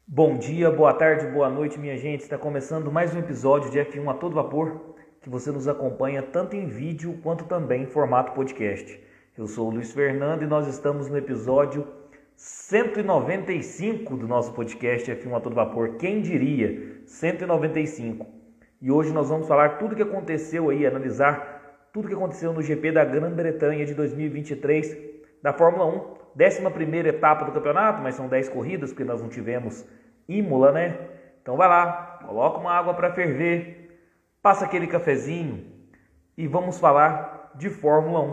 Bom dia, boa tarde, boa noite, minha gente. Está começando mais um episódio de F1 a todo vapor, que você nos acompanha tanto em vídeo quanto também em formato podcast. Eu sou o Luiz Fernando e nós estamos no episódio 195 do nosso podcast F1 a todo vapor. Quem diria? 195. E hoje nós vamos falar tudo o que aconteceu aí, analisar tudo o que aconteceu no GP da Grã-Bretanha de 2023 da Fórmula 1. 11ª etapa do campeonato, mas são 10 corridas, porque nós não tivemos Imola, né? Então vai lá, coloca uma água para ferver, passa aquele cafezinho e vamos falar de Fórmula 1.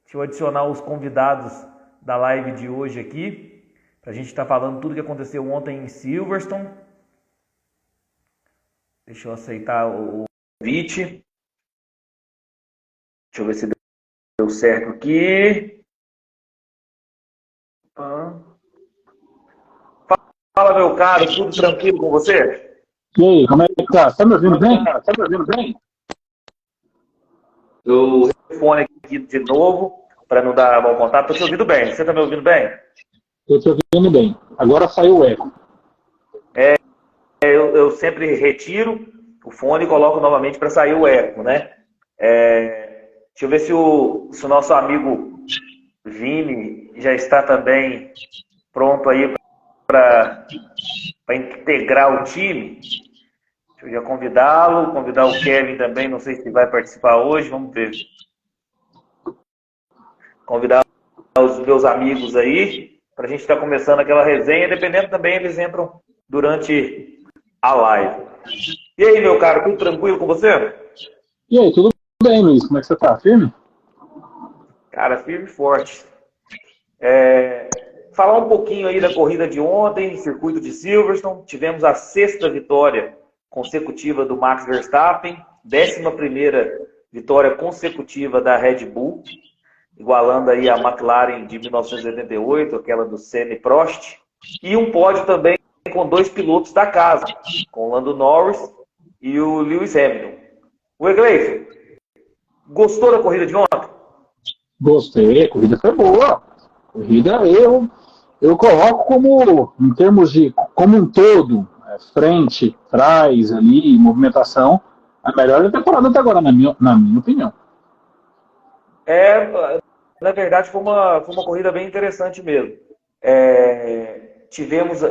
Deixa eu adicionar os convidados da live de hoje aqui, para a gente estar falando tudo que aconteceu ontem em Silverstone. Deixa eu aceitar o convite. Deixa eu ver se deu certo aqui. Fala, meu caro, tudo tranquilo com você? E aí, como é que tá? Tá me ouvindo bem? Tá me ouvindo bem? Eu telefone aqui de novo, para não dar mau contato. Estou te ouvindo bem. Você está me ouvindo bem? Eu te ouvindo bem. Agora saiu o eco. Eu sempre retiro o fone e coloco novamente para sair o eco, né? Deixa eu ver se o nosso amigo Vini já está também pronto aí para integrar o time. Deixa eu já convidar o Kevin também, não sei se vai participar hoje, vamos ver. Convidar os meus amigos aí, para a gente estar começando aquela resenha, dependendo também, eles entram durante a live. E aí, meu caro, tudo tranquilo com você? E aí, tudo bem, Luiz? Como é que você tá? Firme? Cara, firme e forte. Falar um pouquinho aí da corrida de ontem, circuito de Silverstone. Tivemos a 6ª vitória consecutiva do Max Verstappen, 11ª vitória consecutiva da Red Bull, igualando aí a McLaren de 1988, aquela do Senna e Prost, e um pódio também com 2 pilotos da casa, com o Lando Norris e o Lewis Hamilton. O Egleison, gostou da corrida de ontem? Gostei, a corrida foi boa. Corrida eu coloco como, em termos de, como um todo, frente, trás ali, movimentação, a melhor da temporada até agora, na minha opinião. Na verdade, foi uma corrida bem interessante mesmo. Tivemos,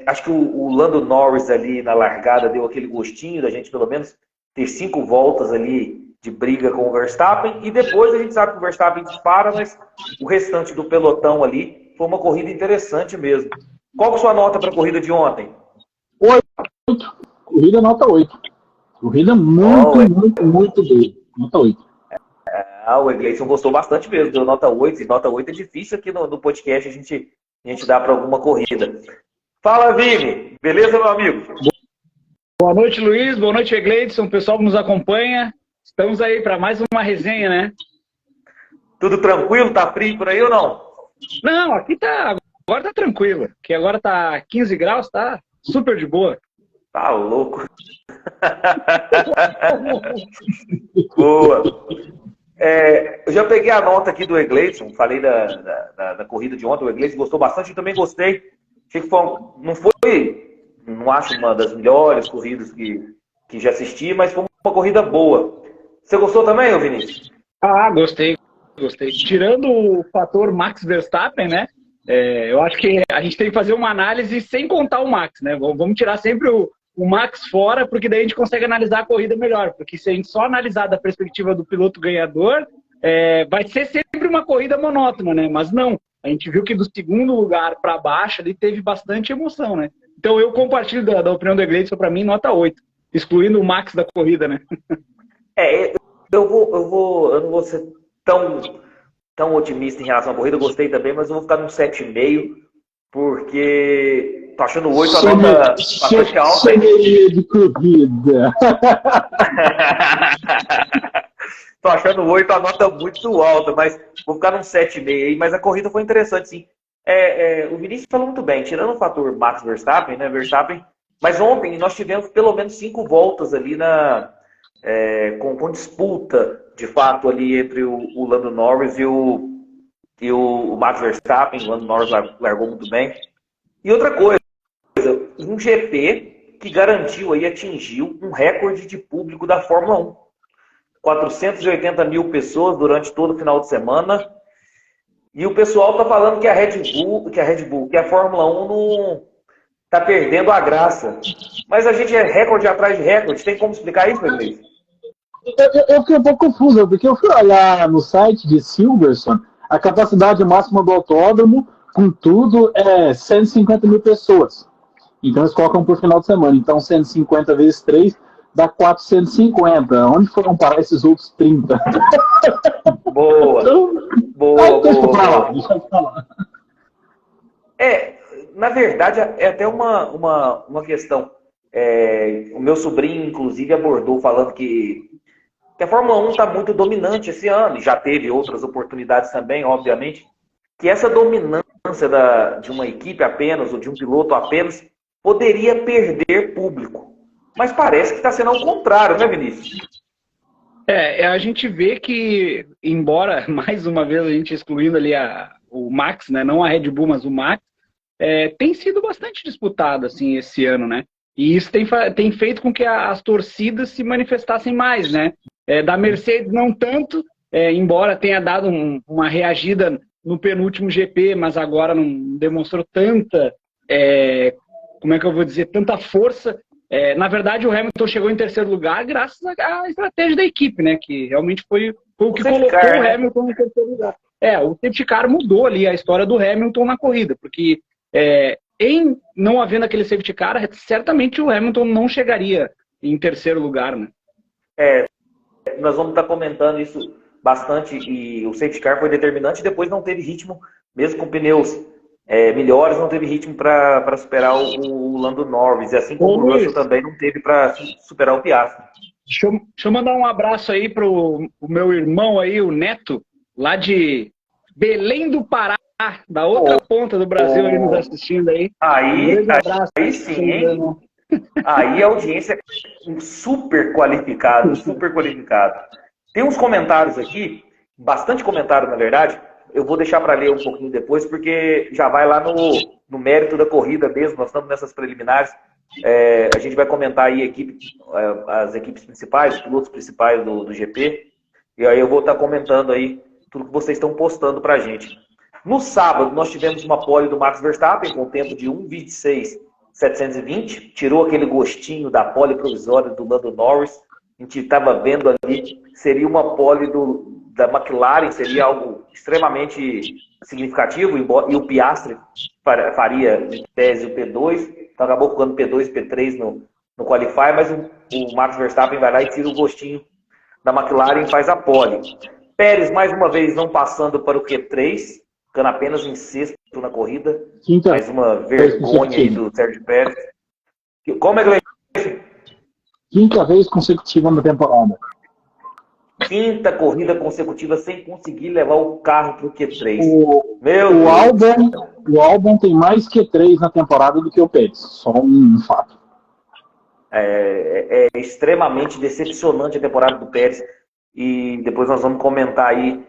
acho que o Lando Norris ali na largada deu aquele gostinho da gente, pelo menos, ter 5 voltas ali de briga com o Verstappen, e depois a gente sabe que o Verstappen dispara, mas o restante do pelotão ali foi uma corrida interessante mesmo. Qual que é a sua nota para a corrida de ontem? 8. Corrida nota 8. Corrida muito boa. Nota 8. O Egleison gostou bastante mesmo, deu nota 8, e nota 8 é difícil aqui no podcast a gente dar para alguma corrida. Fala, Vini! Beleza, meu amigo? Boa noite, Luiz. Boa noite, Egleison. O pessoal que nos acompanha. Estamos aí para mais uma resenha, né? Tudo tranquilo? Tá frio por aí ou não? Não, aqui tá. Agora tá tranquilo. Que agora tá 15 graus, tá super de boa. Tá louco. Boa. Eu já peguei a nota aqui do Egleison, falei da corrida de ontem. O Egleison gostou bastante, eu também gostei. Achei que não acho uma das melhores corridas que já assisti, mas foi uma corrida boa. Você gostou também, Vinícius? Gostei. Tirando o fator Max Verstappen, né? Eu acho que a gente tem que fazer uma análise sem contar o Max, né? Vamos tirar sempre o Max fora, porque daí a gente consegue analisar a corrida melhor. Porque se a gente só analisar da perspectiva do piloto ganhador, vai ser sempre uma corrida monótona, né? Mas não. A gente viu que do segundo lugar para baixo ali teve bastante emoção, né? Então eu compartilho da opinião do Egleison, para mim, nota 8. Excluindo o Max da corrida, né? Eu não vou ser tão otimista em relação à corrida, eu gostei também, mas eu vou ficar num 7,5, porque tô achando 8 a nota bastante alta. De corrida. Tô achando 8 a nota muito alta, mas vou ficar num 7,5 aí, mas a corrida foi interessante, sim. O Vinícius falou muito bem, tirando o fator Max Verstappen, né, mas ontem nós tivemos pelo menos 5 voltas ali com disputa, de fato, ali entre o Lando Norris e o Max Verstappen. O Lando Norris largou muito bem. E outra coisa, um GP que garantiu aí, atingiu um recorde de público da Fórmula 1. 480 mil pessoas durante todo o final de semana. E o pessoal tá falando que a Fórmula 1 não tá perdendo a graça. Mas a gente é recorde atrás de recorde. Tem como explicar isso, Felipe? Eu fiquei um pouco confuso, porque eu fui olhar no site de Silverstone, a capacidade máxima do autódromo, com tudo, é 150 mil pessoas. Então eles colocam por final de semana. Então 150 vezes 3 dá 450. Onde foram parar esses outros 30? Boa. Boa. Deixa eu falar. Na verdade, é até uma questão. O meu sobrinho, inclusive, abordou falando que a Fórmula 1 está muito dominante esse ano, e já teve outras oportunidades também, obviamente, que essa dominância de uma equipe apenas, ou de um piloto apenas, poderia perder público. Mas parece que está sendo ao contrário, né, Vinícius? A gente vê que, embora, mais uma vez, a gente excluindo ali o Max, né, não a Red Bull, mas o Max, tem sido bastante disputado assim, esse ano, né? E isso tem feito com que as torcidas se manifestassem mais, né? Da Mercedes não tanto, embora tenha dado uma reagida no penúltimo GP, mas agora não demonstrou tanta, como é que eu vou dizer, tanta força. Na verdade, o Hamilton chegou em terceiro lugar graças à estratégia da equipe, né? Que realmente foi o que colocou o Hamilton em terceiro lugar. O safety car mudou ali a história do Hamilton na corrida, porque em não havendo aquele safety car, certamente o Hamilton não chegaria em terceiro lugar, né? Nós vamos estar comentando isso bastante, e o safety car foi determinante, e depois não teve ritmo, mesmo com pneus melhores, não teve ritmo para superar o Lando Norris, e assim como o Russell também não teve para superar o Piastri. Deixa eu mandar um abraço aí pro meu irmão aí, o Neto, lá de Belém do Pará, da outra ponta do Brasil, aí nos assistindo aí. Aí sim, hein? Aí a audiência é super qualificada, super qualificada. Tem uns comentários aqui, bastante comentário na verdade, eu vou deixar para ler um pouquinho depois, porque já vai lá no mérito da corrida mesmo, nós estamos nessas preliminares. A gente vai comentar aí as equipes principais, os pilotos principais do GP, e aí eu vou estar comentando aí tudo que vocês estão postando para a gente. No sábado, nós tivemos uma pole do Max Verstappen com tempo de 1:26.720. Tirou aquele gostinho da pole provisória do Lando Norris. A gente estava vendo ali, seria uma pole da McLaren, seria algo extremamente significativo, e o Piastri faria de tese o P2. Então acabou ficando P2 e P3 no Qualify, mas o Max Verstappen vai lá e tira o gostinho da McLaren e faz a pole. Pérez, mais uma vez, não passando para o Q3, ficando apenas em sexto na corrida. Mais uma vergonha aí do Sérgio Pérez. Como é que Quinta vez consecutiva na temporada. Quinta corrida consecutiva sem conseguir levar o carro para o Q3. O Albon tem mais Q3 na temporada do que o Pérez. Só um fato. É extremamente decepcionante a temporada do Pérez. E depois nós vamos comentar aí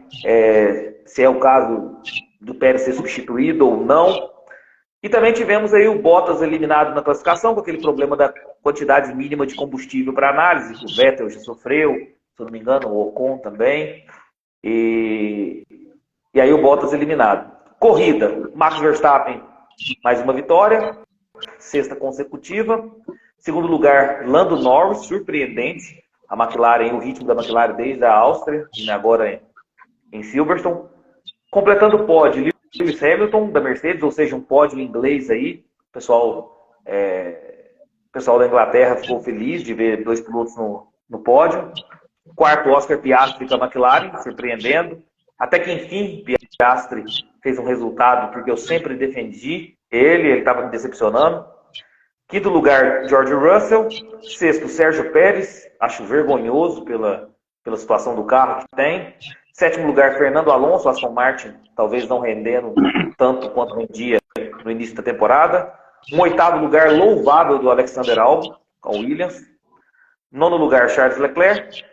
se é o caso do Pérez ser substituído ou não. E também tivemos aí o Bottas eliminado na classificação, com aquele problema da quantidade mínima de combustível para análise, que o Vettel já sofreu, se eu não me engano, o Ocon também. E aí o Bottas eliminado. Corrida, Max Verstappen, mais uma vitória, sexta consecutiva. Segundo lugar, Lando Norris, surpreendente. A McLaren, o ritmo da McLaren desde a Áustria, e agora em Silverstone. Completando o pódio, Lewis Hamilton, da Mercedes, ou seja, um pódio inglês aí. O pessoal da Inglaterra ficou feliz de ver dois pilotos no pódio. Quarto, Oscar Piastri com a McLaren, surpreendendo. Até que, enfim, Piastri fez um resultado, porque eu sempre defendi ele estava me decepcionando. Quinto lugar, George Russell. Sexto, Sérgio Pérez. Acho vergonhoso pela situação do carro que tem. Sétimo lugar, Fernando Alonso, Aston Martin, talvez não rendendo tanto quanto rendia no início da temporada. Um oitavo lugar, louvável do Alexander Albon, com o Williams. Nono lugar, Charles Leclerc.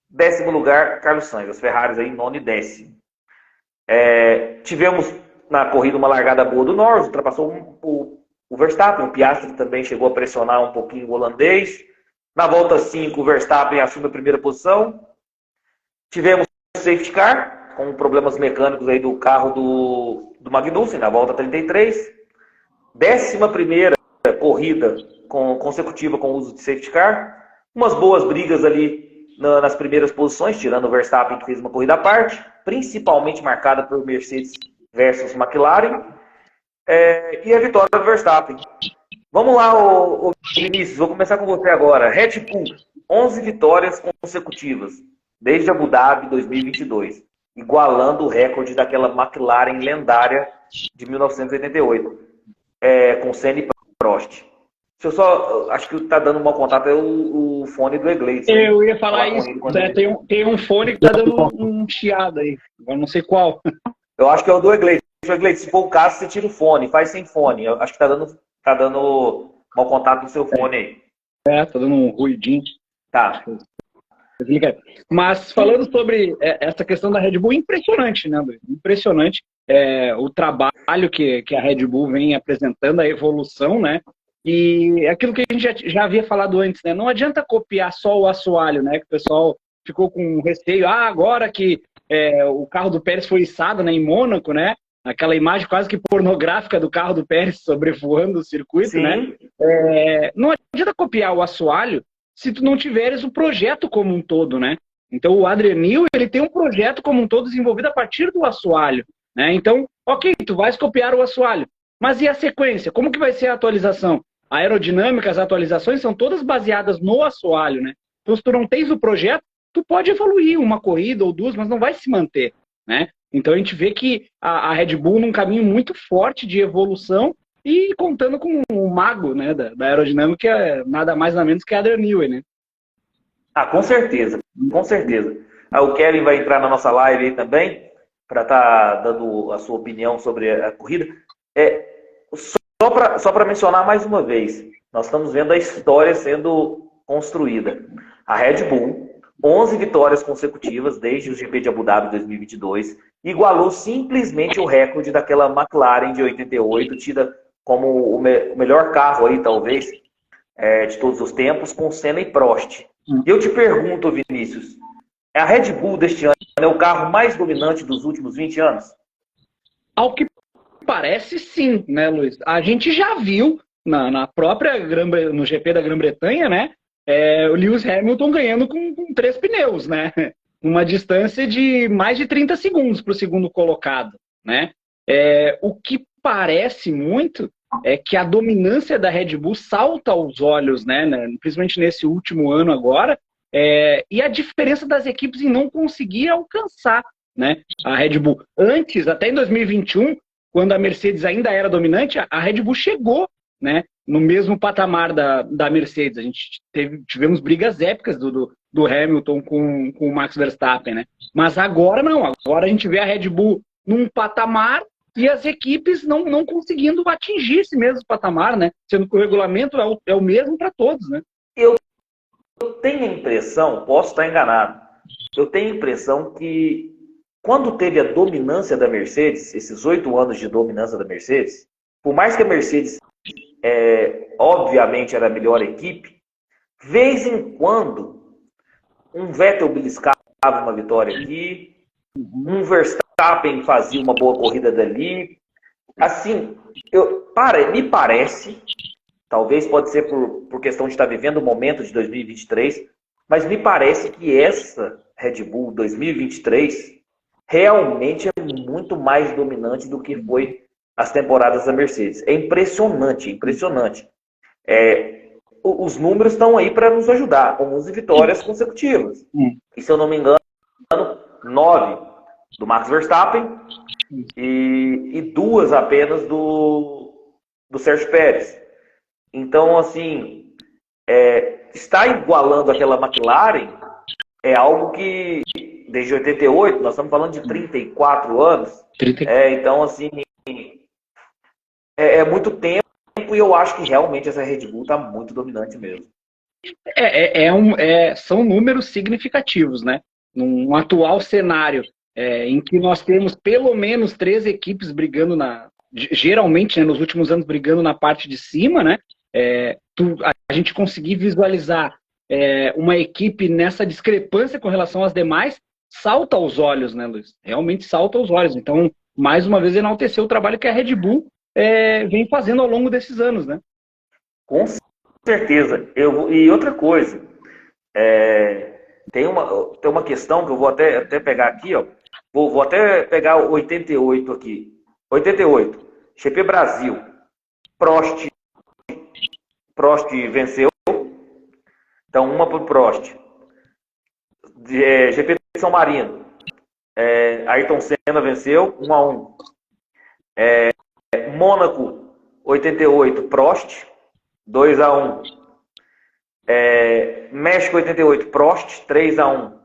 Décimo lugar, Carlos Sainz. As Ferraris aí, nono e décimo. Tivemos na corrida uma largada boa do Norris, ultrapassou o Verstappen. O Piastri também chegou a pressionar um pouquinho o holandês. Na volta 5, o Verstappen assume a primeira posição. Tivemos safety car, com problemas mecânicos aí do carro do Magnussen, na volta 33. 11ª corrida consecutiva com o uso de safety car. Umas boas brigas ali nas primeiras posições, tirando o Verstappen, que fez uma corrida à parte, principalmente marcada por Mercedes versus McLaren. E a vitória do Verstappen. Vamos lá, Vinícius, vou começar com você agora. Red Bull, 11 vitórias consecutivas, desde Abu Dhabi 2022, igualando o recorde daquela McLaren lendária de 1988, com Senna e Prost. Acho que o que está dando um mau contato é o fone do Egleides. Eu ia falar isso, tem um fone que está dando um chiado aí, agora não sei qual. Eu acho que é o do Egleides. Se for o caso, você tira o fone, faz sem fone. Eu acho que tá dando mau contato no seu fone aí. Tá dando um ruidinho. Tá. Mas falando sobre essa questão da Red Bull, impressionante, né, Luiz? Impressionante o trabalho que a Red Bull vem apresentando, a evolução, né? E aquilo que a gente já havia falado antes, né? Não adianta copiar só o assoalho, né? Que o pessoal ficou com receio. Agora que o carro do Pérez foi içado, né, em Mônaco, né? Aquela imagem quase que pornográfica do carro do Pérez sobrevoando o circuito, sim, né? Não adianta copiar o assoalho se tu não tiveres o projeto como um todo, né? Então o Adrian Newey, ele tem um projeto como um todo desenvolvido a partir do assoalho, né? Então, ok, tu vais copiar o assoalho, mas e a sequência? Como que vai ser a atualização? A aerodinâmica, as atualizações são todas baseadas no assoalho, né? Então se tu não tens o projeto, tu pode evoluir uma corrida ou duas, mas não vai se manter, né? Então a gente vê que a Red Bull num caminho muito forte de evolução e contando com o mago, né, da aerodinâmica, que é nada mais nada menos que Adrian Newey, né? Com certeza, com certeza. O Kevin vai entrar na nossa live aí também, para estar dando a sua opinião sobre a corrida. Só para mencionar mais uma vez, nós estamos vendo a história sendo construída. A Red Bull, 11 vitórias consecutivas desde o GP de Abu Dhabi 2022, igualou simplesmente o recorde daquela McLaren de 88, tida como o melhor carro aí, talvez, de todos os tempos, com Senna e Prost. E eu te pergunto, Vinícius, a Red Bull deste ano é o carro mais dominante dos últimos 20 anos? Ao que parece, sim, né, Luiz? A gente já viu na própria no GP da Grã-Bretanha, né? O Lewis Hamilton ganhando com 3 pneus, né? Uma distância de mais de 30 segundos para o segundo colocado, né? O que parece muito é que a dominância da Red Bull salta aos olhos, né? Principalmente nesse último ano agora, e a diferença das equipes em não conseguir alcançar, né, a Red Bull. Antes, até em 2021, quando a Mercedes ainda era dominante, a Red Bull chegou, né, no mesmo patamar da Mercedes. A gente tivemos brigas épicas do Hamilton com o Max Verstappen, né? Mas agora não, agora a gente vê a Red Bull num patamar e as equipes não conseguindo atingir esse mesmo patamar, né? Sendo que o regulamento é o mesmo para todos, né? Eu tenho a impressão, posso estar enganado, eu tenho a impressão que quando teve a dominância da Mercedes, esses 8 anos de dominância da Mercedes, por mais que a Mercedes obviamente era a melhor equipe, vez em quando um Vettel beliscava uma vitória aqui, um Verstappen fazia uma boa corrida dali. Assim, me parece, talvez pode ser por questão de estar vivendo o momento de 2023, mas me parece que essa Red Bull 2023 realmente é muito mais dominante do que foi as temporadas da Mercedes. É impressionante, impressionante. Os números estão aí para nos ajudar. 11 vitórias consecutivas. E se eu não me engano, 9 do Max Verstappen e 2 apenas do Sérgio Pérez. Então, assim, está igualando aquela McLaren é algo que, desde 88, nós estamos falando de 34 anos. Então, assim, muito tempo e eu acho que realmente essa Red Bull está muito dominante mesmo. São números significativos, né? Num atual cenário em que nós temos pelo menos 3 equipes brigando geralmente, né, nos últimos anos brigando na parte de cima, né? A gente conseguir visualizar uma equipe nessa discrepância com relação às demais, salta aos olhos, né, Luiz? Realmente salta aos olhos. Então, mais uma vez, enaltecer o trabalho que a Red Bull vem fazendo ao longo desses anos, né? Com certeza. E outra coisa, tem uma questão que eu vou até pegar aqui, ó. Vou até pegar o 88 aqui. 88, GP Brasil. Prost venceu. Então, uma para o Prost. GP de São Marino. Ayrton Senna venceu, 1-1. Mônaco, 88, Prost, 2-1. México, 88, Prost, 3-1.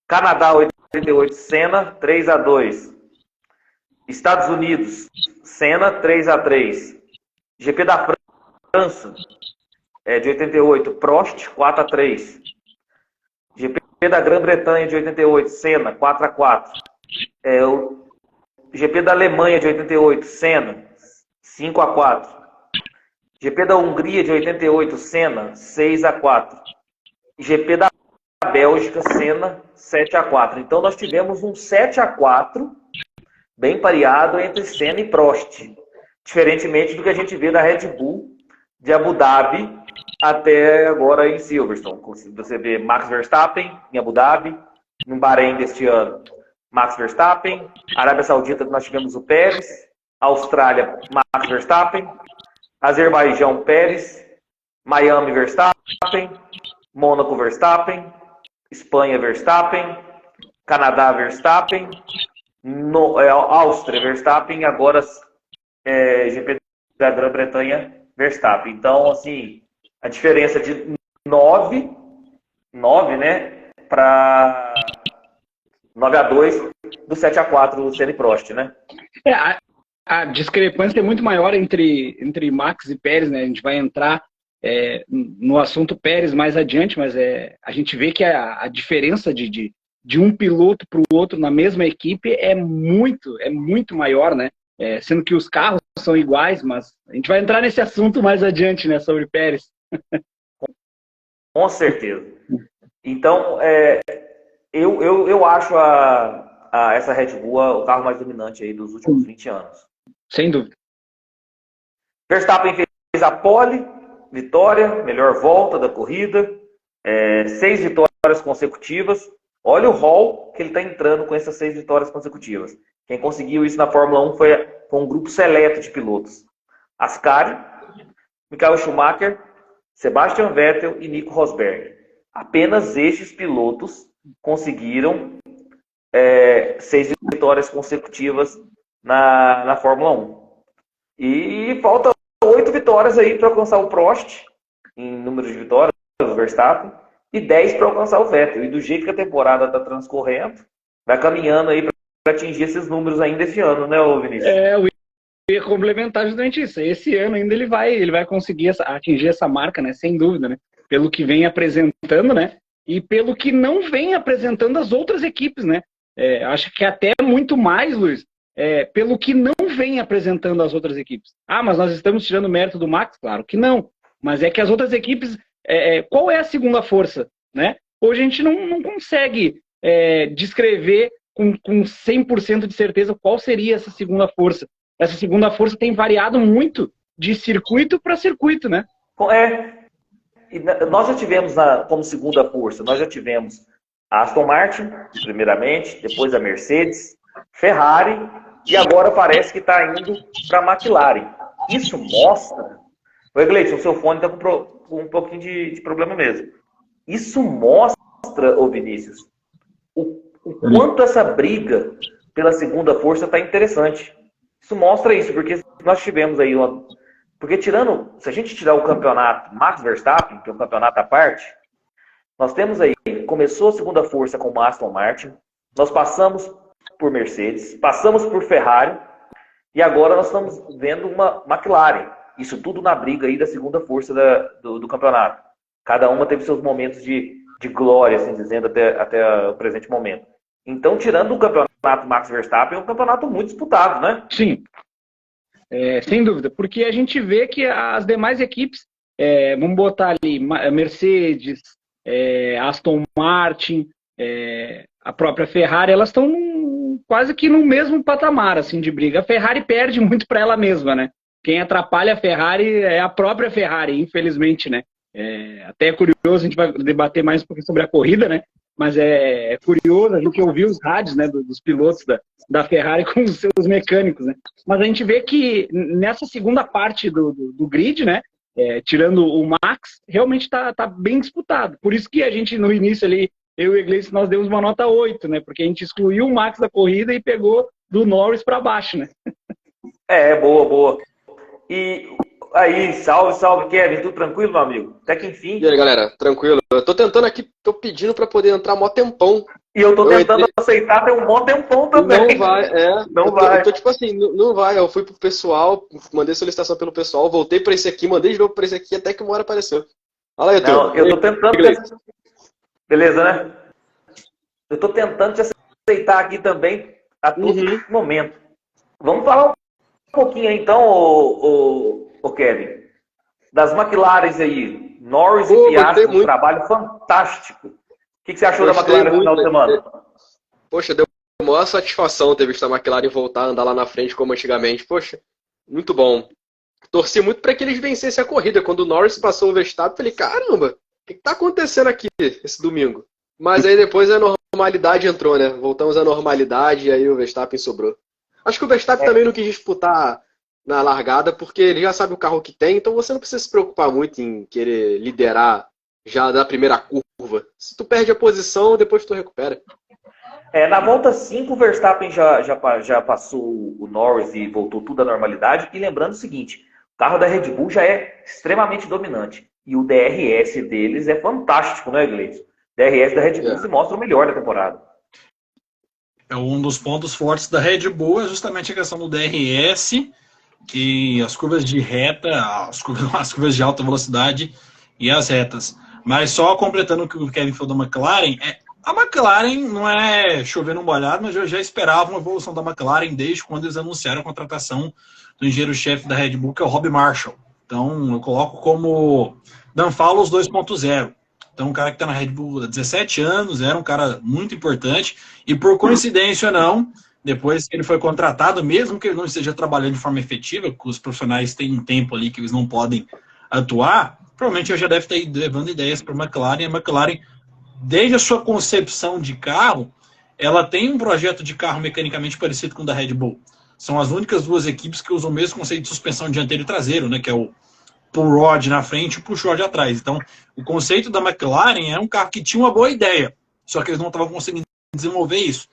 Canadá, 88, Senna, 3-2. Estados Unidos, Senna, 3-3. GP da França, de 88, Prost, 4-3. GP da Grã-Bretanha, de 88, Senna, 4-4. O GP da Alemanha, de 88, Senna, 5-4. GP da Hungria, de 88, Senna, 6-4. GP da Bélgica, Senna, 7-4. Então, nós tivemos um 7-4 bem pareado entre Senna e Prost. Diferentemente do que a gente vê da Red Bull, de Abu Dhabi até agora em Silverstone. Você vê Max Verstappen em Abu Dhabi, no Bahrein deste ano, Max Verstappen. Arábia Saudita, nós tivemos o Pérez. Austrália, Max Verstappen. Azerbaijão, Pérez. Miami, Verstappen. Mônaco, Verstappen. Espanha, Verstappen. Canadá, Verstappen. Áustria, Verstappen. Agora, GP da Grã-Bretanha, Verstappen. Então, assim, a diferença de 9, né, para 9-2 do 7-4 do Senna e Prost, né? A discrepância é muito maior entre Max e Pérez, né? A gente vai entrar no assunto Pérez mais adiante, mas a gente vê que a diferença de um piloto para o outro na mesma equipe é muito maior, né? Sendo que os carros são iguais, mas a gente vai entrar nesse assunto mais adiante, né, sobre Pérez. Com certeza. Então, eu acho essa Red Bull o carro mais dominante aí dos últimos 20 anos. Sem dúvida. Verstappen fez a pole, vitória, melhor volta da corrida, 6 vitórias consecutivas. Olha o hall que ele está entrando com essas 6 vitórias consecutivas. Quem conseguiu isso na Fórmula 1 foi um grupo seleto de pilotos. Ascari, Michael Schumacher, Sebastian Vettel e Nico Rosberg. Apenas estes pilotos conseguiram 6 vitórias consecutivas na Fórmula 1. E falta 8 vitórias aí para alcançar o Prost, em número de vitórias, o Verstappen, e 10 para alcançar o Vettel. E do jeito que a temporada está transcorrendo, vai caminhando aí para atingir esses números ainda esse ano, né, Vinícius? Eu ia complementar justamente isso. Esse ano ainda ele vai conseguir atingir essa marca, né? Sem dúvida, né? Pelo que vem apresentando, né? E pelo que não vem apresentando as outras equipes, né? Acho que até muito mais, Luiz, pelo que não vem apresentando as outras equipes. Mas nós estamos tirando mérito do Max? Claro que não. Mas é que as outras equipes... qual é a segunda força, né? Hoje a gente não consegue descrever com 100% de certeza qual seria essa segunda força. Essa segunda força tem variado muito de circuito para circuito, né? E nós já tivemos como segunda força, nós já tivemos a Aston Martin, primeiramente, depois a Mercedes, Ferrari, e agora parece que está indo para a McLaren. Isso mostra... Oi, Gleison, o seu fone está com um pouquinho de problema mesmo. Isso mostra, ô Vinícius, o quanto essa briga pela segunda força está interessante. Isso mostra isso, porque nós tivemos aí porque se a gente tirar o campeonato Max Verstappen, que é um campeonato à parte, nós temos aí, começou a segunda força com o Aston Martin, nós passamos por Mercedes, passamos por Ferrari, e agora nós estamos vendo uma McLaren. Isso tudo na briga aí da segunda força do campeonato. Cada uma teve seus momentos de glória, assim dizendo, até o presente momento. Então, tirando o campeonato Max Verstappen, é um campeonato muito disputado, né? Sim. Sem dúvida, porque a gente vê que as demais equipes, vamos botar ali Mercedes, Aston Martin, a própria Ferrari, elas estão quase que no mesmo patamar assim, de briga. A Ferrari perde muito para ela mesma, né? Quem atrapalha a Ferrari é a própria Ferrari, infelizmente, né? Até é curioso, a gente vai debater mais um pouquinho sobre a corrida, né? Mas é curioso a gente ouvir os rádios, né, dos pilotos da Ferrari com os seus mecânicos, né? Mas a gente vê que nessa segunda parte do grid, né, tirando o Max, realmente tá bem disputado. Por isso que a gente, no início ali, eu e o Iglesias, nós demos uma nota 8, né? Porque a gente excluiu o Max da corrida e pegou do Norris para baixo, né? Boa. E aí, salve, Kevin. Tudo tranquilo, meu amigo? Até que enfim. E aí, galera, tranquilo? Eu tô tentando aqui, tô pedindo pra poder entrar mó tempão. E eu tô tentando aceitar, tem um bom tempão também. Não vai, Não vai. Eu tô tipo assim, não vai. Eu fui pro pessoal, mandei solicitação pelo pessoal, voltei pra esse aqui, mandei de novo pra esse aqui, até que uma hora apareceu. Olha aí, eu tô tentando. Beleza, né? Eu tô tentando te aceitar aqui também a todo momento. Vamos falar um pouquinho aí, então, o Kevin, das McLarens aí. Norris e Piastri, um trabalho fantástico. O que você achou da McLaren no final de semana? Poxa, deu maior satisfação ter visto a McLaren voltar a andar lá na frente como antigamente. Poxa, muito bom. Torci muito para que eles vencessem a corrida. Quando o Norris passou o Verstappen, falei, caramba, o que está acontecendo aqui esse domingo? Mas aí depois a normalidade entrou, né? Voltamos à normalidade e aí o Verstappen sobrou. Acho que o Verstappen também não quis disputar na largada, porque ele já sabe o carro que tem, então você não precisa se preocupar muito em querer liderar já da primeira curva. Se tu perde a posição, depois tu recupera. Na volta 5, o Verstappen já passou o Norris e voltou tudo à normalidade. E lembrando o seguinte, o carro da Red Bull já é extremamente dominante. E o DRS deles é fantástico, né, Gleison? O DRS da Red Bull se mostra o melhor da temporada. Um dos pontos fortes da Red Bull é justamente a questão do DRS, que as curvas de reta, as curvas de alta velocidade e as retas. Mas só completando o que o Kevin falou da McLaren, a McLaren não é chover no molhado, mas eu já esperava uma evolução da McLaren desde quando eles anunciaram a contratação do engenheiro-chefe da Red Bull, que é o Rob Marshall. Então, eu coloco como Dan Fallows 2.0. Então, um cara que está na Red Bull há 17 anos, era um cara muito importante, e por coincidência ou não, depois que ele foi contratado, mesmo que ele não esteja trabalhando de forma efetiva, porque os profissionais têm um tempo ali que eles não podem atuar, provavelmente eu já deve estar levando ideias para a McLaren. A McLaren, desde a sua concepção de carro, ela tem um projeto de carro mecanicamente parecido com o da Red Bull. São as únicas duas equipes que usam o mesmo conceito de suspensão dianteiro e traseiro, né, que é o pull rod na frente e o push rod atrás. Então, o conceito da McLaren é um carro que tinha uma boa ideia, só que eles não estavam conseguindo desenvolver isso.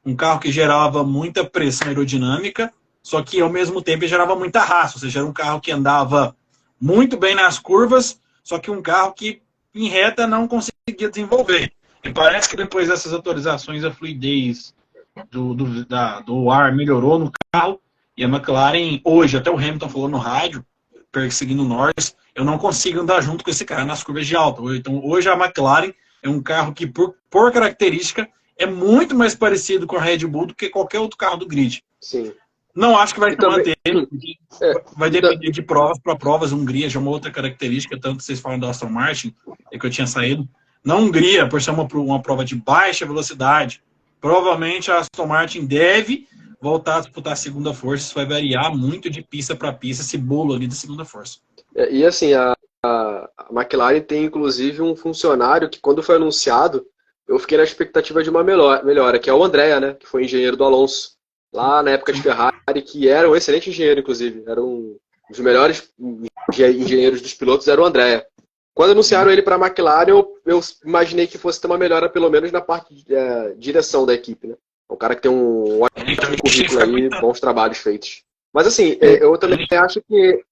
Um carro que gerava muita pressão aerodinâmica, só que ao mesmo tempo gerava muita raça, ou seja, era um carro que andava muito bem nas curvas, só que um carro que em reta não conseguia desenvolver. E parece que depois dessas atualizações a fluidez do ar melhorou no carro, e a McLaren hoje, até o Hamilton falou no rádio, perseguindo o Norris, eu não consigo andar junto com esse cara nas curvas de alta. Então hoje a McLaren é um carro que por característica é muito mais parecido com a Red Bull do que qualquer outro carro do grid. Sim. Não acho que vai se manter, vai depender de provas para provas. Hungria já é uma outra característica, tanto que vocês falam da Aston Martin, que eu tinha saído. Na Hungria, por ser uma prova de baixa velocidade, provavelmente a Aston Martin deve voltar a disputar a segunda força. Isso vai variar muito de pista para pista, esse bolo ali da segunda força. E assim, a McLaren tem inclusive um funcionário que quando foi anunciado, eu fiquei na expectativa de uma melhora, que é o Andrea, né, que foi engenheiro do Alonso, lá na época de Ferrari, que era um excelente engenheiro, inclusive. Era um dos melhores engenheiros dos pilotos, era o Andrea. Quando anunciaram ele para a McLaren, eu imaginei que fosse ter uma melhora, pelo menos na parte de direção da equipe, né? Um cara que tem um ótimo currículo aí, bons trabalhos feitos. Mas assim, eu também acho que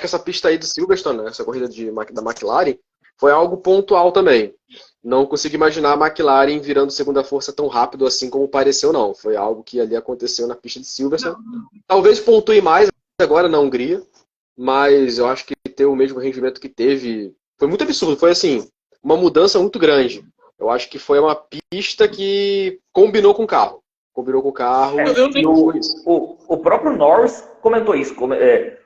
essa pista aí do Silverstone, né, essa corrida da McLaren, foi algo pontual também. Não consigo imaginar a McLaren virando segunda força tão rápido assim como pareceu, não. Foi algo que ali aconteceu na pista de Silverstone. Talvez pontue mais agora na Hungria, mas eu acho que ter o mesmo rendimento que teve foi muito absurdo. Foi assim, uma mudança muito grande. Eu acho que foi uma pista que combinou com o carro. Combinou com o carro. o próprio Norris comentou isso.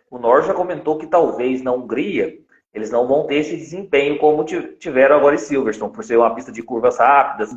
O Norris já comentou que talvez na Hungria eles não vão ter esse desempenho como tiveram agora em Silverstone, por ser uma pista de curvas rápidas,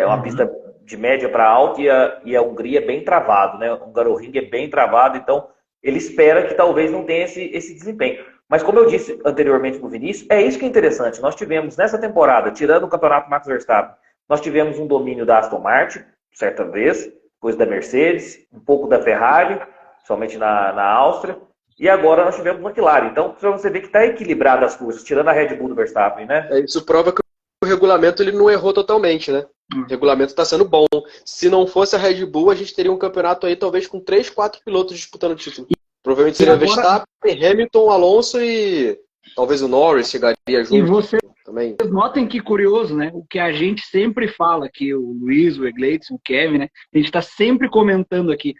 uma pista de média para alta, e a Hungria é bem travado, né? O Hungaroring é bem travado, então ele espera que talvez não tenha esse desempenho. Mas como eu disse anteriormente para o Vinícius, é isso que é interessante. Nós tivemos nessa temporada, tirando o campeonato Max Verstappen, nós tivemos um domínio da Aston Martin, certa vez, depois da Mercedes, um pouco da Ferrari, somente na Áustria, e agora nós tivemos McLaren. Então, você vê que está equilibrado as forças, tirando a Red Bull do Verstappen, né? Isso prova que o regulamento ele não errou totalmente, né? O regulamento está sendo bom. Se não fosse a Red Bull, a gente teria um campeonato aí talvez com 3, 4 pilotos disputando o título. Provavelmente seria agora... Verstappen, Hamilton, Alonso e talvez o Norris chegaria junto. E vocês também. Notem que curioso, né? O que a gente sempre fala aqui, o Luiz, o Egleitson, o Kevin, né? A gente está sempre comentando aqui.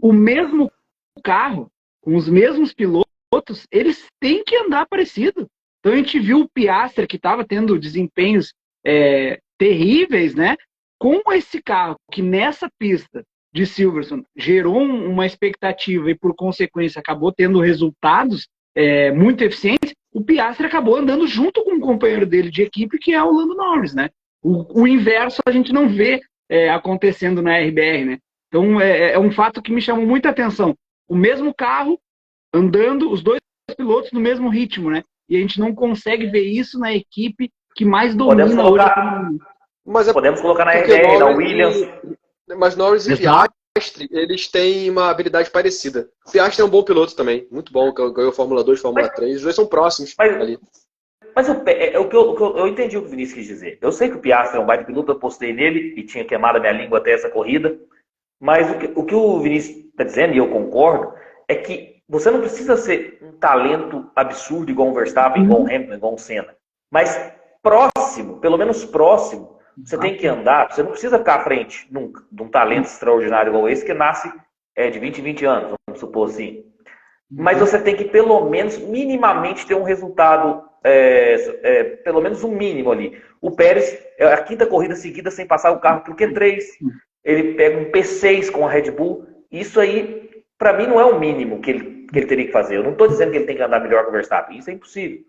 O mesmo carro, com os mesmos pilotos, eles têm que andar parecido. Então a gente viu o Piastri, que estava tendo desempenhos terríveis, né? Com esse carro, que nessa pista de Silverstone gerou uma expectativa e, por consequência, acabou tendo resultados muito eficientes, o Piastri acabou andando junto com um companheiro dele de equipe, que é o Lando Norris, né? O inverso a gente não vê acontecendo na RBR, né? Então é um fato que me chamou muita atenção. O mesmo carro andando, os dois pilotos no mesmo ritmo, né? E a gente não consegue ver isso na equipe que mais domina hoje. Podemos colocar na RBR, na Williams. Mas Norris e Piastri, eles têm uma habilidade parecida. O Piastri é um bom piloto também, muito bom, ganhou Fórmula 2, Fórmula 3, os dois são próximos ali. Mas eu entendi o que o Vinícius quis dizer. Eu sei que o Piastri é um baita piloto, eu postei nele e tinha queimado a minha língua até essa corrida, mas o que o Vinícius está dizendo, e eu concordo, é que você não precisa ser um talento absurdo igual um Verstappen, igual um Hamilton, igual um Senna, mas próximo, pelo menos próximo, você tem que andar, você não precisa ficar à frente nunca de um talento extraordinário igual esse, que nasce de 20 em 20 anos, vamos supor assim. Mas você tem que, pelo menos, minimamente ter um resultado, pelo menos um mínimo ali. O Pérez, a quinta corrida seguida sem passar o carro para o Q3, ele pega um P6 com a Red Bull. Isso aí, para mim, não é o mínimo que ele teria que fazer. Eu não estou dizendo que ele tem que andar melhor que o Verstappen, isso é impossível.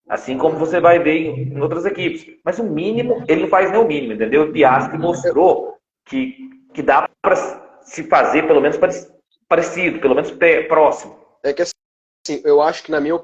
Assim como você vai ver em outras equipes. Mas o mínimo, ele não faz nem o mínimo, entendeu? O Piastri mostrou que dá para se fazer pelo menos parecido, pelo menos próximo. É que assim, eu acho que na minha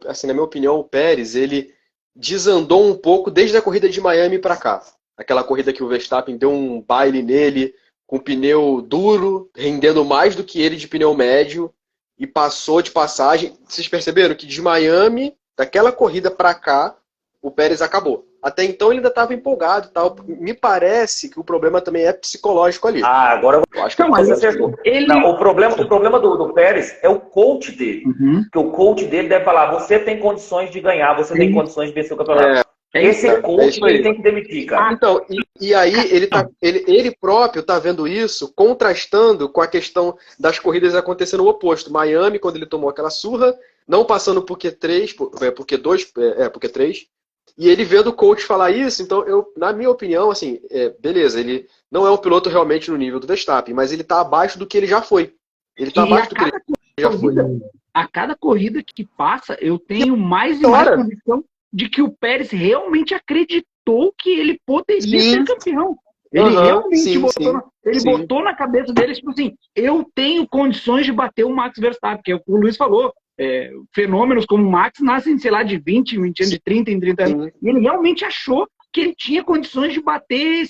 opinião, o Pérez, ele desandou um pouco desde a corrida de Miami para cá. Aquela corrida que o Verstappen deu um baile nele, com pneu duro, rendendo mais do que ele de pneu médio, e passou de passagem. Vocês perceberam que de Miami, daquela corrida para cá, o Pérez acabou. Até então ele ainda estava empolgado e tal. Me parece que o problema também é psicológico ali. Agora eu acho que você acertou. Não, o problema do Pérez é o coach dele. Porque o coach dele deve falar, você tem condições de ganhar, você tem condições de vencer o campeonato. Esse coach ele tem que demitir, cara. Então, e aí ele próprio está vendo isso, contrastando com a questão das corridas acontecendo o oposto. Miami, quando ele tomou aquela surra, não passando por Q3, por Q2, por Q3, e ele vendo o coach falar isso, então, na minha opinião, assim, beleza, ele não é um piloto realmente no nível do Verstappen, mas ele está abaixo do que ele já foi. Ele está abaixo do que ele já foi. A cada corrida que passa, eu tenho mais e mais convicção de que o Pérez realmente acreditou que ele poderia ser campeão. Ele realmente botou na cabeça dele, tipo assim, eu tenho condições de bater o Max Verstappen, que é o que o Luiz falou. Fenômenos como o Max nascem, sei lá, de 20 anos, de 30 em 30 anos. E ele realmente achou que ele tinha condições de bater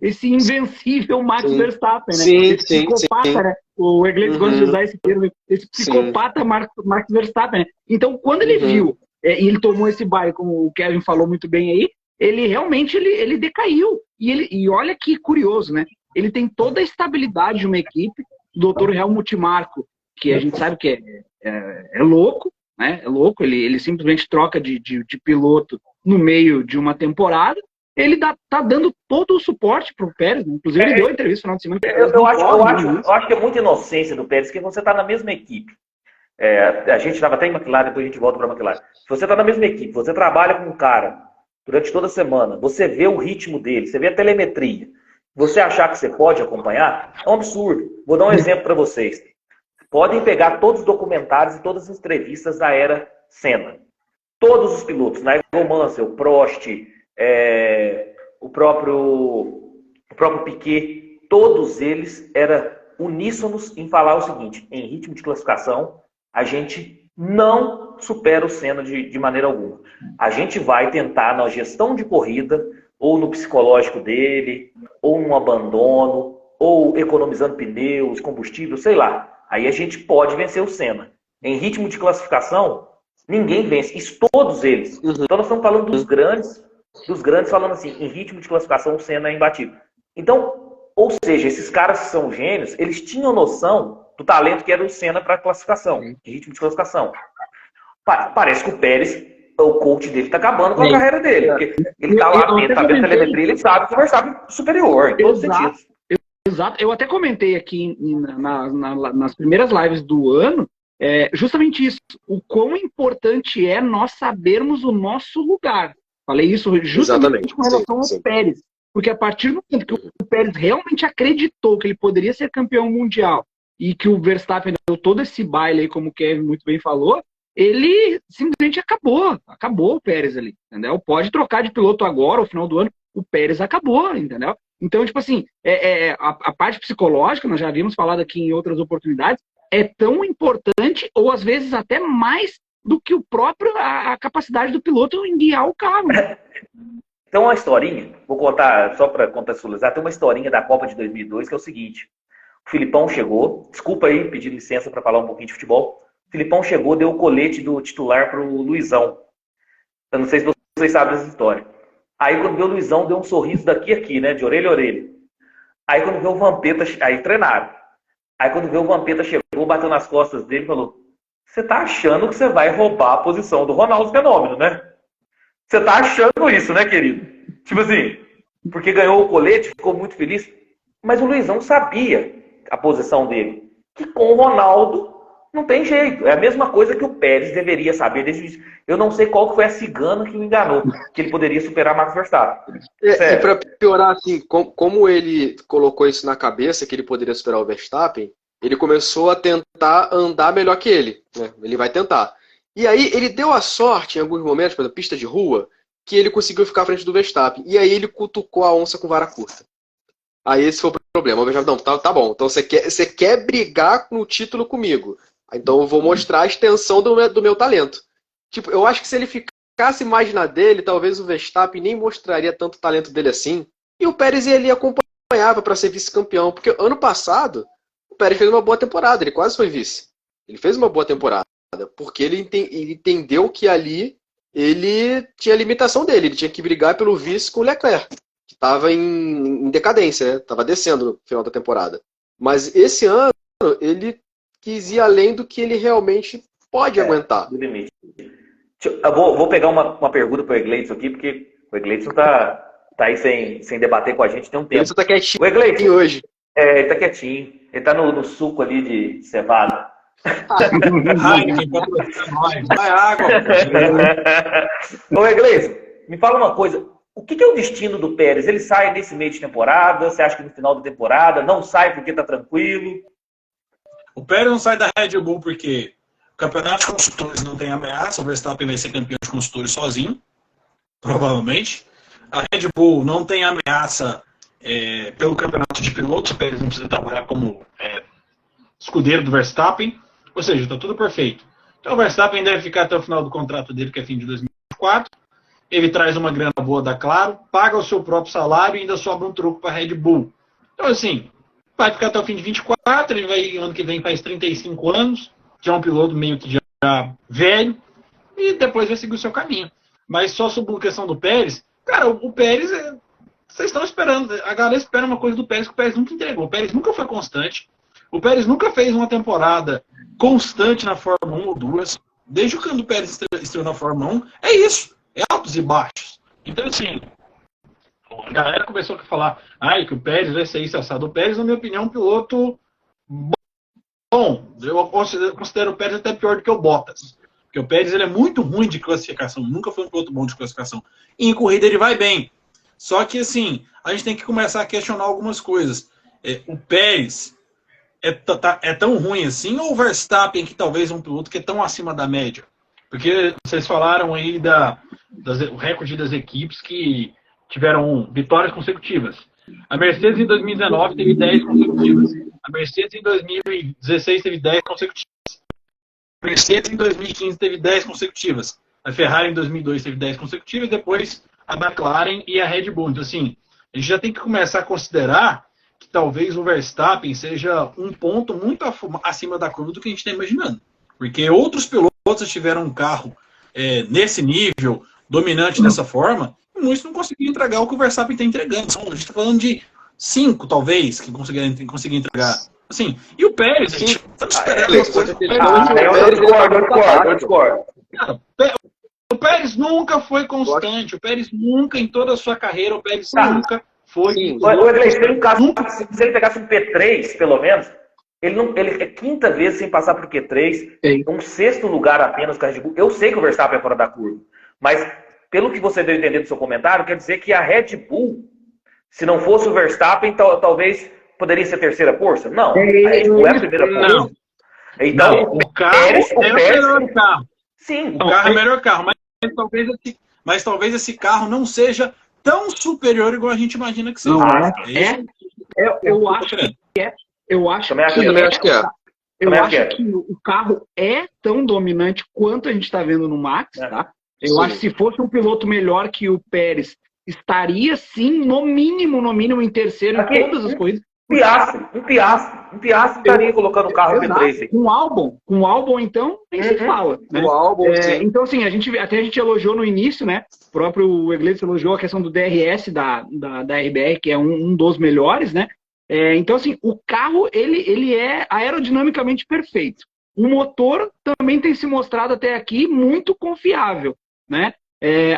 esse invencível Max Verstappen, né? Esse psicopata, né? O Egleitson gosta de usar esse termo, esse psicopata Max Verstappen, né? Então, quando ele viu, e ele tomou esse baile, como o Kevin falou muito bem aí, ele realmente ele decaiu. E olha que curioso, né? Ele tem toda a estabilidade de uma equipe, o Dr. Helmut Marko, que a gente sabe que é louco, né? É louco, ele simplesmente troca de piloto no meio de uma temporada. Ele tá dando todo o suporte pro Pérez, né? Inclusive ele deu entrevista no final de semana. Eu acho que é muita inocência do Pérez, que você está na mesma equipe. A gente estava até em McLaren, depois a gente volta para McLaren. Se você está na mesma equipe, você trabalha com um cara durante toda a semana, você vê o ritmo dele, você vê a telemetria, você achar que você pode acompanhar, é um absurdo. Vou dar um exemplo para vocês. Podem pegar todos os documentários e todas as entrevistas da era Senna. Todos os pilotos, Nigel Mansell, Prost, o próprio Piquet, todos eles eram uníssonos em falar o seguinte: em ritmo de classificação, a gente não supera o Senna de maneira alguma. A gente vai tentar na gestão de corrida, ou no psicológico dele, ou no abandono, ou economizando pneus, combustível, sei lá. Aí a gente pode vencer o Senna. Em ritmo de classificação, ninguém vence. Isso todos eles. Então nós estamos falando dos grandes falando assim, em ritmo de classificação o Senna é imbatível. Então, ou seja, esses caras que são gênios, eles tinham noção do talento que era o Senna para classificação, em ritmo de classificação. Parece que o Pérez, o coach dele está acabando com a carreira dele. Porque ele está lá dentro, está vendo telemetria, ele sabe que o Verstappen é superior, em todos os sentidos. Exato. Eu até comentei aqui nas primeiras lives do ano justamente isso. O quão importante é nós sabermos o nosso lugar. Falei isso justamente com relação ao Pérez. Porque a partir do momento que o Pérez realmente acreditou que ele poderia ser campeão mundial e que o Verstappen deu todo esse baile aí, como o Kevin muito bem falou, ele simplesmente acabou o Pérez ali, entendeu? Pode trocar de piloto agora, ao final do ano, o Pérez acabou, entendeu? Então, tipo assim, a parte psicológica, nós já havíamos falado aqui em outras oportunidades, é tão importante, ou às vezes até mais, do que a capacidade do piloto em guiar o carro. Né? Então, uma historinha, vou contar, só para contextualizar, tem uma historinha da Copa de 2002, que é o seguinte: o Filipão chegou, desculpa aí, pedir licença para falar um pouquinho de futebol, o Filipão chegou, deu o colete do titular para o Luizão. Eu não sei se vocês sabem essa história. Aí quando viu o Luizão, deu um sorriso daqui a aqui, né, de orelha a orelha. Aí quando viu o Vampeta, aí treinaram. Aí quando viu o Vampeta chegou, bateu nas costas dele e falou: você tá achando que você vai roubar a posição do Ronaldo Fenômeno, né? Você tá achando isso, né, querido? Tipo assim, porque ganhou o colete, ficou muito feliz. Mas o Luizão sabia a posição dele. Que com o Ronaldo não tem jeito. É a mesma coisa que o Pérez deveria saber desde o início. Eu não sei qual que foi a cigana que o enganou, que ele poderia superar Max Verstappen. E para piorar, assim, como ele colocou isso na cabeça, que ele poderia superar o Verstappen, ele começou a tentar andar melhor que ele. Né? Ele vai tentar. E aí ele deu a sorte, em alguns momentos, por exemplo, pista de rua, que ele conseguiu ficar à frente do Verstappen. E aí ele cutucou a onça com vara curta. Aí esse foi o problema. O Verstappen, não, tá bom. Então você quer brigar no título comigo. Então eu vou mostrar a extensão do meu talento. Tipo, eu acho que se ele ficasse mais na dele, talvez o Verstappen nem mostraria tanto talento dele assim. E o Pérez ali acompanhava para ser vice-campeão. Porque ano passado, o Pérez fez uma boa temporada. Ele quase foi vice. Ele fez uma boa temporada. Porque ele entendeu que ali ele tinha a limitação dele. Ele tinha que brigar pelo vice com o Leclerc, que estava em decadência, né? Estava descendo no final da temporada. Mas esse ano, ele quis ir além do que ele realmente pode aguentar. Do limite. Eu vou pegar uma pergunta para o Egleitson aqui, porque o Egleitson tá aí sem debater com a gente tem um tempo. Ele tá quietinho o Egleitson hoje. Ele tá quietinho. Ele tá no suco ali de cevada. Vai água. Ô, Egleitson, me fala uma coisa. O que é o destino do Pérez? Ele sai nesse meio de temporada? Você acha que no final da temporada não sai porque tá tranquilo? O Pérez não sai da Red Bull porque o campeonato de construtores não tem ameaça. O Verstappen vai ser campeão de construtores sozinho, provavelmente. A Red Bull não tem ameaça pelo campeonato de pilotos. O Pérez não precisa trabalhar como escudeiro do Verstappen. Ou seja, está tudo perfeito. Então o Verstappen deve ficar até o final do contrato dele, que é fim de 2024. Ele traz uma grana boa da Claro, paga o seu próprio salário e ainda sobra um troco para a Red Bull. Então, assim, vai ficar até o fim de 24, ele vai, ano que vem, faz 35 anos, já é um piloto meio que já velho, e depois vai seguir o seu caminho. Mas só sobre a questão do Pérez, cara, o Pérez, vocês estão esperando, a galera espera uma coisa do Pérez que o Pérez nunca entregou. O Pérez nunca foi constante, o Pérez nunca fez uma temporada constante na Fórmula 1 ou 2, desde quando o Pérez estreou na Fórmula 1, é isso, é altos e baixos. Então, assim, a galera começou a falar que o Pérez vai ser isso, assado. O Pérez, na minha opinião, é um piloto bom. Eu considero o Pérez até pior do que o Bottas. Porque o Pérez ele é muito ruim de classificação. Nunca foi um piloto bom de classificação. E em corrida ele vai bem. Só que, assim, a gente tem que começar a questionar algumas coisas. O Pérez é tão ruim assim, ou o Verstappen, que talvez é um piloto que é tão acima da média? Porque vocês falaram aí o recorde das equipes que tiveram vitórias consecutivas. A Mercedes em 2019 teve 10 consecutivas. A Mercedes em 2016 teve 10 consecutivas. A Mercedes em 2015 teve 10 consecutivas. A Ferrari em 2002 teve 10 consecutivas. Depois a McLaren e a Red Bull. Então, assim, a gente já tem que começar a considerar que talvez o Verstappen seja um ponto muito acima da curva do que a gente está imaginando. Porque outros pilotos tiveram um carro nesse nível, dominante dessa forma, e muitos não conseguiram entregar o que o Verstappen está entregando. A gente está falando de 5, talvez, que conseguiram entregar. Assim, e o Pérez, a gente está esperando uma coisa. Eu discordo. Cara, o Pérez nunca foi constante. O Pérez nunca, em toda a sua carreira, o Pérez nunca foi. Se ele pegasse um P3, pelo menos, ele é quinta vez sem passar por Q3, um sexto lugar apenas com a Red Bull. Eu sei que o Verstappen é fora da curva, mas pelo que você deu a entender do seu comentário, quer dizer que a Red Bull, se não fosse o Verstappen, talvez poderia ser a terceira força? Não, a Red Bull é a primeira força. Não. Então, não, o carro é o melhor carro. Sim. O carro é o melhor carro, mas talvez esse carro não seja tão superior igual a gente imagina que seja. Eu acho que é. Eu acho que o carro é tão dominante quanto a gente está vendo no Max, tá? Eu acho que se fosse um piloto melhor que o Pérez, estaria sim, no mínimo, em terceiro em todas as corridas. Um Piastri estaria colocando o carro P3. Com o Albon, então, nem se fala. Né? O Albon, então, assim, a gente elogiou no início, né? O próprio Iglesias elogiou a questão do DRS da RBR, que é um dos melhores, né? Então, assim, o carro, ele é aerodinamicamente perfeito. O motor também tem se mostrado até aqui muito confiável, né?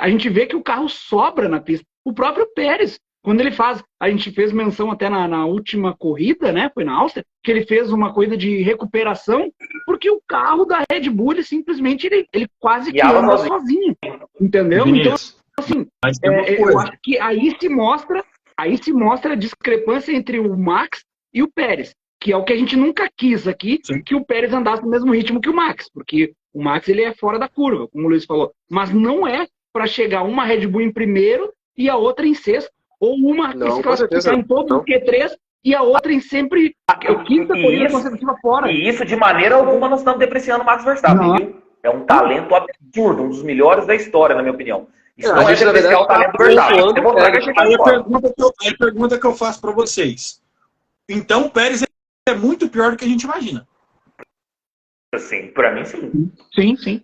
A gente vê que o carro sobra na pista. O próprio Pérez, quando ele faz, a gente fez menção até na última corrida, né? Foi na Áustria, que ele fez uma corrida de recuperação, porque o carro da Red Bull, ele simplesmente, ele quase que anda sozinho, entendeu? Vinícius, então, assim, eu acho que aí se mostra a discrepância entre o Max e o Pérez, que é o que a gente nunca quis aqui, que o Pérez andasse no mesmo ritmo que o Max, porque o Max ele é fora da curva, como o Luiz falou, mas não é para chegar uma Red Bull em primeiro e a outra em sexto, ou uma que se classificar em todos os Q3 e a outra em sempre quinta corrida consecutiva fora. E isso, de maneira alguma, nós estamos depreciando o Max Verstappen, viu? É um talento absurdo, um dos melhores da história, na minha opinião. Isso não é depreciar o talento do Verstappen. Aí a pergunta que eu faço para vocês. Então o Pérez é muito pior do que a gente imagina. Sim, para mim sim. Sim.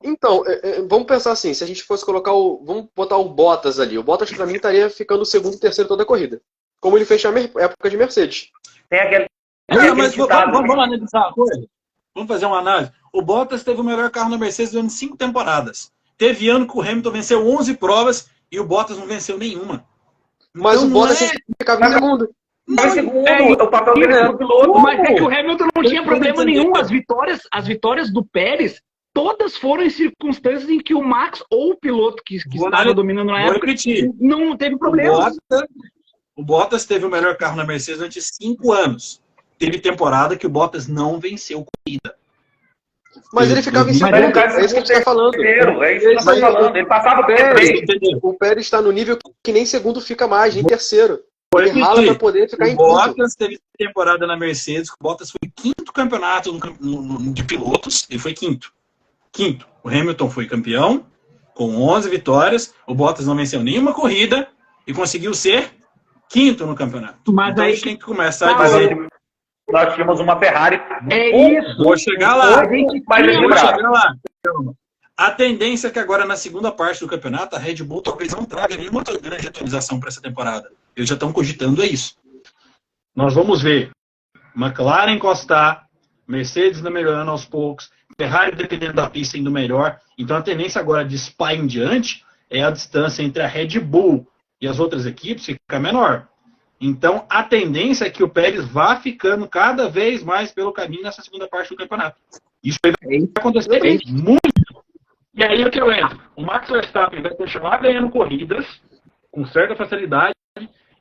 Então, vamos pensar assim, se a gente fosse colocar vamos botar o Bottas ali. O Bottas, pra mim, estaria ficando segundo, terceiro toda a corrida. Como ele fez na época de Mercedes. Tem aquele... mas vamos analisar uma coisa. Vamos fazer uma análise. O Bottas teve o melhor carro na Mercedes durante 5 temporadas. Teve ano que o Hamilton venceu 11 provas e o Bottas não venceu nenhuma. Mas então, o Bottas ficava em segundo. O papel dele era piloto. Mas é que o Hamilton não tinha problema nenhum. As vitórias do Pérez, todas foram em circunstâncias em que o Max ou o piloto que estava dominando na época não teve problema. O Bottas teve o melhor carro na Mercedes durante 5 anos. Teve temporada que o Bottas não venceu corrida. Mas ele ficava em segundo, é isso que a gente está falando. É isso que nós estamos falando. Ele passava por o Pérez está no nível que nem segundo fica mais, nem terceiro. Ele rala para poder ficar em quinto. O Bottas teve temporada na Mercedes, o Bottas foi quinto campeonato de pilotos, ele foi quinto. O Hamilton foi campeão, com 11 vitórias, o Bottas não venceu nenhuma corrida e conseguiu ser quinto no campeonato. Mas então aí a gente tem que começar a dizer... Nós tínhamos uma Ferrari. Isso. Vou chegar lá. Vou chegar lá. A tendência é que agora, na segunda parte do campeonato, a Red Bull talvez não traga nenhuma grande atualização para essa temporada. Eles já estão cogitando isso. Nós vamos ver McLaren encostar, Mercedes melhorando aos poucos, Ferrari dependendo da pista indo melhor. Então a tendência agora de Spa em diante é a distância entre a Red Bull e as outras equipes ficar menor. Então, a tendência é que o Pérez vá ficando cada vez mais pelo caminho nessa segunda parte do campeonato. Isso vai acontecer muito. E aí o que eu entro? O Max Verstappen vai continuar ganhando corridas com certa facilidade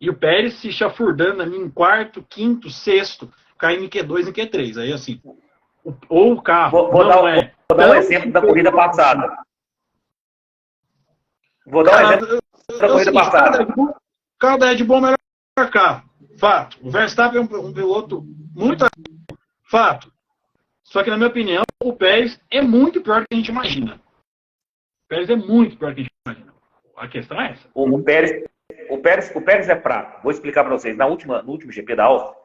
e o Pérez se chafurdando ali em quarto, quinto, sexto. ficar em Q2 e Q3. Aí, assim, ou o carro Vou dar um exemplo da corrida passada. Vou dar um exemplo da corrida passada. O carro da Red Bull é o melhor carro. Fato. O Verstappen é um piloto muito... Fato. Só que, na minha opinião, o Pérez é muito pior do que a gente imagina. O Pérez é muito pior do que a gente imagina. A questão é essa. O Pérez é fraco. Vou explicar para vocês. No último GP da Áustria,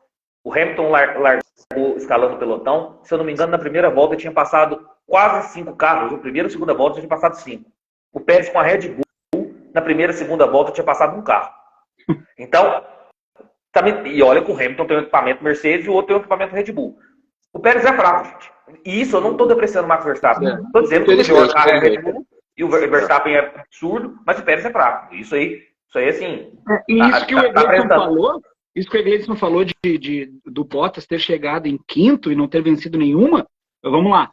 o Hamilton largou escalando o pelotão. Se eu não me engano, na primeira volta tinha passado quase 5 carros. Na primeira e segunda volta tinha passado 5. O Pérez com a Red Bull, na primeira e segunda volta tinha passado 1 carro. Então, também, e olha que o Hamilton tem um equipamento Mercedes e o outro tem um equipamento Red Bull. O Pérez é fraco, gente. E isso eu não estou depreciando o Max Verstappen. Estou dizendo que o melhor carro é o Red Bull e o Verstappen é absurdo, mas o Pérez é fraco. Isso aí assim... E isso que o Egleison falou, isso que o Egleison falou do Bottas ter chegado em quinto e não ter vencido nenhuma, vamos lá,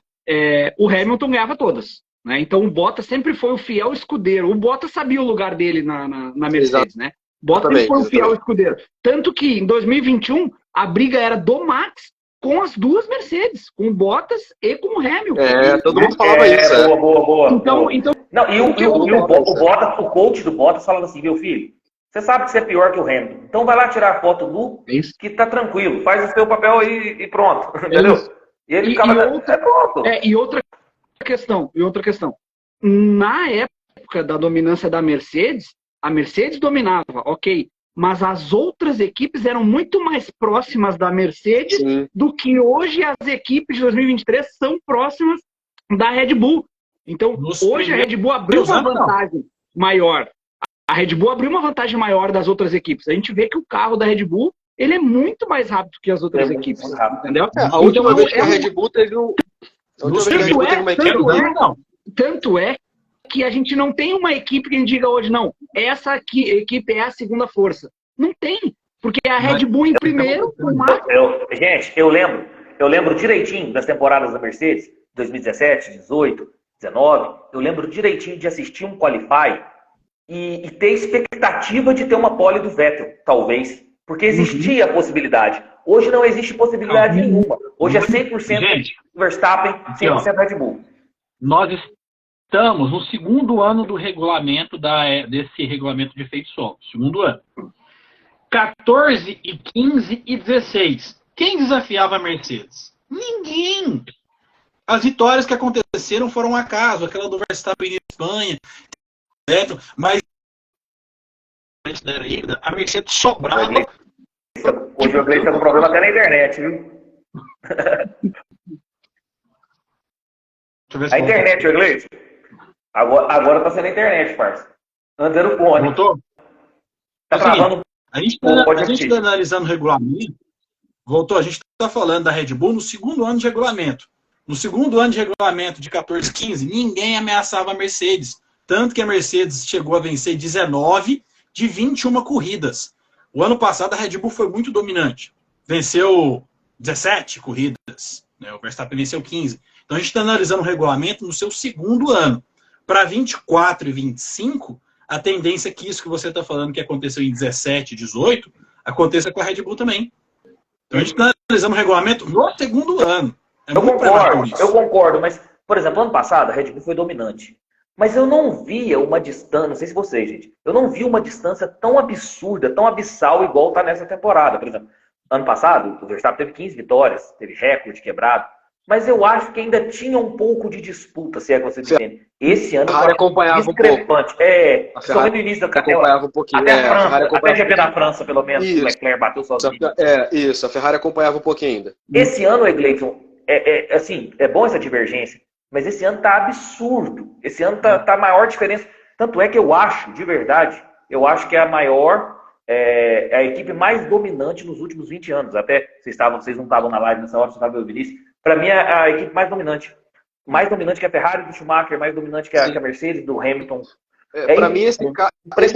o Hamilton ganhava todas. Né? Então o Bottas sempre foi o fiel escudeiro. O Bottas sabia o lugar dele na Mercedes, né? Bottas sempre foi o fiel escudeiro. Tanto que em 2021 a briga era do Max com as duas Mercedes, com o Bottas e com o Hamilton. Todo mundo falava isso. Boa. Então, não, o Bottas, o coach do Bottas falava assim, meu filho, você sabe que você é pior que o Hamilton, então vai lá tirar a foto nu, que tá tranquilo, faz o seu papel aí e pronto, entendeu? E ele ficava... pronto. E outra questão, na época da dominância da Mercedes, a Mercedes dominava, ok, mas as outras equipes eram muito mais próximas da Mercedes do que hoje as equipes de 2023 são próximas da Red Bull. Então, hoje a Red Bull abriu uma vantagem maior. A Red Bull abriu uma vantagem maior das outras equipes. A gente vê que o carro da Red Bull ele é muito mais rápido que as outras equipes. Entendeu? A última vez que a Red Bull teve Tanto é que a gente não tem uma equipe que a gente diga hoje, não, essa equipe é a segunda força. Não tem, porque a Red Bull em primeiro... Gente, eu lembro direitinho das temporadas da Mercedes, 2017, 18, 19, eu lembro direitinho de assistir um Qualify e ter expectativa de ter uma pole do Vettel, talvez, porque existia a possibilidade. Hoje não existe possibilidade nenhuma. Hoje é 100% Verstappen, 100% Red Bull. Nós estamos no segundo ano do regulamento desse regulamento de efeito solo. Segundo ano. 14, e 15 e 16. Quem desafiava a Mercedes? Ninguém. As vitórias que aconteceram foram um acaso. Aquela do Verstappen em Espanha. Mas a Mercedes sobrava. Hoje o Gleice está com problema até na internet, viu? A internet, o Gleice. Agora tá sendo a internet, parça. Antes era o fone. Voltou? Tá travando. A gente está analisando o regulamento. Voltou, a gente está falando da Red Bull no segundo ano de regulamento. No segundo ano de regulamento de 14, 15, ninguém ameaçava a Mercedes. Tanto que a Mercedes chegou a vencer 19 de 21 corridas. O ano passado a Red Bull foi muito dominante. Venceu 17 corridas. Né? O Verstappen venceu 15. Então a gente está analisando o regulamento no seu segundo ano. Para 24 e 25, a tendência é que isso que você está falando que aconteceu em 17 e 18, aconteça com a Red Bull também. Então a gente está analisando o regulamento no segundo ano. Eu concordo, mas, por exemplo, ano passado a Red Bull foi dominante. Mas eu não via uma distância, não sei se vocês, gente, eu não vi uma distância tão absurda, tão abissal igual está nessa temporada. Por exemplo, ano passado o Verstappen teve 15 vitórias, teve recorde quebrado, mas eu acho que ainda tinha um pouco de disputa, se é que vocês entendem. Esse ano foi discrepante. Só no início da acompanhava um pouquinho. Até a França, até GP da França, pelo menos, o Leclerc bateu sozinho. Isso, a Ferrari acompanhava um pouquinho ainda. Esse ano, Egleison, assim, é bom essa divergência, mas esse ano tá absurdo. Não tá a maior diferença. Tanto é que eu acho, de verdade, que é a maior, é a equipe mais dominante nos últimos 20 anos. Até vocês não estavam na live nessa hora, você estava o Vinícius. Para mim, é a equipe mais dominante. Mais dominante que a Ferrari do Schumacher, mais dominante que a Mercedes, do Hamilton. Para mim, esse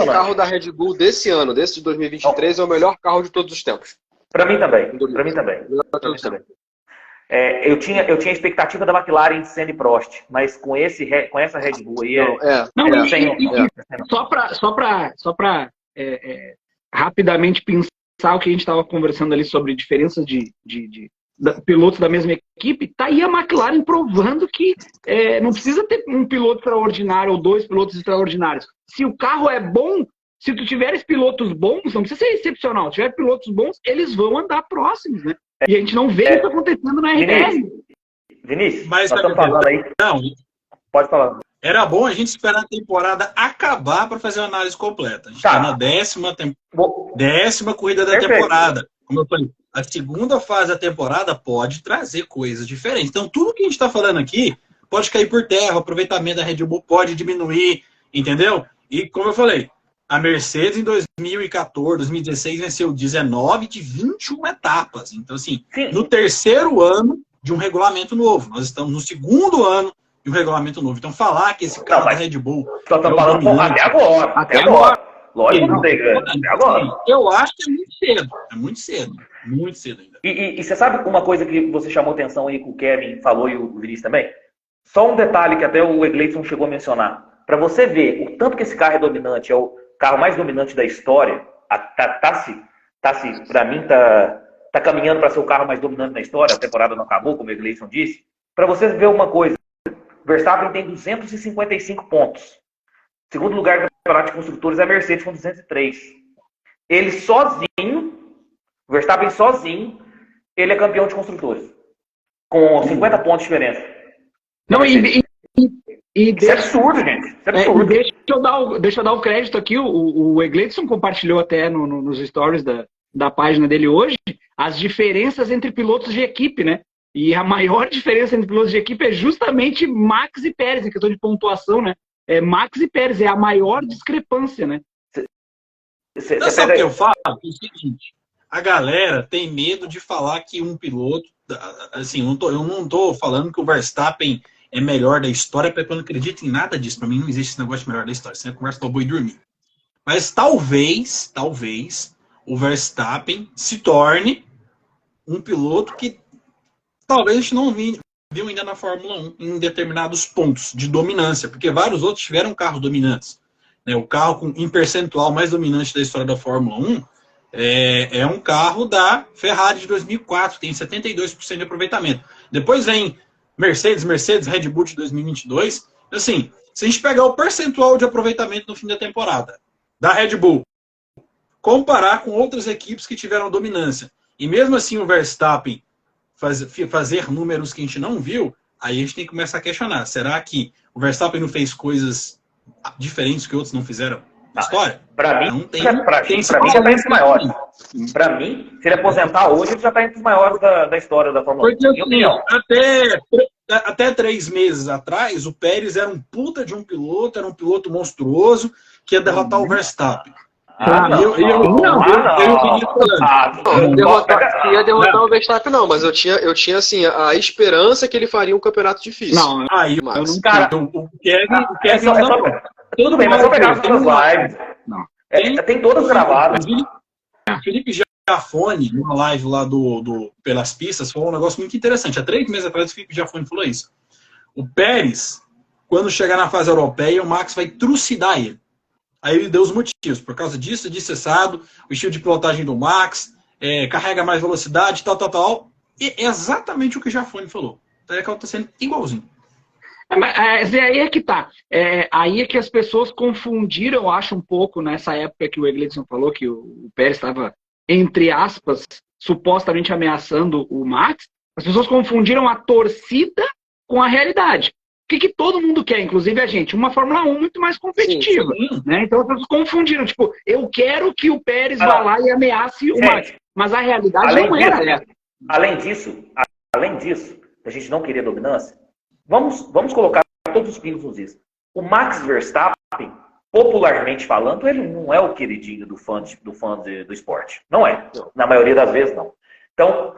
carro da Red Bull desse ano, desse de 2023, é o melhor carro de todos os tempos. Para mim também. Eu tinha a expectativa da McLaren de Senna e Prost, mas com essa Red Bull aí Só para rapidamente pensar o que a gente estava conversando ali sobre diferenças de pilotos da mesma equipe, tá aí a McLaren provando que não precisa ter um piloto extraordinário ou 2 pilotos extraordinários. Se o carro é bom, se tu tiveres pilotos bons, não precisa ser excepcional, se tiver pilotos bons, eles vão andar próximos, né? E a gente não vê isso acontecendo na RBR. Vinícius, Mas nós estamos falando aí. Não, Pode falar. era bom a gente esperar a temporada acabar para fazer uma análise completa. A gente está na 10ª corrida da temporada. Como eu falei, a segunda fase da temporada pode trazer coisas diferentes. Então, tudo que a gente está falando aqui pode cair por terra, o aproveitamento da Red Bull pode diminuir, entendeu? E, como eu falei, a Mercedes em 2014, 2016 venceu 19 de 21 etapas. Então, assim, no 3º ano de um regulamento novo. Nós estamos no 2º ano de um regulamento novo. Então, falar que esse carro da Red Bull... Só estamos falando até agora. Lógico que não tem grande. Até agora. Eu acho que é muito cedo. É muito cedo. Muito cedo ainda. E você sabe uma coisa que você chamou atenção aí, que o Kevin falou e o Vinícius também? Só um detalhe que até o Egleison chegou a mencionar. Para você ver o tanto que esse carro é dominante, é o carro mais dominante da história, para mim, tá caminhando para ser o carro mais dominante da história, a temporada não acabou, como o Egleison disse. Para você ver uma coisa, Verstappen tem 255 pontos. Segundo lugar no campeonato de construtores é a Mercedes com 203. Ele sozinho, Verstappen sozinho, ele é campeão de construtores. Com 50 pontos de diferença. Não, isso é absurdo, gente. Isso é absurdo. Deixa eu dar o crédito aqui. O Egleison compartilhou até nos stories da página dele hoje as diferenças entre pilotos de equipe, né? E a maior diferença entre pilotos de equipe é justamente Max e Pérez, em questão de pontuação, né? Max e Pérez é a maior discrepância, né? Sabe o que eu falo? É o seguinte, a galera tem medo de falar que um piloto, assim, eu não tô falando que o Verstappen é melhor da história, porque eu não acredito em nada disso. Para mim não existe esse negócio de melhor da história. Isso é conversa para boi dormir. Mas talvez o Verstappen se torne um piloto que talvez a gente não viu ainda na Fórmula 1 em determinados pontos de dominância, porque vários outros tiveram carros dominantes. O carro em percentual mais dominante da história da Fórmula 1 é um carro da Ferrari de 2004, tem 72% de aproveitamento. Depois vem Mercedes, Red Bull de 2022. Assim, se a gente pegar o percentual de aproveitamento no fim da temporada da Red Bull, comparar com outras equipes que tiveram dominância, e mesmo assim o Verstappen fazer números que a gente não viu, aí a gente tem que começar a questionar. Será que o Verstappen não fez coisas diferentes que outros não fizeram na história? Para mim, já está entre os maiores. Para mim, se ele aposentar hoje, ele já está entre os maiores da história da Fórmula 1. Porque até 3 meses atrás, o Pérez era um puta de um piloto, era um piloto monstruoso que ia derrotar o Verstappen. Não ia derrotar o Verstappen, não, mas eu tinha assim, a esperança que ele faria um campeonato difícil. Não, aí mas, cara, o Kevin tudo bem, mas só pegar as suas lives. Tem todas gravadas. O Felipe Giafone, numa live lá do Pelas Pistas, falou um negócio muito interessante. Há 3 meses atrás, o Felipe Giafone falou isso. O Pérez, quando chegar na fase europeia, o Max vai trucidar ele. Aí ele deu os motivos. Por causa disso, de cessado, o estilo de pilotagem do Max, carrega mais velocidade, tal. E é exatamente o que o Giafone falou. Então, está sendo igualzinho. Mas aí é que tá. Aí é que as pessoas confundiram, eu acho, um pouco nessa época que o Egleison falou que o Pérez estava, entre aspas, supostamente ameaçando o Max. As pessoas confundiram a torcida com a realidade. O que todo mundo quer, inclusive a gente? Uma Fórmula 1 muito mais competitiva. Sim. Né? Então as pessoas confundiram. Tipo, eu quero que o Pérez vá lá e ameace o Max. Mas a realidade não era essa. Além disso, a gente não queria dominância, vamos colocar todos os pingos nos is. O Max Verstappen, popularmente falando, ele não é o queridinho do fã do esporte. Não é. Na maioria das vezes, não. Então,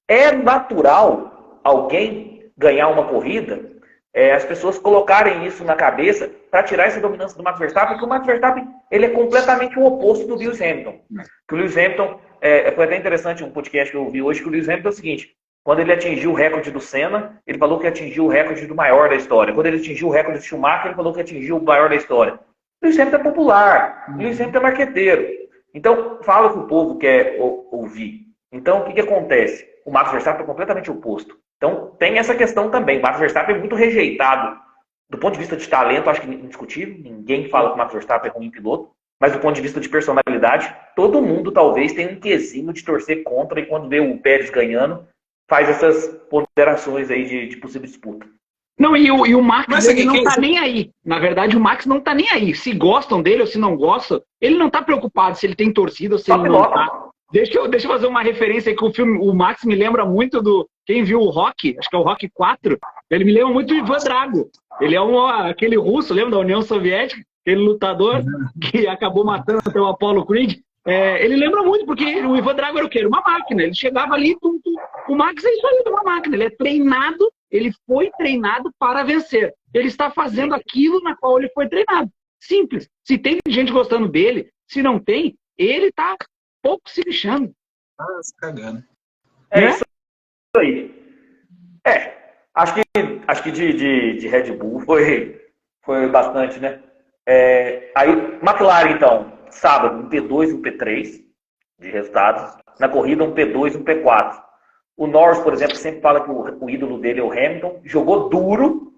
é natural alguém ganhar uma corrida, as pessoas colocarem isso na cabeça para tirar essa dominância do Max Verstappen, porque o Max Verstappen ele é completamente o oposto do Lewis Hamilton. Que o Lewis Hamilton, foi até interessante um podcast que eu vi hoje, que o Lewis Hamilton é o seguinte: quando ele atingiu o recorde do Senna, ele falou que atingiu o recorde do maior da história. Quando ele atingiu o recorde do Schumacher, ele falou que atingiu o maior da história. O Lewis Hamilton é popular, o Lewis Hamilton é marqueteiro. Então, fala que o povo quer ouvir. Então, o que acontece? O Max Verstappen é completamente oposto. Então, tem essa questão também. O Max Verstappen é muito rejeitado. Do ponto de vista de talento, acho que é indiscutível. Ninguém fala que o Max Verstappen é ruim piloto. Mas do ponto de vista de personalidade, todo mundo talvez tenha um quesinho de torcer contra e quando vê o Pérez ganhando, faz essas ponderações aí de possível disputa. Não, e o Max, ele não que... tá nem aí. Na verdade, o Max não tá nem aí. Se gostam dele ou se não gostam, ele não tá preocupado se ele tem torcida ou se ele não tá. Deixa eu fazer uma referência aí que o filme, o Max me lembra muito do... Quem viu o Rocky, acho que é o Rocky 4, ele me lembra muito do Ivan Drago. Ele é aquele russo, lembra da União Soviética? Aquele lutador que acabou matando até o Apollo Creed. Ele lembra muito, porque o Ivan Drago era o quê? Era uma máquina. Ele chegava ali, o Max é isso aí, uma máquina. Ele é treinado, ele foi treinado para vencer. Ele está fazendo aquilo na qual ele foi treinado. Simples. Se tem gente gostando dele, se não tem, ele está pouco se lixando. Ah, se cagando. Isso aí. Acho que de Red Bull foi bastante, né? Aí, McLaren, então, sábado, um P2 e um P3 de resultados. Na corrida, um P2 e um P4. O Norris, por exemplo, sempre fala que o ídolo dele é o Hamilton. Jogou duro.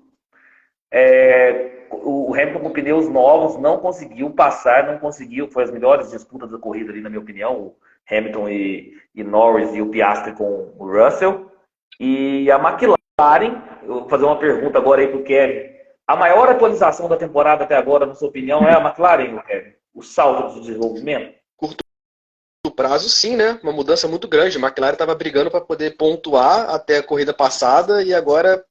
O Hamilton com pneus novos não conseguiu passar, foi as melhores disputas da corrida ali, na minha opinião. O Hamilton e Norris e o Piastri com o Russell. E a McLaren, eu vou fazer uma pergunta agora aí pro Kevin. A maior atualização da temporada até agora, na sua opinião, é a McLaren, Kevin? O salto de desenvolvimento? Curto prazo, sim, né? Uma mudança muito grande. A McLaren estava brigando para poder pontuar até a corrida passada e agora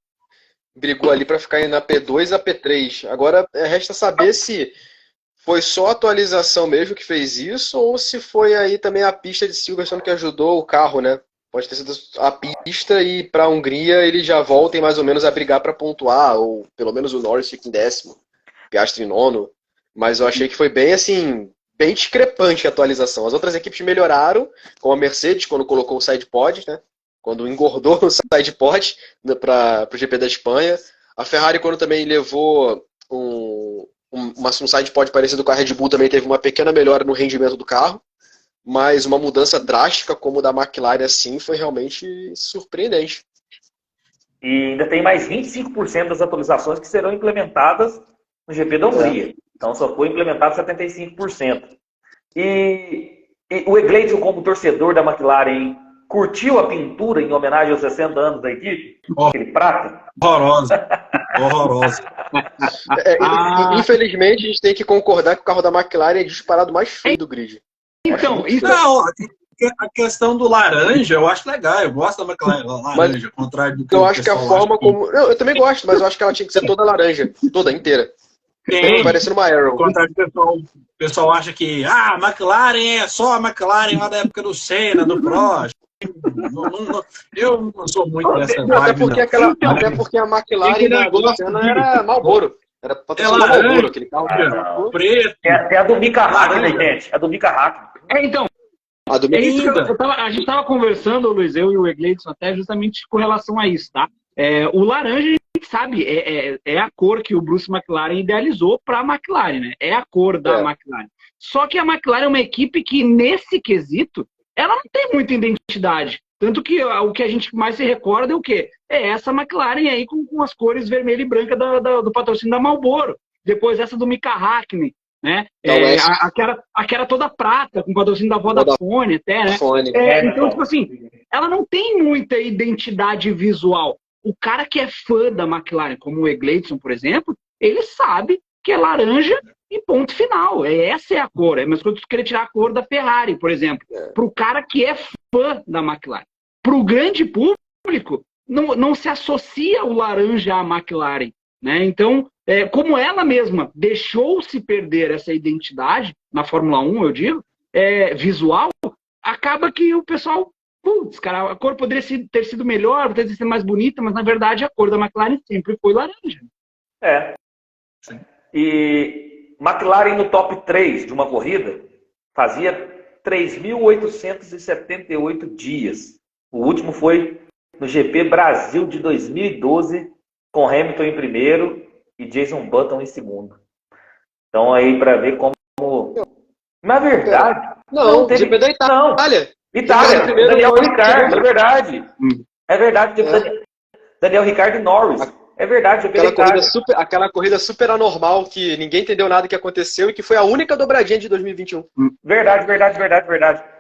brigou ali para ficar na P2 a P3. Agora resta saber se foi só a atualização mesmo que fez isso ou se foi aí também a pista de Silverstone que ajudou o carro, né? Pode ter sido a pista e para a Hungria eles já voltem mais ou menos a brigar para pontuar, ou pelo menos o Norris fica em 10º, Piastri em 9º. Mas eu achei que foi bem assim, bem discrepante a atualização. As outras equipes melhoraram, como a Mercedes quando colocou o sidepod, né? Quando engordou o sidepod para o GP da Espanha. A Ferrari quando também levou um sidepod parecido com a Red Bull também teve uma pequena melhora no rendimento do carro. Mas uma mudança drástica como o da McLaren assim foi realmente surpreendente. E ainda tem mais 25% das atualizações que serão implementadas no GP da Hungria. Então só foi implementado 75%. E o Egleito, como torcedor da McLaren, curtiu a pintura em homenagem aos 60 anos da equipe? Aquele prata? Horrorosa. Infelizmente a gente tem que concordar que o carro da McLaren é disparado mais feio do grid. Então, isso... Não, a questão do laranja eu acho legal. Eu gosto da McLaren laranja, ao contrário do que eu acho que a forma como... Eu também gosto, mas eu acho que ela tinha que ser toda laranja. Toda, inteira. Parecendo uma Arrow. Ao contrário do que o pessoal acha que a McLaren é só a McLaren lá da época do Senna, do Prost. Eu não sou muito dessa vibe. Até porque a McLaren da Senna era Marlboro. Era patrocinado Marlboro, aquele carro preto. É a do Mika Hakkinen, gente. A do Mika Hakkinen. Então, a gente estava conversando, Luiz, eu e o Egleidson, até justamente com relação a isso, tá? O laranja, a gente sabe, é a cor que o Bruce McLaren idealizou para a McLaren, né? É a cor da McLaren. Só que a McLaren é uma equipe que, nesse quesito, ela não tem muita identidade. Tanto que o que a gente mais se recorda é o quê? É essa McLaren aí com as cores vermelha e branca do patrocínio da Marlboro. Depois essa do Mika Hakkinen, né? Aquela toda prata, com patrocínio da Vodafone até, né? Então, tipo assim, ela não tem muita identidade visual. O cara que é fã da McLaren, como o Egleidson, por exemplo, ele sabe que é laranja e ponto final. Essa é a cor. É mais quando tu querer tirar a cor da Ferrari, por exemplo. Para o cara que é fã da McLaren. Para o grande público, não se associa o laranja à McLaren, né? Então, como ela mesma deixou-se perder essa identidade, na Fórmula 1, eu digo, visual, acaba que o pessoal, putz, cara, a cor poderia ter sido melhor, poderia ser mais bonita, mas na verdade a cor da McLaren sempre foi laranja. Sim. E McLaren no top 3 de uma corrida fazia 3.878 dias. O último foi no GP Brasil de 2012, com Hamilton em primeiro e Jason Button em segundo. Então aí para ver como... Na verdade, Não, teve... GP da Itália. Itália, Primeiro Daniel Norris, Ricciardo, é verdade. É verdade, teve Daniel Ricciardo e Norris. É verdade, GP da Itália. Aquela corrida super anormal que ninguém entendeu nada que aconteceu e que foi a única dobradinha de 2021. Verdade.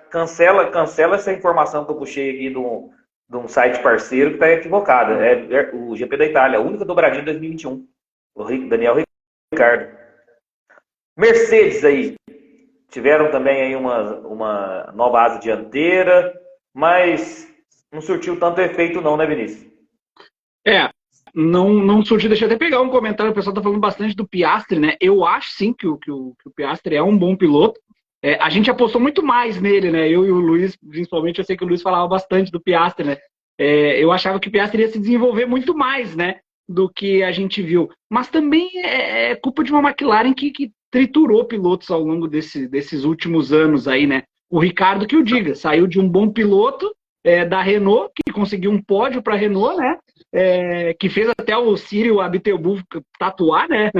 Cancela essa informação que eu puxei aqui de um site parceiro que está equivocado. É o GP da Itália, a única dobradinha de 2021. O Daniel Ricciardo. Mercedes aí. Tiveram também aí uma nova asa dianteira, mas não surtiu tanto efeito não, né, Vinícius? Não surgiu. Deixa eu até pegar um comentário, o pessoal tá falando bastante do Piastri, né? Eu acho sim que o Piastri é um bom piloto. A gente apostou muito mais nele, né? Eu e o Luiz, principalmente, eu sei que o Luiz falava bastante do Piastri, né? Eu achava que o Piastri ia se desenvolver muito mais, né? Do que a gente viu. Mas também é culpa de uma McLaren que triturou pilotos ao longo desses últimos anos aí, né? O Ricardo que o diga, saiu de um bom piloto da Renault, que conseguiu um pódio para a Renault, né? Que fez até o Cyril Abiteboul tatuar, né?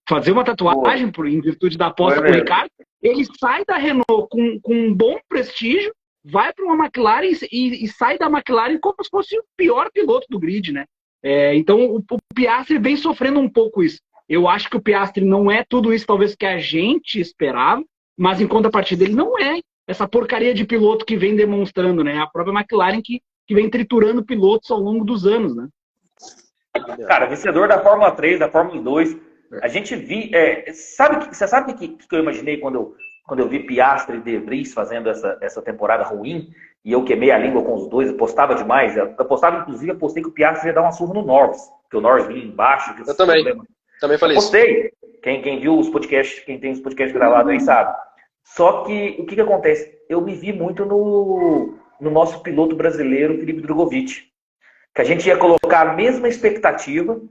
Fazer uma tatuagem em virtude da aposta com o Ricardo. Ele sai da Renault com um bom prestígio, vai para uma McLaren e sai da McLaren como se fosse o pior piloto do grid, né? Então o Piastri vem sofrendo um pouco isso. Eu acho que o Piastri não é tudo isso talvez que a gente esperava, mas em contrapartida ele não é essa porcaria de piloto que vem demonstrando, né? A própria McLaren que vem triturando pilotos ao longo dos anos, né? Cara, vencedor da Fórmula 3, da Fórmula 2. A gente você sabe o que eu imaginei quando eu vi Piastri e De Vries fazendo essa temporada ruim, e eu queimei a língua com os dois, eu postava demais. Eu apostei que o Piastri ia dar uma surra no Norris, que o Norris vinha embaixo. Eu também falei isso. Postei. Quem viu os podcasts, quem tem os podcasts gravados aí sabe. Só que o que acontece? Eu me vi muito no nosso piloto brasileiro, Felipe Drogovic, que a gente ia colocar a mesma expectativa.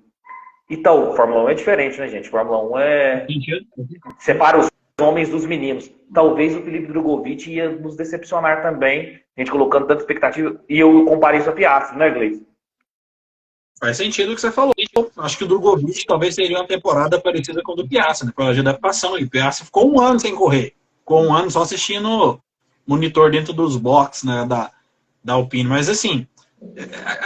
E tal, Fórmula 1 é diferente, né, gente? Fórmula 1 separa os homens dos meninos. Talvez o Felipe Drogovic ia nos decepcionar também, a gente colocando tanta expectativa. E eu comparei isso a Piastri, né, Gleice? Faz sentido o que você falou. Acho que o Drogovic talvez seria uma temporada parecida com a do Piastri, né? Pela de adaptação. E o Piastri ficou um ano sem correr. Ficou um ano só assistindo monitor dentro dos boxes, né, da Alpine. Mas assim,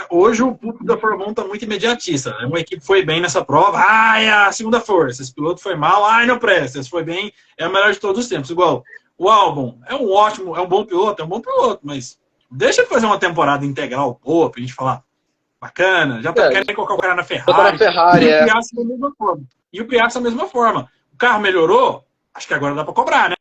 hoje o público da Fórmula 1 está muito imediatista, né? Uma equipe foi bem nessa prova, é a segunda força. Esse piloto foi mal, não presta. Esse foi bem, é o melhor de todos os tempos. Igual, o Albon é um bom piloto, mas deixa ele fazer uma temporada integral boa pra gente falar, bacana, já querem colocar o cara na Ferrari. E o Piastri da mesma forma. O carro melhorou, acho que agora dá para cobrar, né?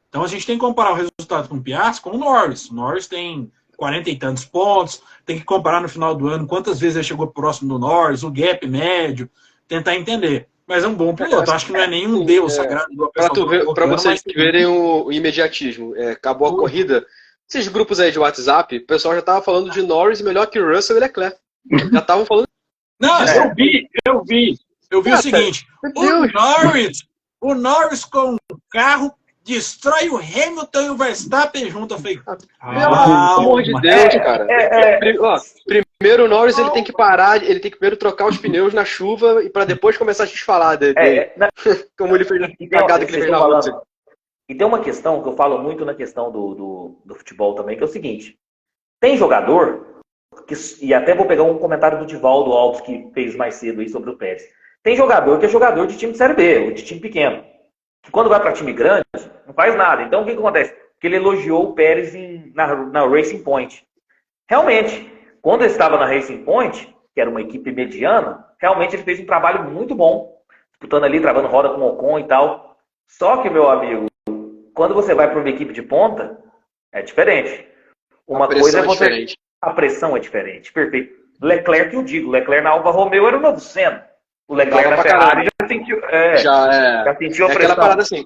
Então a gente tem que comparar o resultado com o Piastri com o Norris. O Norris tem 40 e tantos pontos, tem que comparar no final do ano quantas vezes ele chegou próximo do Norris, o gap médio, tentar entender. Mas é um bom piloto, acho que não é nenhum deus sagrado. Para vocês verem o imediatismo, acabou a corrida, esses grupos aí de WhatsApp, o pessoal já tava falando de Norris melhor que o Russell e Leclerc. Já estavam falando. Não, eu vi o seguinte, o Norris com o carro destrói o Hamilton e o Verstappen junto. Eu falei, pelo amor de Deus, cara. Primeiro o Norris ele tem que parar, ele tem que primeiro trocar os pneus na chuva e para depois começar a te falar como ele fez a cagada que ele fez na Rússia. E tem uma questão que eu falo muito na questão do futebol também, que é o seguinte: tem jogador, e até vou pegar um comentário do Divaldo Alves que fez mais cedo aí sobre o Pérez. Tem jogador que é jogador de time de Série B, ou de time pequeno, que quando vai para time grande, não faz nada. Então o que acontece? Que ele elogiou o Pérez na Racing Point. Realmente, quando ele estava na Racing Point, que era uma equipe mediana, realmente ele fez um trabalho muito bom, disputando ali, travando roda com o Ocon e tal. Só que, meu amigo, quando você vai para uma equipe de ponta, é diferente. Uma coisa é você... diferente. A pressão é diferente, perfeito. Leclerc, eu digo, Leclerc na Alfa Romeo era o novo Senna. O Leclerc na Ferrari já sentiu a pressão. Aquela parada assim,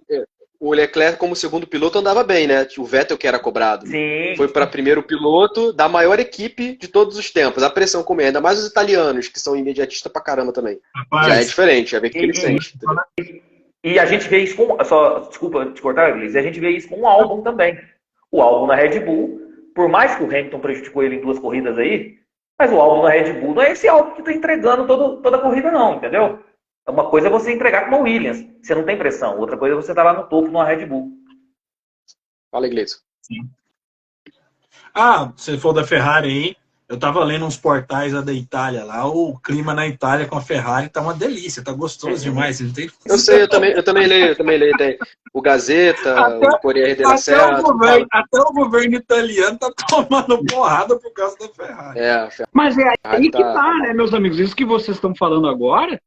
o Leclerc como segundo piloto andava bem, né? O Vettel que era cobrado. Sim. Foi para primeiro piloto da maior equipe de todos os tempos. A pressão como ainda mais os italianos, que são imediatistas pra caramba também. Rapaz, já é diferente, já vê que ele sente. E a gente vê isso com... Desculpa te cortar, Gleice. A gente vê isso com o Albon também. O Albon na Red Bull, por mais que o Hamilton prejudicou ele em 2 corridas aí, mas o Albon na Red Bull não é esse Albon que tá entregando toda a corrida não, entendeu? Uma coisa é você entregar com uma Williams, você não tem pressão. Outra coisa é você estar lá no topo numa Red Bull. Fala aí, Gleison. Ah, você for da Ferrari aí, eu tava lendo uns portais lá da Itália, lá, o clima na Itália com a Ferrari tá uma delícia, tá gostoso demais. Não tem... Eu sei, eu também leio. Tem o Gazeta, o Corriere della Sera. Até o governo italiano tá tomando porrada por causa da Ferrari. A Ferrari Mas é aí que tá, né, meus amigos? Isso que vocês estão falando agora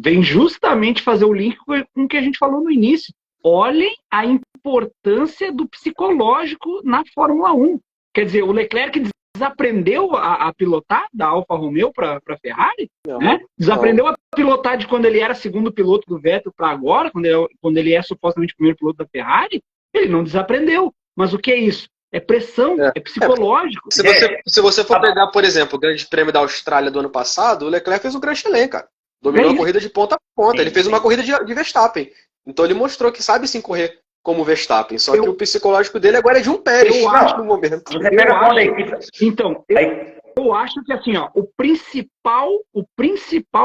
vem justamente fazer o link com o que a gente falou no início. Olhem a importância do psicológico na Fórmula 1. Quer dizer, o Leclerc desaprendeu a pilotar da Alfa Romeo para a Ferrari, né? Desaprendeu a pilotar de quando ele era segundo piloto do Vettel para agora, quando ele é supostamente o primeiro piloto da Ferrari. Ele não desaprendeu. Mas o que é isso? É pressão, é psicológico. Se você for pegar, por exemplo, o Grande Prêmio da Austrália do ano passado, o Leclerc fez um Grand Chelem, cara. Dominou a corrida de ponta a ponta. Ele fez uma corrida de Verstappen. Então ele mostrou que sabe sim correr como Verstappen. Só que o psicológico dele agora é de um Pérez. Eu acho no momento. Então, eu acho que assim, ó, o principal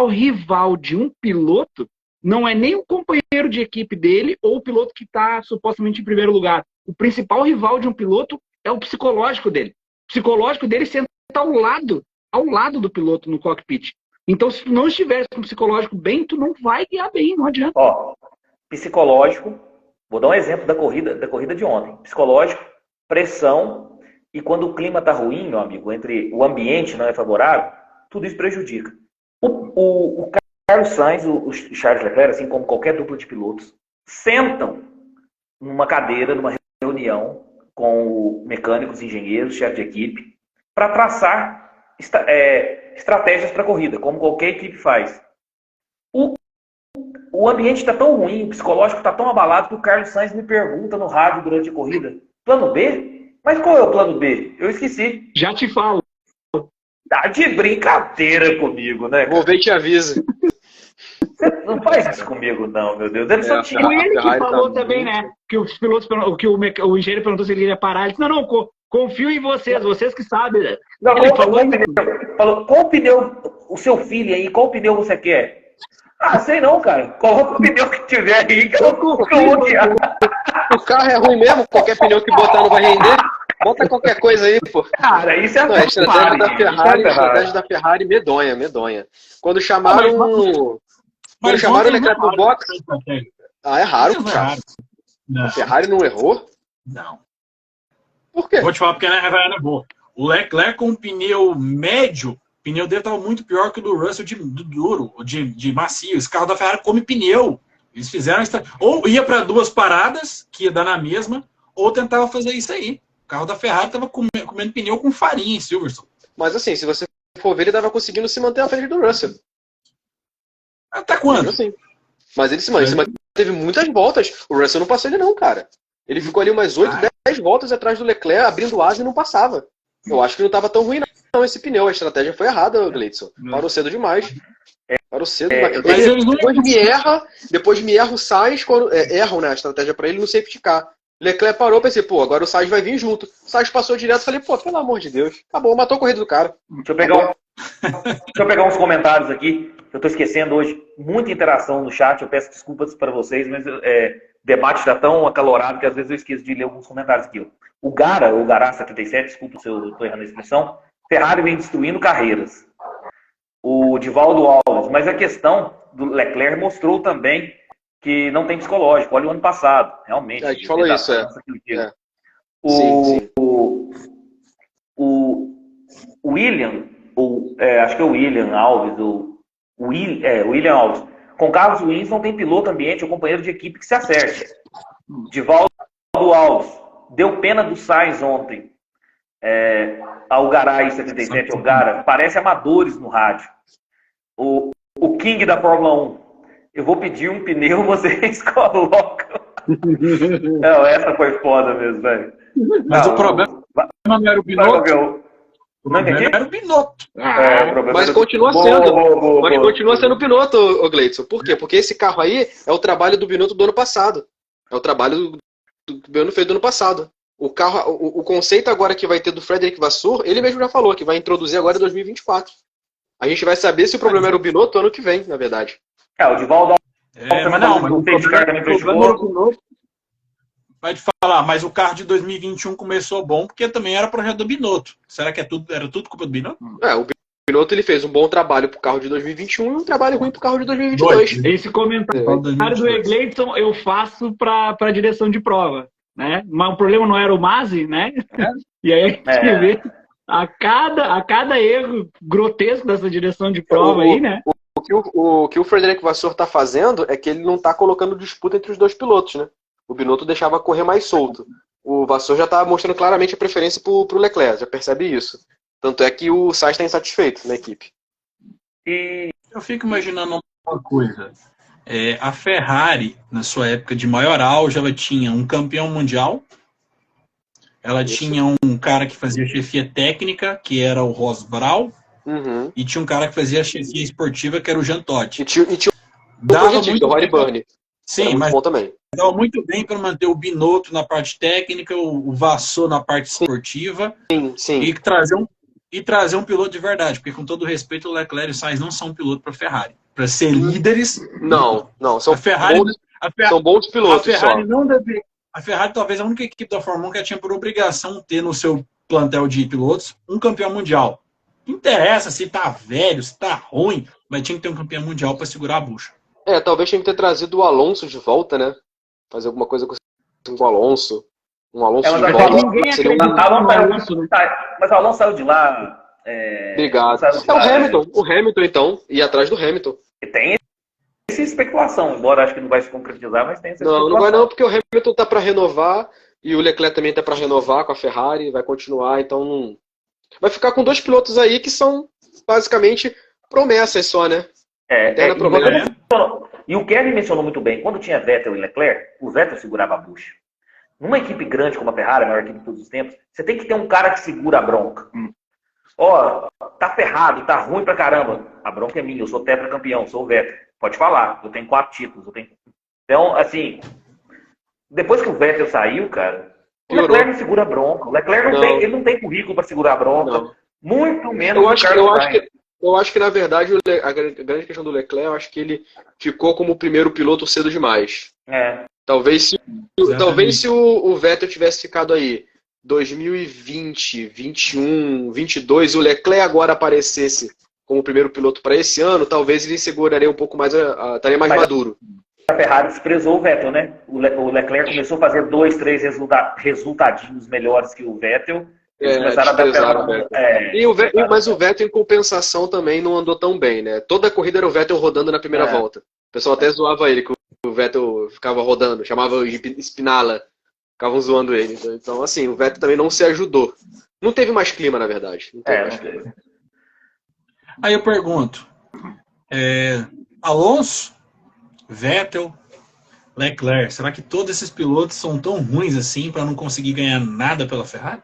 rival de um piloto não é nem o companheiro de equipe dele ou o piloto que está supostamente em primeiro lugar. O principal rival de um piloto é o psicológico dele. O psicológico dele senta ao lado do piloto no cockpit. Então, se tu não estiver com o psicológico bem, tu não vai guiar bem, não adianta. Ó, psicológico, vou dar um exemplo da corrida de ontem. Psicológico, pressão, e quando o clima tá ruim, meu amigo, entre o ambiente não é favorável, tudo isso prejudica. O Carlos Sainz, o Charles Leclerc, assim como qualquer dupla de pilotos, sentam numa cadeira, numa reunião com mecânicos, engenheiros, chefe de equipe, para traçar estratégias para a corrida, como qualquer equipe faz. O ambiente está tão ruim, o psicológico está tão abalado que o Carlos Sainz me pergunta no rádio durante a corrida: plano B? Mas qual é o plano B? Eu esqueci. Já te falo. Tá de brincadeira comigo, né? Vou ver e te avisa. Você não faz isso comigo, não, meu Deus. Ele só tinha... Foi ele que falou também, né? Que os pilotos, que o engenheiro perguntou se ele iria parar. Ele disse: não, confio em vocês que sabem. Não, ele falou, qual pneu, o seu filho aí, qual pneu você quer? Ah, sei não, cara. Coloca o pneu que tiver aí, que eu vou guiar. O carro é ruim mesmo, qualquer pneu que botar não vai render. Bota qualquer coisa aí, pô. Cara, isso é não, a estratégia da Ferrari, medonha. Quando chamaram o Leclerc pro box... é raro, cara. A Ferrari não errou? Não. Por quê? Vou te falar porque a Ferrari não é boa. O Leclerc com um pneu médio, o pneu dele estava muito pior que o do Russell de duro, de macio. Esse carro da Ferrari come pneu. Eles fizeram... Ou ia para 2 paradas, que ia dar na mesma, ou tentava fazer isso aí. O carro da Ferrari estava comendo pneu com farinha em Silverstone. Mas assim, se você for ver, ele estava conseguindo se manter à frente do Russell. Até quando? Assim. Mas ele se manteve muitas voltas. O Russell não passou ele não, cara. Ele ficou ali umas 8, 10 voltas atrás do Leclerc, abrindo asa e não passava. Eu acho que não estava tão ruim não esse pneu. A estratégia foi errada, Gleison. Parou cedo demais. Parou cedo demais. Depois me erra o Sainz, quando erram, né, a estratégia para ele no safety car. Leclerc parou, pensei, pô, agora o Sainz vai vir junto. O Sainz passou direto, falei, pô, pelo amor de Deus. Acabou, matou a corrida do cara. Deixa eu pegar uns comentários aqui, que eu tô esquecendo hoje. Muita interação no chat, eu peço desculpas para vocês, mas o debate está tão acalorado que às vezes eu esqueço de ler alguns comentários aqui. O Gará 77, desculpa se eu tô errando a expressão, Ferrari vem destruindo carreiras. O Divaldo Alves, mas a questão do Leclerc mostrou também que não tem psicológico. Olha o ano passado, realmente. A gente falou isso, O William, acho que é o William Alves, William Alves. Com Carlos Wins não tem piloto ambiente ou companheiro de equipe que se acerte. Divaldo Alves, deu pena do Sainz ontem. Ao Garay 77, o Gara, parece amadores no rádio. O King da Fórmula 1. Eu vou pedir um pneu, vocês colocam. Não, essa foi foda mesmo, velho. Mas o problema não era o Binotto. O problema era o Binotto. Mas continua sendo. Mas continua sendo o Binotto, o Gleison. Por quê? Porque esse carro aí é o trabalho do Binotto do ano passado. É o trabalho do Binotto fez do ano passado. O carro, o conceito agora que vai ter do Frederic Vasseur, ele mesmo já falou que vai introduzir agora em 2024. A gente vai saber se o problema era o Binotto ano que vem, na vai te falar, mas o carro de 2021 começou bom porque também era projeto do Binotto. Será que era tudo culpa do Binotto? O Binotto ele fez um bom trabalho pro carro de 2021 e um trabalho ruim pro carro de 2022. Esse comentário do Egleison eu faço para a direção de prova, né? Mas o problema não era o Masi, né? E aí a gente vê a cada erro grotesco dessa direção de prova aí, né? O que o Frederic Vasseur está fazendo é que ele não está colocando disputa entre os dois pilotos, né? O Binotto deixava correr mais solto. O Vasseur já está mostrando claramente a preferência para o Leclerc, já percebe isso. Tanto é que o Sainz está insatisfeito na equipe. E eu fico imaginando uma coisa. A Ferrari, na sua época de maior auge, ela tinha um campeão mundial, ela tinha um cara que fazia chefia técnica, que era o Ross Brawn, e tinha um cara que fazia chefia esportiva, que era o Jean Todt. E tinha o positivo, o Rory Byrne. Sim, mas dava muito bem para manter o Binotto na parte técnica, o Vasseur na parte esportiva. Sim. E trazer um piloto de verdade, porque com todo respeito, o Leclerc e o Sainz não são pilotos para a Ferrari. Para ser líderes. Não, são bons pilotos. A Ferrari talvez a única equipe da Fórmula 1 que tinha por obrigação ter no seu plantel de pilotos um campeão mundial. Não interessa se tá velho, se tá ruim, mas tinha que ter um campeão mundial para segurar a bucha. Talvez tinha que ter trazido o Alonso de volta, né? Fazer alguma coisa com o Alonso. Um Alonso de volta. Ninguém Mas o Alonso saiu de lá. Obrigado. O Hamilton, então. Ir atrás do Hamilton. E tem essa especulação, embora acho que não vai se concretizar, mas tem essa especulação. Não vai não, porque o Hamilton tá para renovar e o Leclerc também tá para renovar com a Ferrari, vai continuar, então não... Vai ficar com dois pilotos aí que são basicamente promessas só, né? E o Kevin mencionou muito bem, quando tinha Vettel e Leclerc, o Vettel segurava a bucha. Numa equipe grande como a Ferrari, a maior equipe de todos os tempos, você tem que ter um cara que segura a bronca. Tá ferrado, tá ruim pra caramba. A bronca é minha, eu sou tetracampeão, sou o Vettel. Pode falar, eu tenho 4 títulos. Então, assim, depois que o Vettel saiu, cara, o Leclerc não segura a bronca. O Leclerc ele não tem currículo pra segurar a bronca. Não. Muito menos eu acho que, na verdade, a grande questão do Leclerc, eu acho que ele ficou como o primeiro piloto cedo demais. Talvez se o Vettel tivesse ficado aí 2020, 21, 22, e o Leclerc agora aparecesse como primeiro piloto para esse ano, talvez ele seguraria um pouco mais, estaria mais maduro. A Ferrari desprezou o Vettel, né? O Leclerc começou a fazer 2, 3 resultadinhos melhores que o Vettel. Mas o Vettel, em compensação, também não andou tão bem, né? Toda a corrida era o Vettel rodando na primeira volta. O pessoal até zoava ele, que o Vettel ficava rodando, chamava Spinala, ficavam zoando ele. Então, assim, o Vettel também não se ajudou. Não teve mais clima, na verdade. Não teve mais clima. Aí eu pergunto, Alonso, Vettel, Leclerc, será que todos esses pilotos são tão ruins assim para não conseguir ganhar nada pela Ferrari?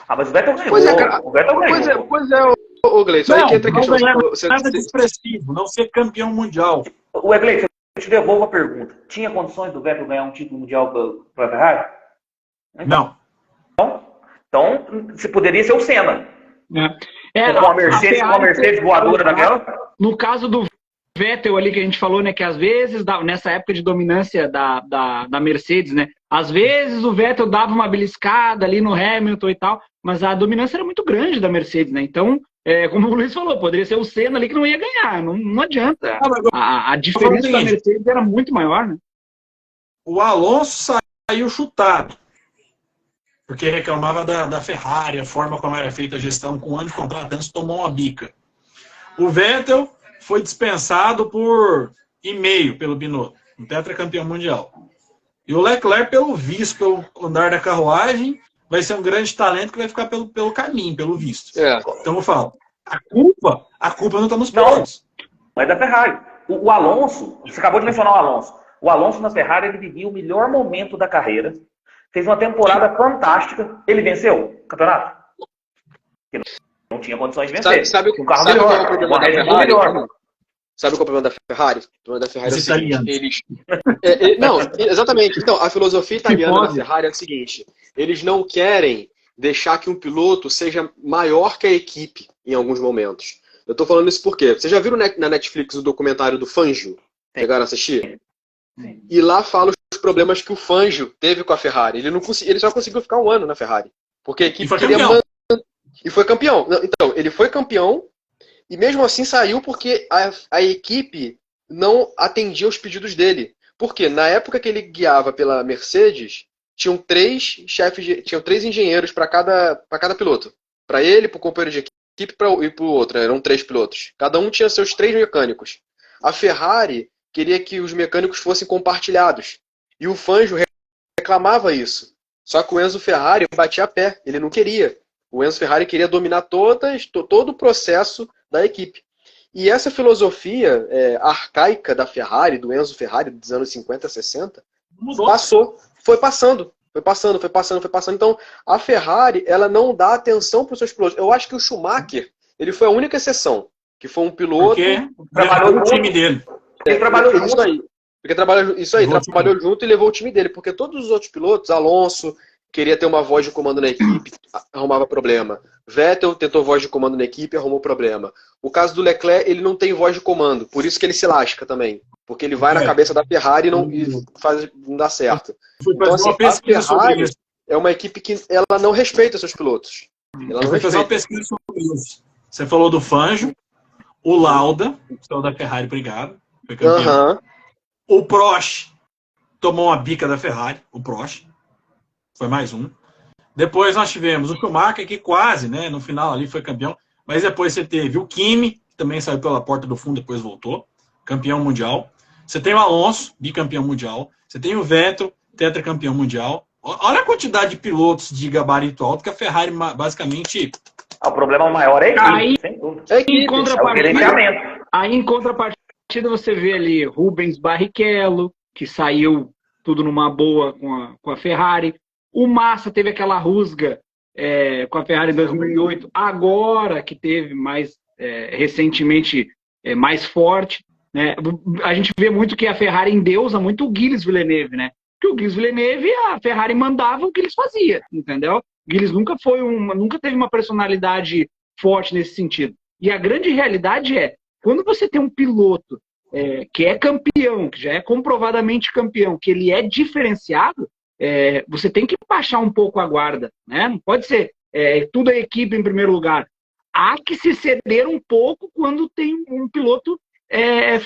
Mas o Vettel ganhou. Pois é, Gleison. Aí que entra a questão. Nada de expressivo, não ser campeão mundial. O Gleison, eu te devolvo a pergunta. Tinha condições do Vettel ganhar um título mundial para a Ferrari? Não. Então, se poderia ser o Senna. Com a Mercedes voadora daquela. No caso do Vettel ali que a gente falou, né, que às vezes, nessa época de dominância da Mercedes, né, às vezes o Vettel dava uma beliscada ali no Hamilton e tal, mas a dominância era muito grande da Mercedes, né, então, como o Luiz falou, poderia ser o Senna ali que não ia ganhar, não adianta, a diferença da Mercedes era muito maior, né. O Alonso saiu chutado, porque reclamava da Ferrari, a forma como era feita a gestão, com um ano de contrato antes tomou uma bica. O Vettel foi dispensado por e-mail pelo Binotto, um tetracampeão mundial. E o Leclerc, pelo visto, pelo andar da carruagem, vai ser um grande talento que vai ficar pelo caminho, pelo visto. Então eu falo, a culpa não está nos pilotos. Não, é da Ferrari. O Alonso, você acabou de mencionar o Alonso. O Alonso na Ferrari, ele vivia o melhor momento da carreira, fez uma temporada fantástica, ele venceu o campeonato. Não tinha condições de vencer. Sabe qual é o problema da Ferrari? Sabe qual é o problema da Ferrari? O problema da Ferrari é o seguinte, não, exatamente. Então, a filosofia italiana da Ferrari é o seguinte, eles não querem deixar que um piloto seja maior que a equipe em alguns momentos. Eu estou falando isso porque vocês já viram na Netflix o documentário do Fangio? Chegaram a assistir? Sim. E lá fala os problemas que o Fangio teve com a Ferrari. Ele só conseguiu ficar um ano na Ferrari. Porque a equipe foi queria campeão. E foi campeão. Então, ele foi campeão e mesmo assim saiu porque a equipe não atendia os pedidos dele. Porque na época que ele guiava pela Mercedes, tinham três engenheiros para cada piloto. Para ele, para o companheiro de equipe e para o outro. Eram 3 pilotos. Cada um tinha seus 3 mecânicos. A Ferrari queria que os mecânicos fossem compartilhados. E o Fangio reclamava isso. Só que o Enzo Ferrari batia a pé. Ele não queria. O Enzo Ferrari queria dominar todo o processo da equipe. E essa filosofia arcaica da Ferrari, do Enzo Ferrari, dos anos 50, 60, foi passando. Então, a Ferrari, ela não dá atenção para os seus pilotos. Eu acho que o Schumacher, ele foi a única exceção. Que foi um piloto... Porque trabalhou no time dele. Ele trabalhou junto. Isso aí. Porque trabalhou junto e levou o time dele. Porque todos os outros pilotos, Alonso queria ter uma voz de comando na equipe, arrumava problema. Vettel tentou voz de comando na equipe, arrumou problema. O caso do Leclerc, ele não tem voz de comando, por isso que ele se lasca também. Porque ele vai na cabeça da Ferrari e não dá certo. Então, assim, a Ferrari é uma equipe que ela não respeita seus pilotos. Eu fui fazer uma pesquisa sobre isso. Você falou do Fangio, o Lauda, que é o da Ferrari, obrigado. Foi campeão. O Prost tomou uma bica da Ferrari, o Prost. Foi mais um. Depois nós tivemos o Schumacher, que quase, né, no final ali foi campeão. Mas depois você teve o Kimi, que também saiu pela porta do fundo, depois voltou. Campeão mundial. Você tem o Alonso, bicampeão mundial. Você tem o Vettel, tetracampeão mundial. Olha a quantidade de pilotos de gabarito alto que a Ferrari basicamente... O problema maior é a equipe, sem dúvida. Em contrapartida, você vê ali Rubens Barrichello, que saiu tudo numa boa com a Ferrari. O Massa teve aquela rusga com a Ferrari em 2008, agora que teve mais recentemente mais forte. Né? A gente vê muito que a Ferrari endeusa muito o Gilles Villeneuve, né? Porque o Gilles Villeneuve, a Ferrari mandava o que eles faziam, entendeu? O Gilles nunca teve uma personalidade forte nesse sentido. E a grande realidade quando você tem um piloto que é campeão, que já é comprovadamente campeão, que ele é diferenciado, você tem que baixar um pouco a guarda, né? Não pode ser tudo a equipe em primeiro lugar. Há que se ceder um pouco quando tem um piloto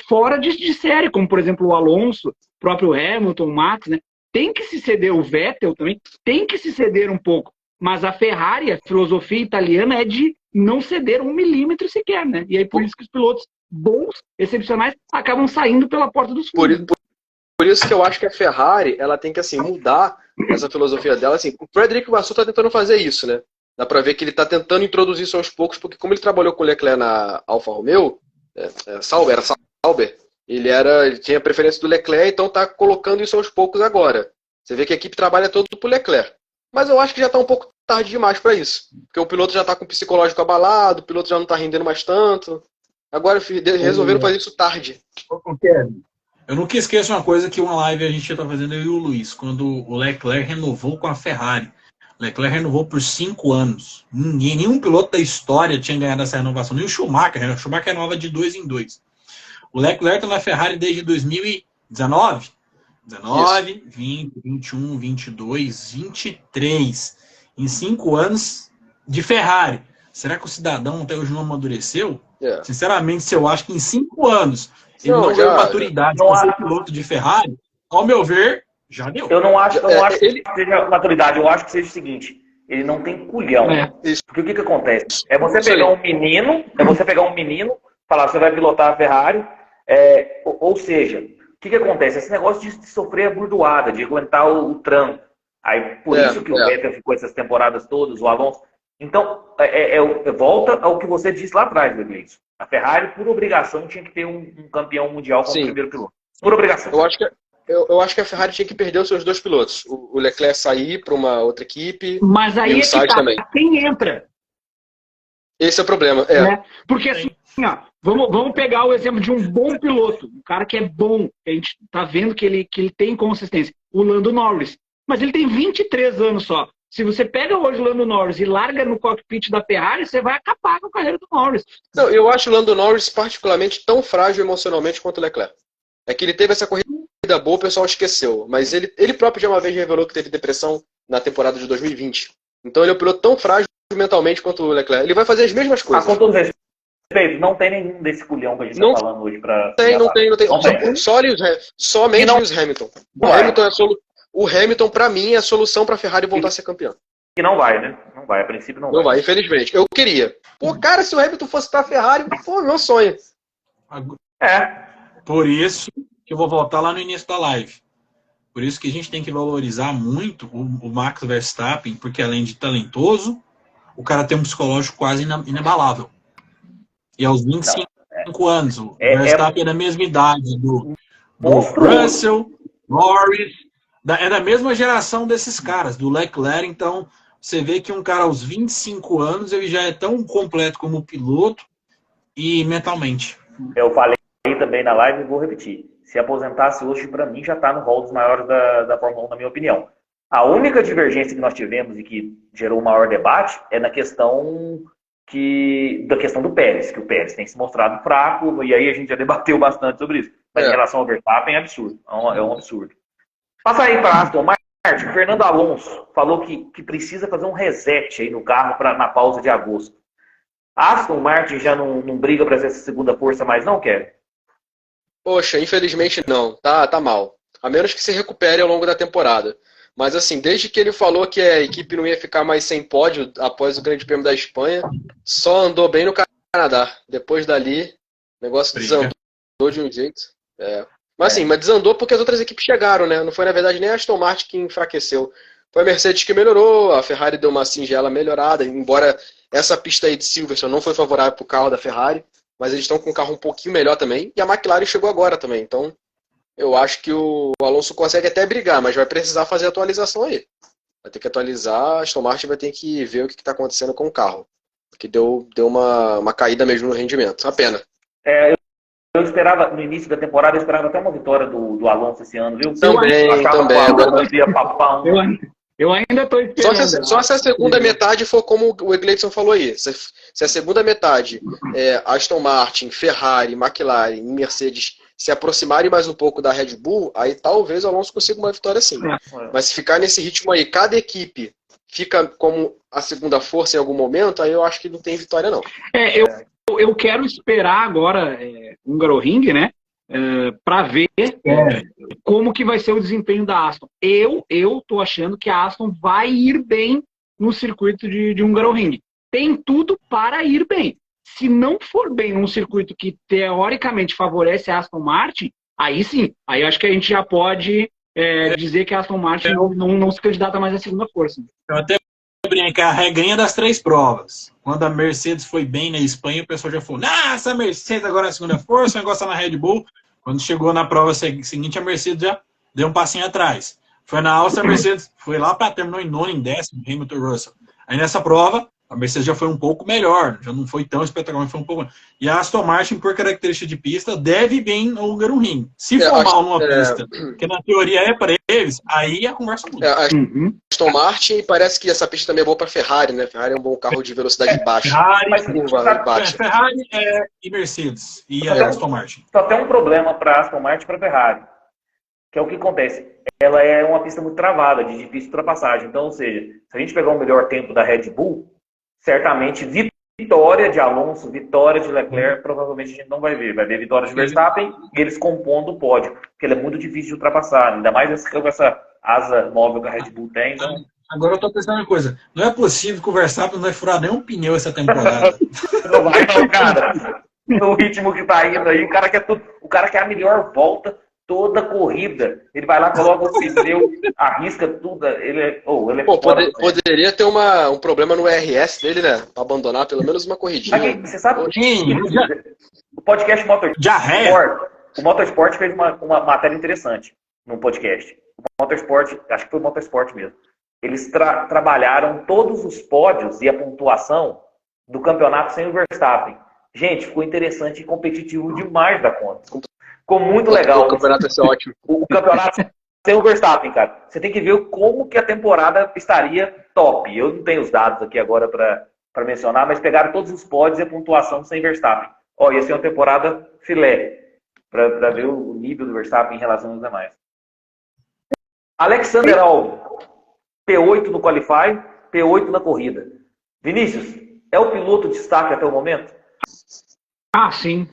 fora de série, como por exemplo o Alonso, o próprio Hamilton, o Max, né? Tem que se ceder, o Vettel também, tem que se ceder um pouco. Mas a Ferrari, a filosofia italiana é de não ceder 1 milímetro sequer, né? E aí por isso que os pilotos bons, excepcionais, acabam saindo pela porta dos fundos. Por isso que eu acho que a Ferrari, ela tem que assim, mudar essa filosofia dela. Assim, o Frederic Vasseur está tentando fazer isso, né? Dá para ver que ele está tentando introduzir isso aos poucos, porque como ele trabalhou com o Leclerc na Alfa Romeo, Sauber, ele tinha preferência do Leclerc, então está colocando isso aos poucos agora. Você vê que a equipe trabalha todo pro Leclerc. Mas eu acho que já está um pouco tarde demais para isso. Porque o piloto já está com o psicológico abalado, o piloto já não está rendendo mais tanto. Agora resolveram fazer isso tarde. Eu nunca esqueço uma coisa que uma live a gente estava fazendo, eu e o Luiz, quando o Leclerc renovou com a Ferrari. O Leclerc renovou por 5 anos. Nenhum piloto da história tinha ganhado essa renovação. Nem o Schumacher. O Schumacher renova de 2 em 2. O Leclerc está na Ferrari desde 2019. 19, 20, 21, 22, 23. Em 5 anos de Ferrari. Será que o cidadão até hoje não amadureceu? Sinceramente, se eu acho que em 5 anos ele não deu maturidade para ser piloto de Ferrari, ao meu ver, já deu. Eu não acho que seja maturidade, eu acho que seja o seguinte, ele não tem culhão. Porque o que acontece? Você pegar um menino, falar, você vai pilotar a Ferrari, ou seja, o que acontece? Esse negócio de sofrer a burdoada, de aguentar o tranco. Aí, por isso que o Vettel ficou essas temporadas todas, o Alonso. Então, volta ao que você disse lá atrás, Gleison. A Ferrari, por obrigação, tinha que ter um campeão mundial como primeiro piloto. Por obrigação. Eu acho que a Ferrari tinha que perder os seus 2 pilotos. O Leclerc sair para uma outra equipe. Mas aí e o Sainz também. Quem entra? Esse é o problema. Porque assim, vamos pegar o exemplo de um bom piloto. Um cara que é bom. Que a gente tá vendo que ele tem consistência. O Lando Norris. Mas ele tem 23 anos só. Se você pega hoje o Lando Norris e larga no cockpit da Ferrari, você vai acabar com a carreira do Norris. Não, eu acho o Lando Norris particularmente tão frágil emocionalmente quanto o Leclerc. É que ele teve essa corrida boa, o pessoal esqueceu. Mas ele próprio já uma vez revelou que teve depressão na temporada de 2020. Então ele é um piloto tão frágil mentalmente quanto o Leclerc. Ele vai fazer as mesmas coisas. Com todo respeito, não tem nenhum desse culhão que a gente está falando hoje para. Não tem. Somente Lewis Hamilton. O Hamilton, para mim, é a solução para a Ferrari voltar a ser campeão. Que não vai, né? Não vai, a princípio não vai. Não vai, infelizmente. Eu queria. Pô, cara, se o Hamilton fosse para a Ferrari, pô, meu sonho. Por isso que eu vou voltar lá no início da live. Por isso que a gente tem que valorizar muito o Max Verstappen, porque além de talentoso, o cara tem um psicológico quase inabalável. E aos 25 anos, o Verstappen é da mesma idade do Russell, Norris, é da mesma geração desses caras, do Leclerc. Então, você vê que um cara aos 25 anos, ele já é tão completo como piloto e mentalmente. Eu falei também na live e vou repetir. Se aposentasse hoje, para mim, já está no rol dos maiores da Fórmula 1, na minha opinião. A única divergência que nós tivemos e que gerou um maior debate é na questão do Pérez, que o Pérez tem se mostrado fraco, e aí a gente já debateu bastante sobre isso. Mas em relação ao Verstappen, é absurdo. É um absurdo. Passa aí para Aston Martin. O Fernando Alonso falou que precisa fazer um reset aí no carro na pausa de agosto. A Aston Martin já não briga para ser essa segunda força mais não, Kevin? Poxa, infelizmente não. Tá mal. A menos que se recupere ao longo da temporada. Mas assim, desde que ele falou que a equipe não ia ficar mais sem pódio após o Grande Prêmio da Espanha, só andou bem no Canadá. Depois dali, o negócio desandou de um jeito. Mas assim, mas desandou porque as outras equipes chegaram, né? Não foi, na verdade, nem a Aston Martin que enfraqueceu. Foi a Mercedes que melhorou, a Ferrari deu uma singela melhorada, embora essa pista aí de Silverstone não foi favorável para o carro da Ferrari, mas eles estão com um carro um pouquinho melhor também, e a McLaren chegou agora também, então eu acho que o Alonso consegue até brigar, mas vai precisar fazer a atualização aí. Vai ter que atualizar, a Aston Martin vai ter que ver o que está acontecendo com o carro, porque deu uma caída mesmo no rendimento, uma pena. Eu esperava, no início da temporada, eu esperava até uma vitória do Alonso esse ano, viu? Também. Eu ainda estou esperando. Só se a segunda metade for como o Egleison falou aí. Se a segunda metade, Aston Martin, Ferrari, McLaren e Mercedes se aproximarem mais um pouco da Red Bull, aí talvez o Alonso consiga uma vitória sim. Mas se ficar nesse ritmo aí, cada equipe fica como a segunda força em algum momento, aí eu acho que não tem vitória não. Eu quero esperar agora Hungaroring, né? Para ver como que vai ser o desempenho da Aston. Eu tô achando que a Aston vai ir bem no circuito de Hungaroring. Tem tudo para ir bem. Se não for bem num circuito que teoricamente favorece a Aston Martin, aí sim, aí acho que a gente já pode dizer que a Aston Martin não se candidata mais à segunda força. Eu até brincar a regrinha das 3 provas. Quando a Mercedes foi bem na Espanha, o pessoal já falou, essa Mercedes agora é a segunda força, o negócio tá na Red Bull. Quando chegou na prova seguinte, a Mercedes já deu um passinho atrás. Foi na Áustria, a Mercedes foi lá para terminou em nono, em décimo, Hamilton e Russell. Aí nessa prova, a Mercedes já foi um pouco melhor, já não foi tão espetacular, mas foi um pouco melhor. E a Aston Martin, por característica de pista, deve bem ao Hungaroring. Se for mal numa pista, que na teoria é para eles, aí a conversa muda. A Aston Martin, parece que essa pista também é boa para Ferrari, né? Ferrari é um bom carro de velocidade baixa. Ferrari e Mercedes e a Aston Martin. Só tem um problema para a Aston Martin e para a Ferrari, que é o que acontece. Ela é uma pista muito travada, de difícil ultrapassagem. Então, ou seja, se a gente pegar o melhor tempo da Red Bull, certamente vitória de Alonso, vitória de Leclerc, provavelmente a gente não vai ver. Vai ver vitória de Verstappen e eles compondo o pódio, porque ele é muito difícil de ultrapassar, ainda mais essa asa móvel que a Red Bull tem. Então... Agora eu tô pensando uma coisa, não é possível que o Verstappen não vai furar nenhum pneu essa temporada. Não vai não, cara. No ritmo que tá indo aí, o cara quer a melhor volta toda corrida. Ele vai lá, coloca o pneu, arrisca tudo. Poderia ter um problema no RS dele, né? Pra abandonar pelo menos uma corridinha. Você sabe o podcast o Motorsport fez uma matéria interessante no podcast. O Motorsport, acho que foi o Motorsport mesmo. Eles trabalharam todos os pódios e a pontuação do campeonato sem o Verstappen. Gente, ficou interessante e competitivo demais da conta. Ficou muito legal. O campeonato ia ser ótimo. O campeonato sem o Verstappen, cara. Você tem que ver como que a temporada estaria top. Eu não tenho os dados aqui agora para mencionar, mas pegaram todos os pódios e a pontuação sem Verstappen. Ia ser uma temporada filé. para ver o nível do Verstappen em relação aos demais. Alexander Albon, P8 no Qualify, P8 na corrida. Vinícius, é o piloto de destaque até o momento? Sim.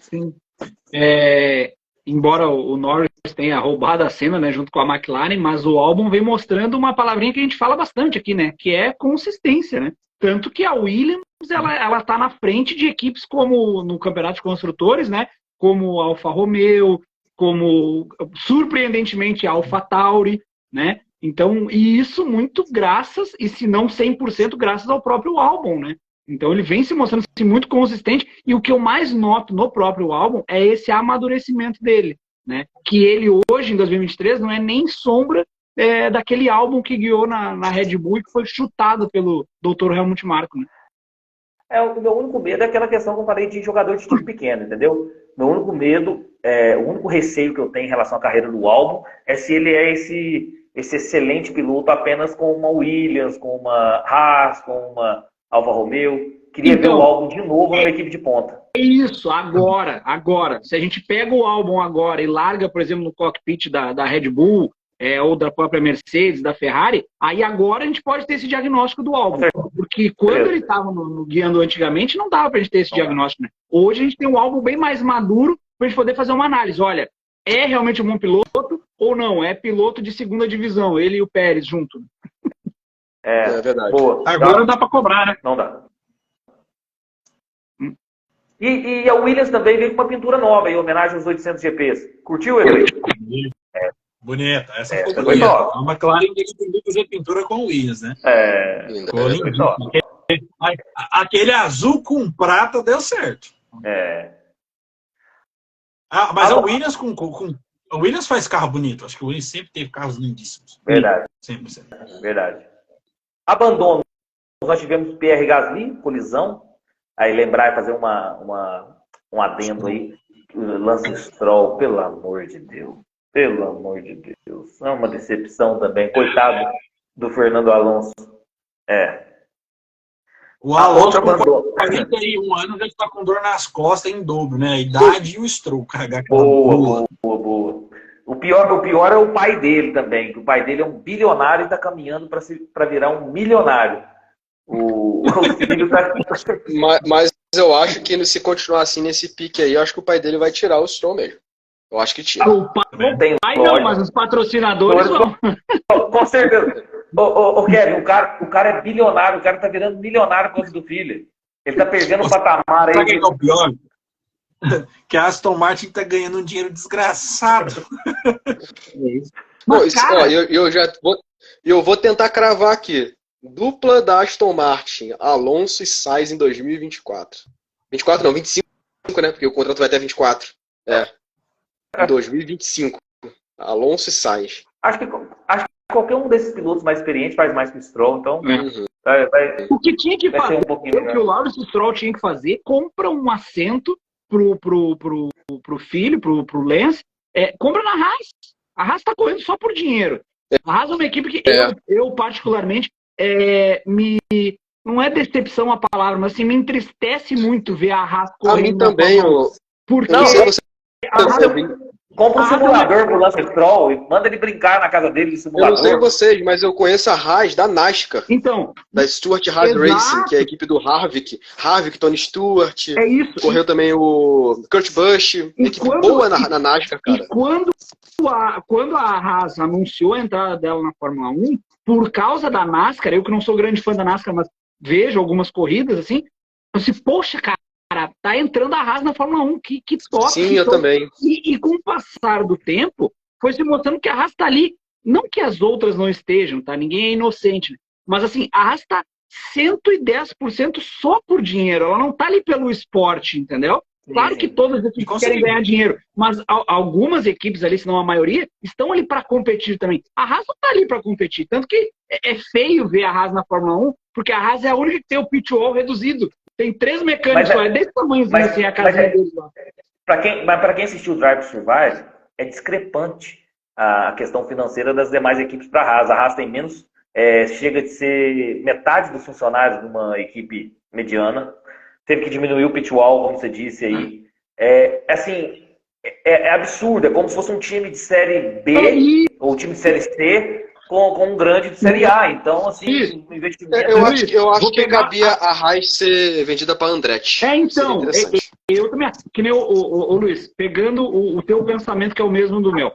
Embora o Norris tenha roubado a cena, né, junto com a McLaren, mas o Albon vem mostrando uma palavrinha que a gente fala bastante aqui, né, que é consistência, né? Tanto que a Williams, ela tá na frente de equipes como no Campeonato de Construtores, né, como a Alfa Romeo, como, surpreendentemente, a Alfa Tauri, né? Então, e isso muito graças, e se não 100% graças ao próprio Albon, né? Então ele vem se mostrando assim, muito consistente, e o que eu mais noto no próprio Albon é esse amadurecimento dele, né? Que ele hoje, em 2023, não é nem sombra daquele Albon que guiou na Red Bull e que foi chutado pelo Dr. Helmut Marko, né? O meu único medo é aquela questão que eu falei de jogador de time pequeno, entendeu? Meu único medo, o único receio que eu tenho em relação à carreira do Albon é se ele é esse excelente piloto apenas com uma Williams, com uma Haas, com uma Alfa Romeo. Queria ver o Albon de novo numa equipe de ponta. Isso, agora. Se a gente pega o Albon agora e larga, por exemplo, no cockpit da Red Bull, ou da própria Mercedes, da Ferrari, aí agora a gente pode ter esse diagnóstico do Albon. Porque quando ele estava no guiando antigamente, não dava para a gente ter esse diagnóstico, né? Hoje a gente tem um Albon bem mais maduro para a gente poder fazer uma análise. Olha, é realmente um bom piloto ou não? É piloto de segunda divisão, ele e o Pérez junto. É verdade. Boa. Agora não dá para cobrar, né? Não dá. E a Williams também veio com uma pintura nova em homenagem aos 800 GPs. Curtiu, Edu? Bonita. Essa essa ficou foi bonita. top. A McLaren tem que fazer pintura com o Williams, né? Ficou Foi top. Aquele azul com prata deu certo. Mas a Williams a Williams faz carro bonito. Acho que o Williams sempre teve carros lindíssimos. Verdade. Sempre. Verdade. Abandono. Nós tivemos Pierre Gasly, colisão. Aí lembrar e fazer um adendo aí. Lance Stroll, pelo amor de Deus. Pelo amor de Deus. É uma decepção também. Coitado do Fernando Alonso. O Alonso, com 41 anos, já está com dor nas costas em dobro, né? A idade e o Stroll carregar aquela boa. O pior é o pai dele também. Que o pai dele é um bilionário e está caminhando para virar um milionário. O filho tá... Mas eu acho que se continuar assim nesse pique aí, eu acho que o pai dele vai tirar o Stroll mesmo. Eu acho que tira. O pai não, mas os patrocinadores vão. Com certeza. Ô, Kevin, o cara é bilionário, o cara tá virando milionário por causa do filho. Ele tá perdendo o patamar aí. Sabe o que é o pior? Que a Aston Martin tá ganhando um dinheiro desgraçado. Mas, cara... eu vou tentar cravar aqui. Dupla da Aston Martin, Alonso e Sainz em 2024. 24 não, 25, né? Porque o contrato vai até 24. Em 2025. Alonso e Sainz. Acho que qualquer um desses pilotos mais experientes faz mais que o Stroll, então... O que tinha que fazer, o que o Lawrence Stroll tinha que fazer, compra um assento pro filho, pro Lance, compra na Haas. A Haas tá correndo só por dinheiro. A Haas é uma equipe que eu particularmente, não é decepção a palavra, mas assim, me entristece muito ver a Haas correndo. A mim também, porque não sei você... Compra um simulador pro Lance Stroll e manda ele brincar na casa dele de simulador. Eu não sei vocês, mas eu conheço a Haas da NASCAR. Então, da Stuart Haas Racing, que é a equipe do Harvick, Tony Stewart. É isso. Correu também o Kurt Busch. Equipe boa na NASCAR, cara. E quando a Haas anunciou a entrada dela na Fórmula 1, por causa da NASCAR, eu que não sou grande fã da NASCAR, mas vejo algumas corridas assim, eu disse, poxa, cara, tá entrando a Haas na Fórmula 1, que top. Sim, eu também. E com o passar do tempo, foi se mostrando que a Haas tá ali, não que as outras não estejam, tá? Ninguém é inocente, né? Mas assim, a Haas tá 110% só por dinheiro, ela não tá ali pelo esporte, entendeu? Claro que todas as equipes querem ganhar dinheiro, mas algumas equipes ali, se não a maioria, estão ali para competir também. A Haas não tá ali para competir, tanto que é feio ver a Haas na Fórmula 1, porque a Haas é a única que tem o pit wall reduzido. Tem 3 mecânicos lá, é desse tamanhozinho assim a casinha deles lá. Para quem assistiu o Drive to Survive, é discrepante a questão financeira das demais equipes para a Haas. A Haas tem menos, chega de ser metade dos funcionários de uma equipe mediana. Teve que diminuir o pit wall, como você disse aí. Assim, é absurdo, é como se fosse um time de Série B ou time de Série C com um grande de Série A. Então, assim, um investimento... Eu acho que cabia a Haas ser vendida para Andretti. Então, eu também acho. Que nem o Luiz, pegando o teu pensamento, que é o mesmo do meu.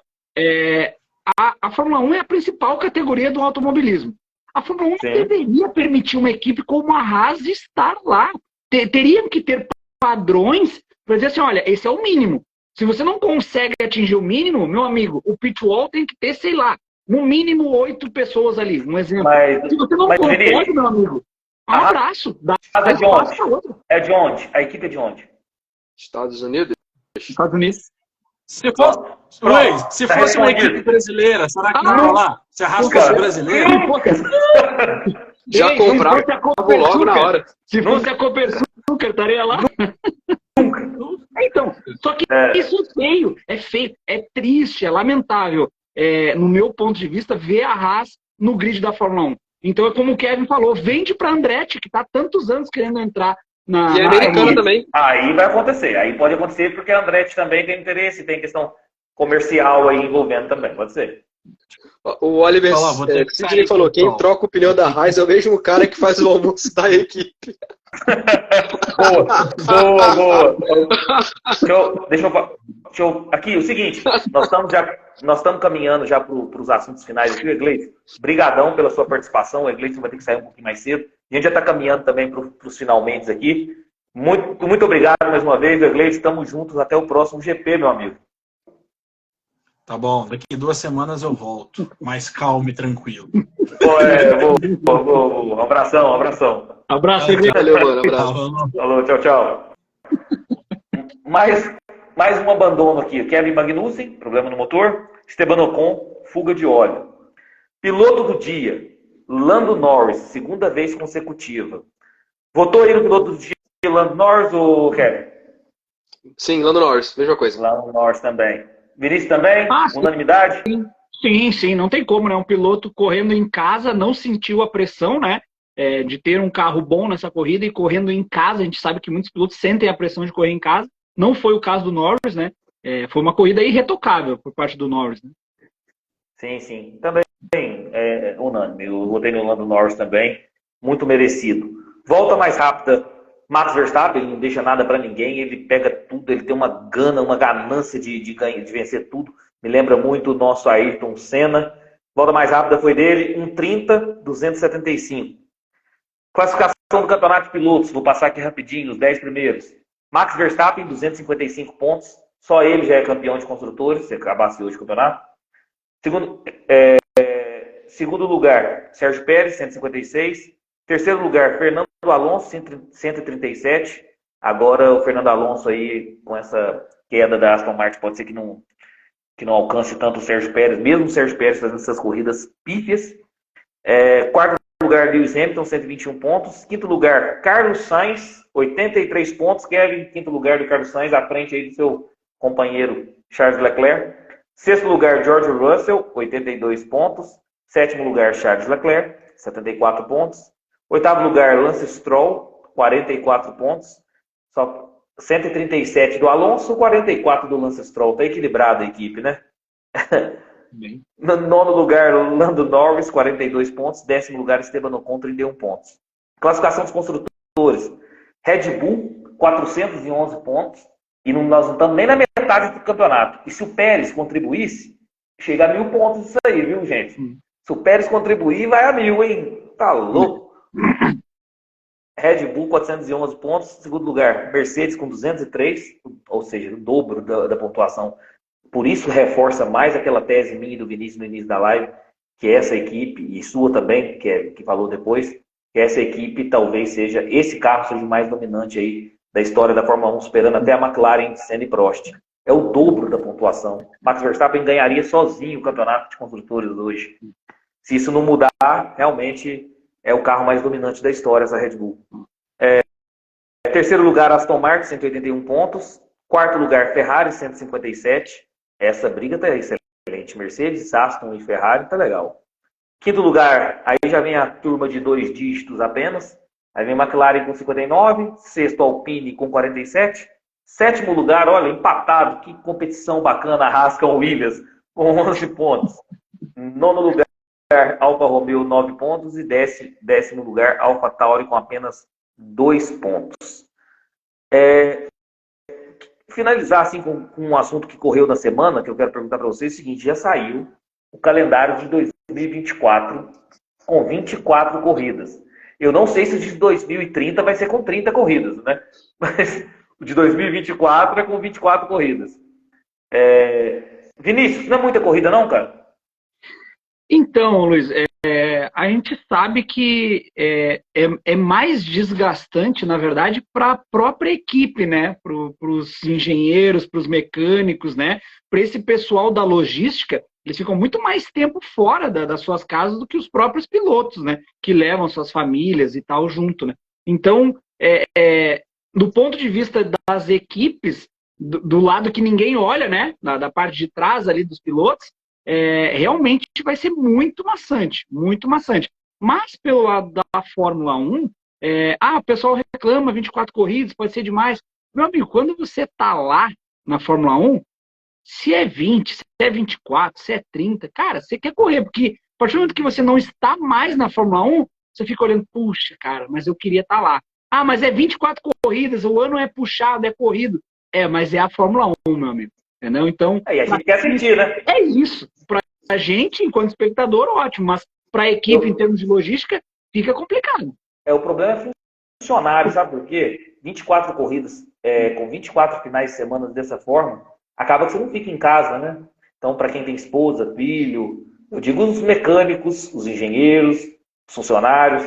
A Fórmula 1 é a principal categoria do automobilismo. A Fórmula 1 deveria permitir uma equipe como a Haas estar lá. Teriam que ter padrões para dizer assim, olha, esse é o mínimo. Se você não consegue atingir o mínimo, meu amigo, o pitwall tem que ter, sei lá, no mínimo 8 pessoas ali. Um exemplo. Se você não consegue, meu amigo, um abraço. Dá espaço para outro. É de onde? A equipe é de onde? Estados Unidos. Estados Unidos. Se fosse uma equipe brasileira, será que não ia lá? Se a Haas fosse brasileira? Já comprava logo na hora. Se fosse a Copersucar, estaria lá? Então, só que isso é feio, é triste, é lamentável, no meu ponto de vista, ver a Haas no grid da Fórmula 1. Então é como o Kevin falou, vende para a Andretti, que está há tantos anos querendo entrar na... E é americana também. Aí vai acontecer, aí pode acontecer porque a Andretti também tem interesse, tem questão comercial aí envolvendo também, pode ser. O Oliver Sidney falou, quem troca o pneu da Haas é o mesmo cara que faz o almoço da equipe. Boa. Deixa eu aqui, o seguinte, nós estamos caminhando já para os assuntos finais aqui, Egleison. Brigadão pela sua participação, o Egleison vai ter que sair um pouquinho mais cedo. A gente já está caminhando também para os finalmente aqui. Muito obrigado mais uma vez, Egleison. Estamos juntos até o próximo GP, meu amigo. Tá bom, daqui 2 semanas eu volto, mais calmo e tranquilo. Um abração. Abraço, valeu, mano, abraço. Falou, tchau. Mais um abandono aqui. Kevin Magnussen, problema no motor. Esteban Ocon, fuga de óleo. Piloto do dia, Lando Norris, segunda vez consecutiva. Votou aí no piloto do dia, Lando Norris ou Kevin? Sim, Lando Norris, mesma coisa. Lando Norris também. Vinícius também? Unanimidade? Sim, não tem como, né? Um piloto correndo em casa não sentiu a pressão, né? De ter um carro bom nessa corrida e correndo em casa. A gente sabe que muitos pilotos sentem a pressão de correr em casa. Não foi o caso do Norris, né? Foi uma corrida irretocável por parte do Norris, né? Sim. Também unânime. Eu votei no Lando Norris também. Muito merecido. Volta mais rápida. Max Verstappen não deixa nada para ninguém, ele pega tudo, ele tem uma ganância de vencer tudo. Me lembra muito o nosso Ayrton Senna. Volta mais rápida foi dele, 1:30, 275. Classificação do campeonato de pilotos, vou passar aqui rapidinho, os 10 primeiros. Max Verstappen, 255 pontos, só ele já é campeão de construtores, se acabasse hoje o campeonato. Segundo lugar, Sérgio Pérez, 156. Terceiro lugar, Fernando Alonso, 137. Agora o Fernando Alonso aí, com essa queda da Aston Martin, pode ser que não alcance tanto o Sérgio Pérez, mesmo o Sérgio Pérez fazendo essas corridas pífias. Quarto lugar, Lewis Hamilton, 121 pontos. Quinto lugar, Carlos Sainz, 83 pontos. Kevin, quinto lugar do Carlos Sainz, à frente aí do seu companheiro Charles Leclerc. Sexto lugar, George Russell, 82 pontos. Sétimo lugar, Charles Leclerc, 74 pontos. Oitavo lugar, Lance Stroll, 44 pontos. Só 137 do Alonso, 44 do Lance Stroll. Está equilibrada a equipe, né? No nono lugar, Lando Norris, 42 pontos. Décimo lugar, Esteban Ocon, 31 pontos. Classificação dos construtores. Red Bull, 411 pontos. E nós não estamos nem na metade do campeonato. E se o Pérez contribuísse, chega a 1000 pontos isso aí, viu, gente? Se o Pérez contribuir, vai a 1000, hein? Tá louco. Red Bull, 411 pontos. Segundo lugar, Mercedes com 203, ou seja, o dobro da pontuação. Por isso reforça mais aquela tese minha e do Vinícius no início da live, que essa equipe, e sua também, que falou depois, que essa equipe talvez seja, esse carro seja o mais dominante aí da história da Fórmula 1, superando até a McLaren, Senna e Prost. É o dobro da pontuação. Max Verstappen ganharia sozinho o campeonato de construtores hoje. Se isso não mudar, realmente é o carro mais dominante da história, essa Red Bull. Terceiro lugar, Aston Martin, 181 pontos. Quarto lugar, Ferrari, 157. Essa briga tá excelente. Mercedes, Aston e Ferrari, tá legal. Quinto lugar, aí já vem a turma de 2 dígitos apenas. Aí vem McLaren com 59. Sexto, Alpine com 47. Sétimo lugar, olha, empatado. Que competição bacana, Haas com Williams, com 11 pontos. Nono lugar, Alfa Romeo, 9 pontos. E décimo lugar, Alfa Tauri, com apenas 2 pontos. Finalizar assim, com um assunto que correu na semana, que eu quero perguntar para vocês, é o seguinte: já saiu o calendário de 2024 com 24 corridas. Eu não sei se o de 2030 vai ser com 30 corridas, né? Mas o de 2024 é com 24 corridas. Vinícius, não é muita corrida não, cara? Então, Luiz, a gente sabe que é mais desgastante, na verdade, para a própria equipe, né? Para os engenheiros, para os mecânicos, né? Para esse pessoal da logística, eles ficam muito mais tempo fora das suas casas do que os próprios pilotos, né? Que levam suas famílias e tal junto, né? Então, do ponto de vista das equipes, do lado que ninguém olha, né? Da parte de trás ali dos pilotos, realmente vai ser muito maçante, muito maçante. Mas pelo lado da Fórmula 1, o pessoal reclama 24 corridas, pode ser demais. Meu amigo, quando você tá lá na Fórmula 1, se é 20, se é 24, se é 30, cara, você quer correr, porque a partir do momento que você não está mais na Fórmula 1, você fica olhando, puxa, cara, mas eu queria estar lá. Ah, mas é 24 corridas, o ano é puxado, é corrido. Mas é a Fórmula 1, meu amigo. Entendeu? Então, E a gente quer sentir, né? É isso. Pra gente, enquanto espectador, ótimo. Mas para a equipe, em termos de logística, fica complicado. O problema é funcionário, sabe por quê? 24 corridas, com 24 finais de semana dessa forma, acaba que você não fica em casa, né? Então, para quem tem esposa, filho, eu digo os mecânicos, os engenheiros, os funcionários,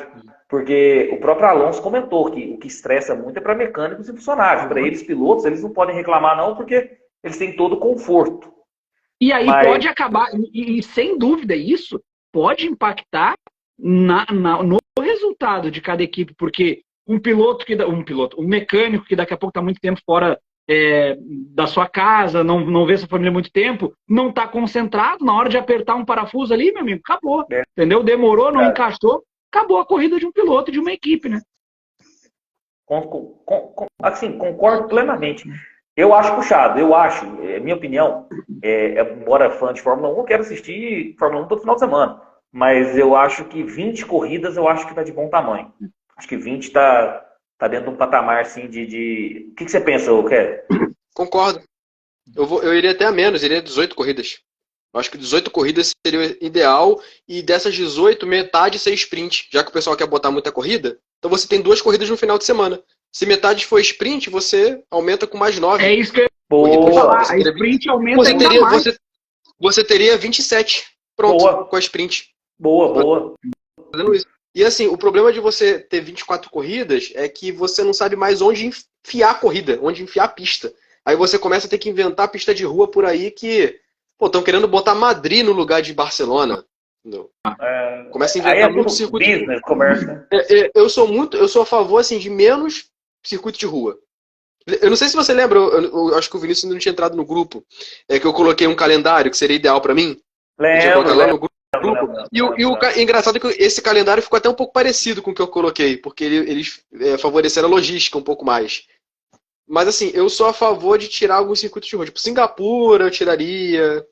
porque o próprio Alonso comentou que o que estressa muito é para mecânicos e funcionários. Para eles, pilotos, eles não podem reclamar não, porque eles têm todo o conforto. E aí pode acabar, e sem dúvida isso pode impactar no resultado de cada equipe, porque um mecânico que daqui a pouco está muito tempo fora da sua casa, não vê sua família há muito tempo, não está concentrado, na hora de apertar um parafuso ali, meu amigo, acabou. Entendeu? Demorou, não encaixou, acabou a corrida de um piloto e de uma equipe, né? Assim, concordo plenamente. Eu acho puxado, minha opinião, embora fã de Fórmula 1, eu quero assistir Fórmula 1 todo final de semana, mas eu acho que 20 corridas eu acho que tá de bom tamanho. Acho que 20 tá dentro de um patamar assim de... O que você pensa, Kelly? Concordo. Eu iria até a menos, iria 18 corridas. Eu acho que 18 corridas seria o ideal, e dessas 18, metade ser sprint, já que o pessoal quer botar muita corrida, então você tem 2 corridas no final de semana. Se metade for sprint, você aumenta com mais 9. É isso que eu ia falar. A sprint aumenta ainda mais. Você teria 27. Pronto, com a sprint. Boa. Fazendo isso. E assim, o problema de você ter 24 corridas é que você não sabe mais onde enfiar a corrida, onde enfiar a pista. Aí você começa a ter que inventar pista de rua por aí que... estão querendo botar Madrid no lugar de Barcelona. Começa a inventar muito circuito. Business, comércio. Eu sou a favor assim, de menos circuito de rua. Eu não sei se você lembra, eu acho que o Vinícius não tinha entrado no grupo, que eu coloquei um calendário que seria ideal para mim. Lembro. E o engraçado é que esse calendário ficou até um pouco parecido com o que eu coloquei, porque eles favoreceram a logística um pouco mais. Mas assim, eu sou a favor de tirar alguns circuitos de rua. Tipo, Singapura eu tiraria.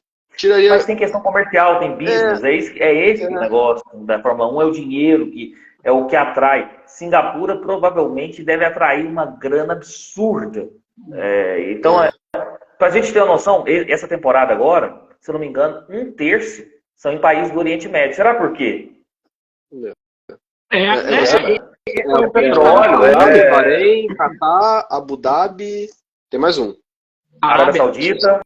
Mas tem questão comercial, tem business. Esse o negócio da Fórmula 1, é o dinheiro, que é o que atrai. Singapura provavelmente deve atrair uma grana absurda. Então, para a gente ter uma noção, essa temporada agora, se eu não me engano, 1/3 são em países do Oriente Médio. Será por quê? O petróleo, Bahrein, Catar, Abu Dhabi, tem mais um. Arábia Saudita.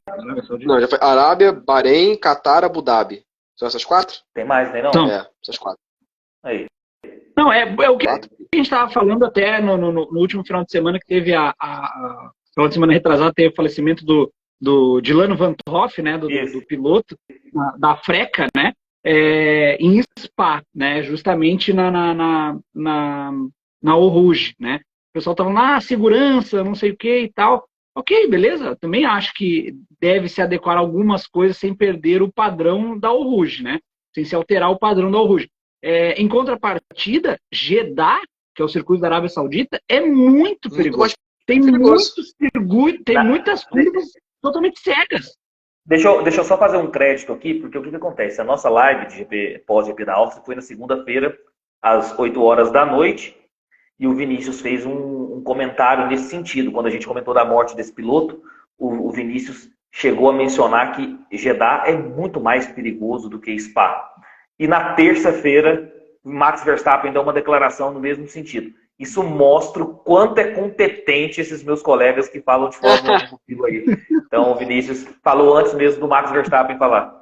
Não, já foi Arábia, Bahrein, Catar, Abu Dhabi. São essas 4? Tem mais, tem não? Essas 4. Aí. Não, é o que a gente estava falando até no último final de semana, que teve final de semana retrasada, teve o falecimento do Dylan Van Hoff, né, do piloto da Freca, né, em Spa, né, justamente na Eau Rouge, né. O pessoal tava lá, segurança, não sei o que e tal. Ok, beleza. Também acho que deve se adequar a algumas coisas sem perder o padrão da Eau Rouge, né, sem se alterar o padrão da Eau Rouge. Em contrapartida, Jeddah, que é o circuito da Arábia Saudita, é muito perigoso. Tem perigoso. muito circuito, tem muitas curvas totalmente cegas. Deixa eu só fazer um crédito aqui, porque o que acontece? A nossa live de GP, pós-GP da Áustria foi na segunda-feira, às 8 horas da noite, e o Vinícius fez um comentário nesse sentido. Quando a gente comentou da morte desse piloto, o Vinícius chegou a mencionar que Jeddah é muito mais perigoso do que Spa. E na terça-feira, Max Verstappen deu uma declaração no mesmo sentido. Isso mostra o quanto é competente esses meus colegas que falam de Fórmula 1 aí. Então, o Vinícius falou antes mesmo do Max Verstappen falar.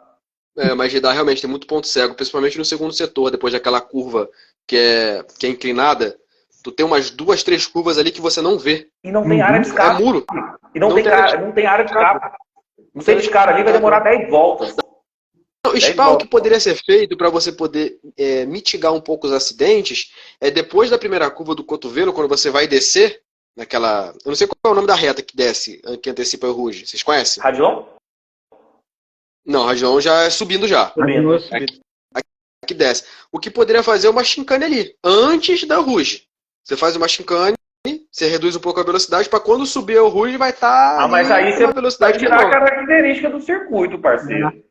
Mas Jeddah realmente tem muito ponto cego, principalmente no segundo setor, depois daquela curva que é inclinada. Tu tem umas 2, 3 curvas ali que você não vê. E não tem área de escape. É muro. E não tem área de escape. Não tem cara ali, vai demorar 10 voltas. Não, Spa, o que poderia ser feito para você poder mitigar um pouco os acidentes é depois da primeira curva do cotovelo, quando você vai descer, naquela. Eu não sei qual é o nome da reta que desce, que antecipa o Rouge. Vocês conhecem? Radion? Não, Radion já é subindo já. Subindo. Aqui desce. O que poderia fazer é uma chicane ali, antes da Rouge. Você faz uma chicane, você reduz um pouco a velocidade, para quando subir o Rouge vai estar. Mas aí você velocidade vai tirar a característica do circuito, parceiro.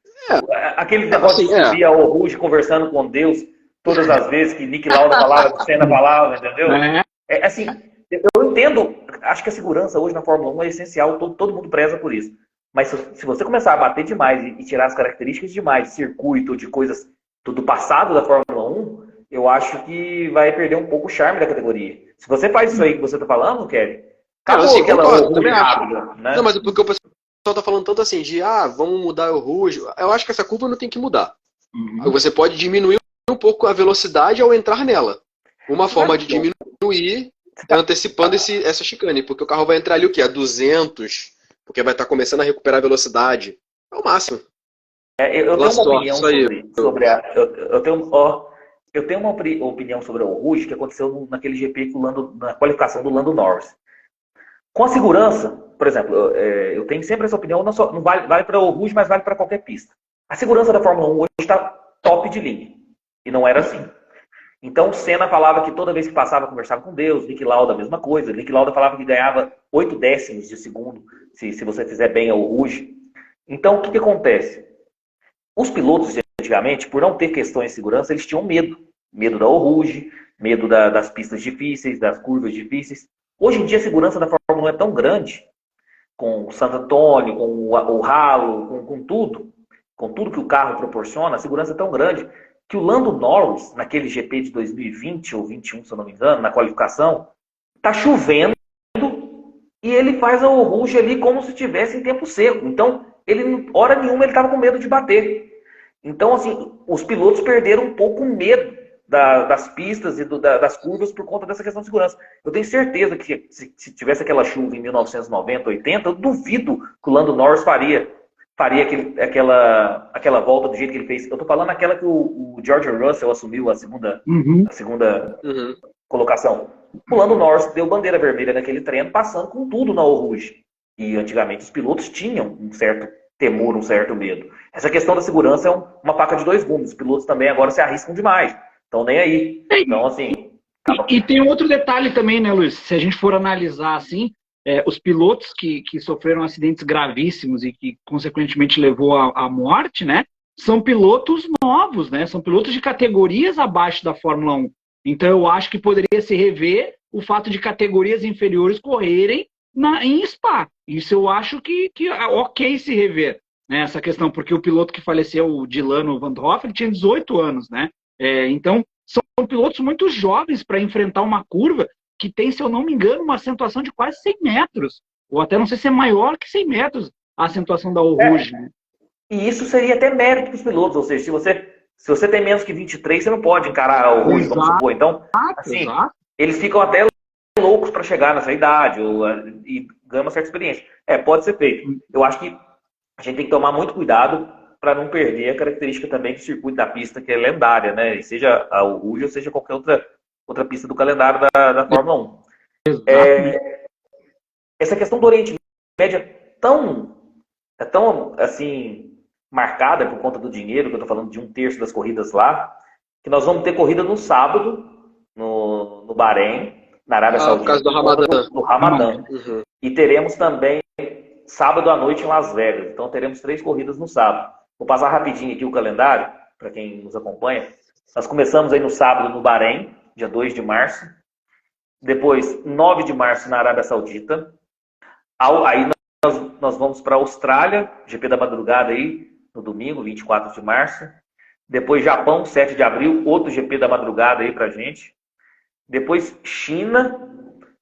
Aquele negócio de subir ao Rouge conversando com Deus todas as vezes que Nick Lauda falava, que Senna falava, entendeu? Assim, eu entendo, acho que a segurança hoje na Fórmula 1 é essencial, todo mundo preza por isso. Mas se você começar a bater demais e tirar as características demais de circuito, de coisas do passado da Fórmula 1, eu acho que vai perder um pouco o charme da categoria. Se você faz isso aí que você tá falando, Kevin, acabou aquela Rouge rápida, né? Não, mas porque o pessoal tá falando tanto assim de, vamos mudar o Rouge. Eu acho que essa curva não tem que mudar. Você pode diminuir um pouco a velocidade ao entrar nela. Uma forma de diminuir é antecipando essa chicane, porque o carro vai entrar ali o quê? A 200, porque vai estar começando a recuperar a velocidade. É o máximo. Eu tenho uma opinião sobre eu tenho uma opinião sobre o Rouge que aconteceu naquele GP na qualificação do Lando Norris. Com a segurança, por exemplo, eu tenho sempre essa opinião, não vale para o Rouge, mas vale para qualquer pista. A segurança da Fórmula 1 hoje está top de linha. E não era assim. Então o Senna falava que toda vez que passava, conversava com Deus. Nick Lauda, a mesma coisa. Nick Lauda falava que ganhava 8 décimos de segundo se você fizer bem ao Rouge. Então o que acontece? Os pilotos, antigamente, por não ter questões de segurança, eles tinham medo. Medo da Rouge, medo das pistas difíceis, das curvas difíceis. Hoje em dia a segurança da Fórmula 1 é tão grande, com o Santo Antônio, com o ralo, com tudo que o carro proporciona, a segurança é tão grande que o Lando Norris, naquele GP de 2020 ou 21, se eu não me engano, na qualificação, tá chovendo e ele faz a Rouge ali como se estivesse em tempo seco. Então, hora nenhuma ele estava com medo de bater. Então, assim, os pilotos perderam um pouco o medo das pistas e das curvas por conta dessa questão de segurança. Eu tenho certeza que se tivesse aquela chuva em 1990, 80, eu duvido que o Lando Norris faria aquela volta do jeito que ele fez. Eu tô falando aquela que o George Russell assumiu a segunda colocação. O Lando Norris deu bandeira vermelha naquele treino, passando com tudo na Rouge. E antigamente os pilotos tinham um certo temor, um certo medo. Essa questão da segurança é uma faca de dois gumes. Os pilotos também agora se arriscam demais. Estão nem aí. Então, assim... E tem outro detalhe também, né, Luiz? Se a gente for analisar assim, os pilotos que sofreram acidentes gravíssimos e que, consequentemente, levou à morte, né? São pilotos novos, né? São pilotos de categorias abaixo da Fórmula 1. Então, eu acho que poderia se rever o fato de categorias inferiores correrem em Spa. Isso eu acho que é ok se rever, né? Essa questão, porque o piloto que faleceu, o Dilano Van Hoff, ele tinha 18 anos, né? Então, são pilotos muito jovens para enfrentar uma curva que tem, se eu não me engano, uma acentuação de quase 100 metros. Ou até não sei se é maior que 100 metros a acentuação da Rouge. Né? E isso seria até mérito para os pilotos. Ou seja, se você tem menos que 23, você não pode encarar a Rouge, vamos supor. Então, assim, eles ficam até loucos para chegar nessa idade e ganham uma certa experiência. Pode ser feito. Eu acho que a gente tem que tomar muito cuidado para não perder a característica também do circuito da pista, que é lendária, né? E seja a Rouge ou seja qualquer outra pista do calendário da Fórmula 1. Essa questão do Oriente Médio é tão assim, marcada por conta do dinheiro, que eu estou falando de 1/3 das corridas lá, que nós vamos ter corrida no sábado, no Bahrein, na Arábia Por Saudita. causa do Ramadã. Do Ramadã. Uhum. E teremos também sábado à noite em Las Vegas. Então teremos 3 corridas no sábado. Vou passar rapidinho aqui o calendário, para quem nos acompanha. Nós começamos aí no sábado no Bahrein, dia 2 de março. Depois, 9 de março na Arábia Saudita. Aí nós vamos para a Austrália, GP da madrugada aí, no domingo, 24 de março. Depois Japão, 7 de abril, outro GP da madrugada aí pra gente. Depois China,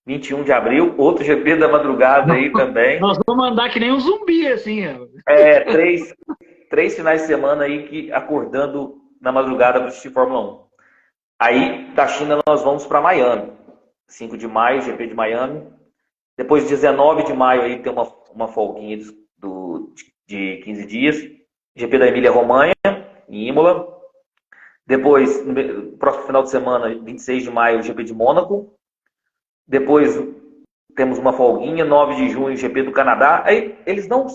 21 de abril, outro GP da madrugada aí também. Nós vamos andar que nem um zumbi, assim. Três finais de semana aí acordando na madrugada para assistir Fórmula 1. Aí, da China, nós vamos para Miami. 5 de maio, GP de Miami. Depois, 19 de maio, aí tem uma folguinha de 15 dias. GP da Emília-Romanha, em Imola. Depois, no próximo final de semana, 26 de maio, GP de Mônaco. Depois, temos uma folguinha, 9 de junho, GP do Canadá. Aí, eles não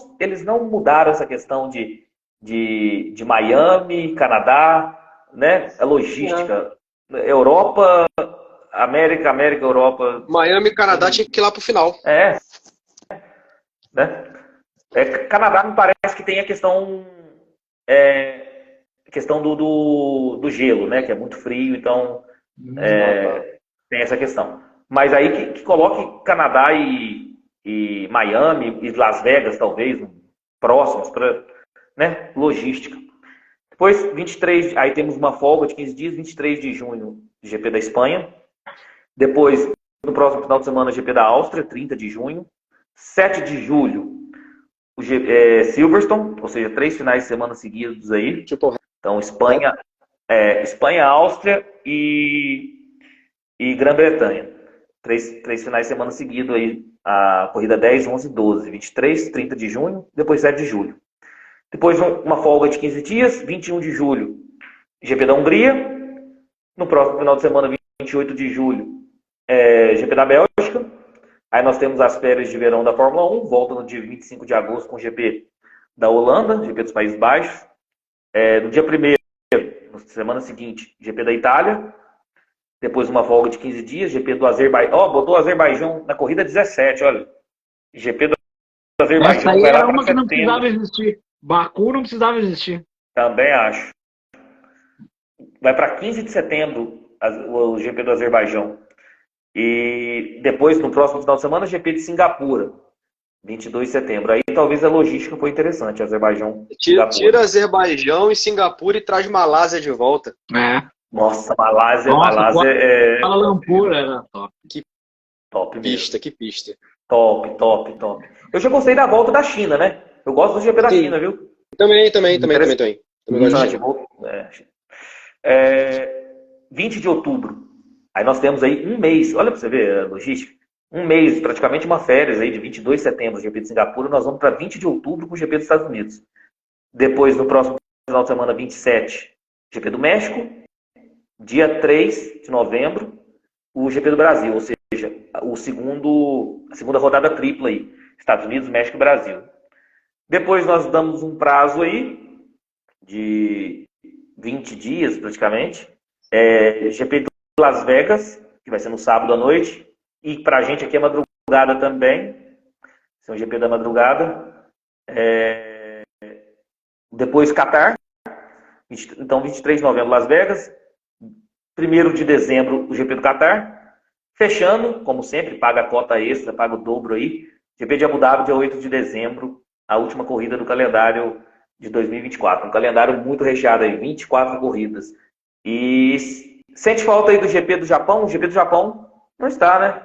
mudaram essa questão de Miami, Canadá, né? É logística. Europa, América, Europa. Miami e Canadá tinha que ir lá pro final. Né? Canadá me parece que tem a questão do gelo, né? Que é muito frio, então tem essa questão. Mas aí que coloque Canadá e Miami e Las Vegas, talvez, próximos, para, né? Logística. Depois, 23, aí temos uma folga de 15 dias, 23 de junho, GP da Espanha. Depois, no próximo final de semana, GP da Áustria, 30 de junho. 7 de julho, Silverstone, ou seja, 3 finais de semana seguidos aí. Então, Espanha, Áustria e Grã-Bretanha. 3 finais de semana seguidos aí. A corrida 10, 11, 12, 23, 30 de junho, depois 7 de julho. Depois uma folga de 15 dias, 21 de julho, GP da Hungria. No próximo final de semana, 28 de julho, GP da Bélgica. Aí nós temos as férias de verão da Fórmula 1, volta no dia 25 de agosto com o GP da Holanda, GP dos Países Baixos. No dia 1º, na semana seguinte, GP da Itália. Depois uma folga de 15 dias, GP do Azerbaijão. Botou o Azerbaijão na corrida 17, olha. GP do Azerbaijão. Essa aí era uma que não precisava existir. Baku não precisava existir. Também acho. Vai para 15 de setembro o GP do Azerbaijão. E depois, no próximo final de semana, o GP de Singapura. 22 de setembro. Aí talvez a logística foi interessante. Azerbaijão. Tira Azerbaijão e Singapura e traz Malásia de volta. Nossa, Malásia é. Kuala Lumpur era top. Top Pista, mesmo. que pista. Top. Eu já gostei da volta da China, né? Eu gosto do GP da China, viu? Também gosto da China. 20 de outubro. Aí nós temos aí um mês. Olha pra você ver a logística. Um mês, praticamente uma férias aí de 22 de setembro, GP de Singapura. Nós vamos para 20 de outubro com o GP dos Estados Unidos. Depois, no próximo final de semana, 27, GP do México. Dia 3 de novembro, o GP do Brasil. Ou seja, a segunda rodada tripla aí. Estados Unidos, México e Brasil. Depois nós damos um prazo aí de 20 dias, praticamente. GP de Las Vegas, que vai ser no sábado à noite. E pra gente aqui é madrugada também. Esse é um GP da madrugada. Depois Qatar. Então, 23 de novembro, Las Vegas. 1º de dezembro, o GP do Qatar. Fechando, como sempre, paga a cota extra, paga o dobro aí. GP de Abu Dhabi, dia 8 de dezembro. A última corrida do calendário de 2024. Um calendário muito recheado aí, 24 corridas. E sente falta aí do GP do Japão? O GP do Japão não está, né?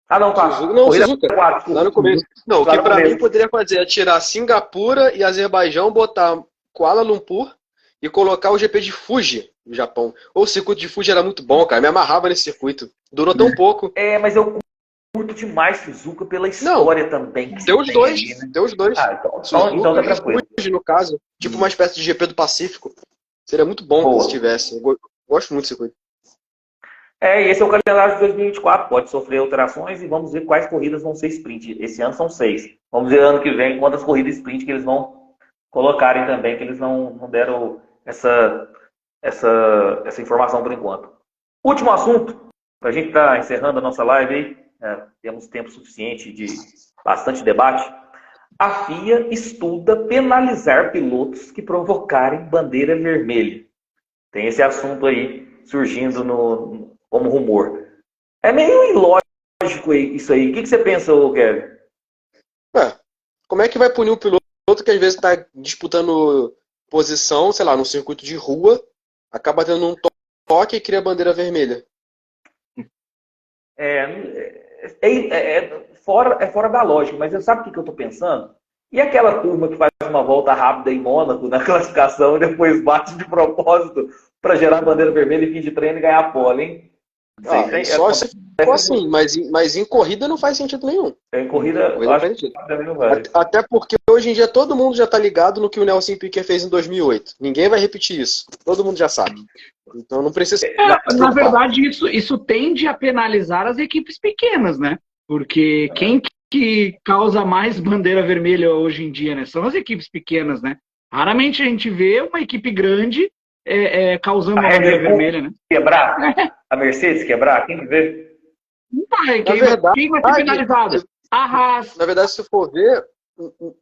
Ah, não, tá. Suzuka. Lá no começo. Não, o que pra mim poderia fazer é tirar Singapura e Azerbaijão, botar Kuala Lumpur e colocar o GP de Fuji no Japão. O circuito de Fuji era muito bom, cara. Me amarrava nesse circuito. Durou tão pouco. Mas eu curto demais Suzuka pela história também. Tem os dois. Tem os dois. Então tá tranquilo. Fuji, no caso. Tipo uma espécie de GP do Pacífico. Seria muito bom se tivesse. Eu gosto muito desse circuito. E esse é o calendário de 2024. Pode sofrer alterações e vamos ver quais corridas vão ser sprint. Esse ano são 6. Vamos ver ano que vem quantas corridas sprint que eles vão colocarem também, que eles não deram essa informação por enquanto. Último assunto, para a gente estar encerrando a nossa live aí, temos tempo suficiente de bastante debate. A FIA estuda penalizar pilotos que provocarem bandeira vermelha. Tem esse assunto aí surgindo como rumor. É meio ilógico isso aí. O que você pensa, Kevin? Como é que vai punir um piloto que às vezes está disputando posição, sei lá, num circuito de rua, acaba tendo um toque e cria bandeira vermelha? Fora da lógica, mas sabe o que eu estou pensando? E aquela turma que faz uma volta rápida em Mônaco na classificação e depois bate de propósito para gerar bandeira vermelha e fim de treino e ganhar a pole, hein? Só se for assim, mas em corrida não faz sentido nenhum. Em corrida não faz sentido. Até porque hoje em dia todo mundo já está ligado no que o Nelson Piquet fez em 2008. Ninguém vai repetir isso. Todo mundo já sabe. Então não precisa. Na verdade, isso tende a penalizar as equipes pequenas, né? Porque quem que causa mais bandeira vermelha hoje em dia, né? São as equipes pequenas, né? Raramente a gente vê uma equipe grande causando uma bandeira vermelha, né? Quebrar? A Mercedes quebrar? Quem que vê? Não vai. Quem vai ser penalizado? A Haas. Na verdade, se for ver...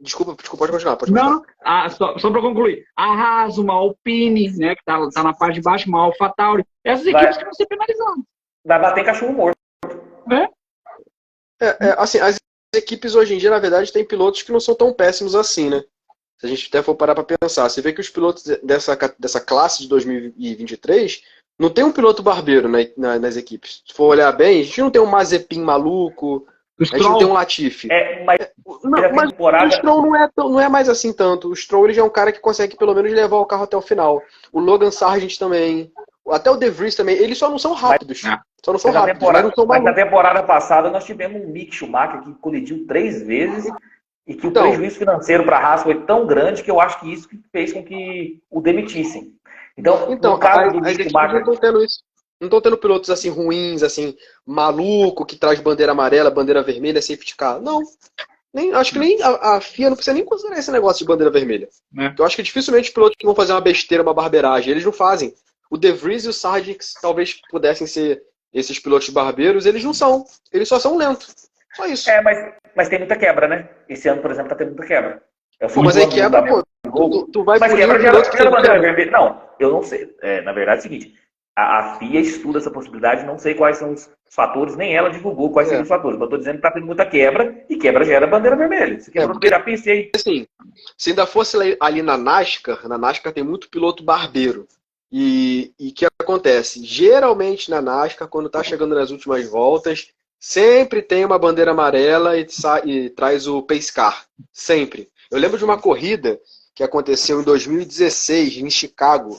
Desculpa, pode continuar. Não, só para concluir. A Haas, uma Alpine, né, que tá na parte de baixo, uma AlphaTauri. Essas equipes que vão ser penalizadas. Vai bater cachorro morto. Assim, as equipes hoje em dia, na verdade, tem pilotos que não são tão péssimos assim, né? Se a gente até for parar para pensar, você vê que os pilotos dessa classe de 2023 não tem um piloto barbeiro nas equipes. Se for olhar bem, a gente não tem um Mazepin maluco, a gente não tem um Latifi. Mas o Stroll não é mais assim tanto. O Stroll ele já é um cara que consegue pelo menos levar o carro até o final. O Logan Sargent também. Até o De Vries também. Eles só não são rápidos. Só não são rápidos. Mas na temporada passada nós tivemos um Mick Schumacher que colidiu 3 vezes e que o prejuízo financeiro para a Haas foi tão grande que eu acho que isso fez com que o demitissem. Então no caso do Mick Schumacher... não estão tendo isso. Não estão tendo pilotos assim ruins, assim, maluco, que traz bandeira amarela, bandeira vermelha, safety car. Não. Acho que nem a FIA não precisa nem considerar esse negócio de bandeira vermelha. Eu acho que dificilmente os pilotos vão fazer uma besteira, uma barbeiragem. Eles não fazem. O De Vries e o Sargent talvez pudessem ser esses pilotos barbeiros, eles não são. Eles só são lentos. Só isso. Mas tem muita quebra, né? Esse ano, por exemplo, tá tendo muita quebra. Mas aí quebra, pô. Tu vai mas quebra gera bandeira vermelha. Não, eu não sei. Na verdade é o seguinte. A FIA estuda essa possibilidade, não sei quais são os fatores, nem ela divulgou quais seriam os fatores. Mas eu tô dizendo que tá tendo muita quebra, e quebra gera bandeira vermelha. Você quebrou porque já pensei. Assim, se ainda fosse ali na NASCAR tem muito piloto barbeiro. E o que acontece? Geralmente na NASCAR, quando tá chegando nas últimas voltas, sempre tem uma bandeira amarela e traz o pace car. Sempre. Eu lembro de uma corrida que aconteceu em 2016, em Chicago.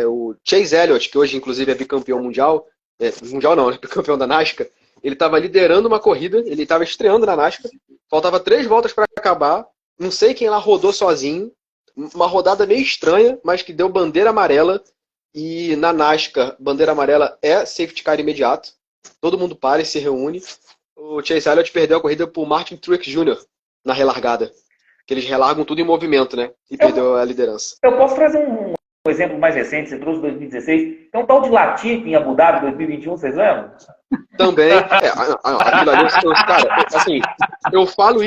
O Chase Elliott, que hoje inclusive é bicampeão mundial, mundial não, né? Bicampeão da NASCAR, ele estava liderando uma corrida, ele estava estreando na NASCAR, faltava 3 voltas para acabar, não sei quem lá rodou sozinho, uma rodada meio estranha, mas que deu bandeira amarela, e na NASCAR, bandeira amarela é safety car imediato, todo mundo para e se reúne. O Chase Elliott perdeu a corrida por Martin Truex Jr. na relargada, que eles relargam tudo em movimento, né? E perdeu a liderança. Eu posso trazer um exemplo mais recente, você trouxe 2016. Tem um tal de Latifi em Abu Dhabi 2021, vocês lembram? Também. Aquilo ali, cara, assim, eu falo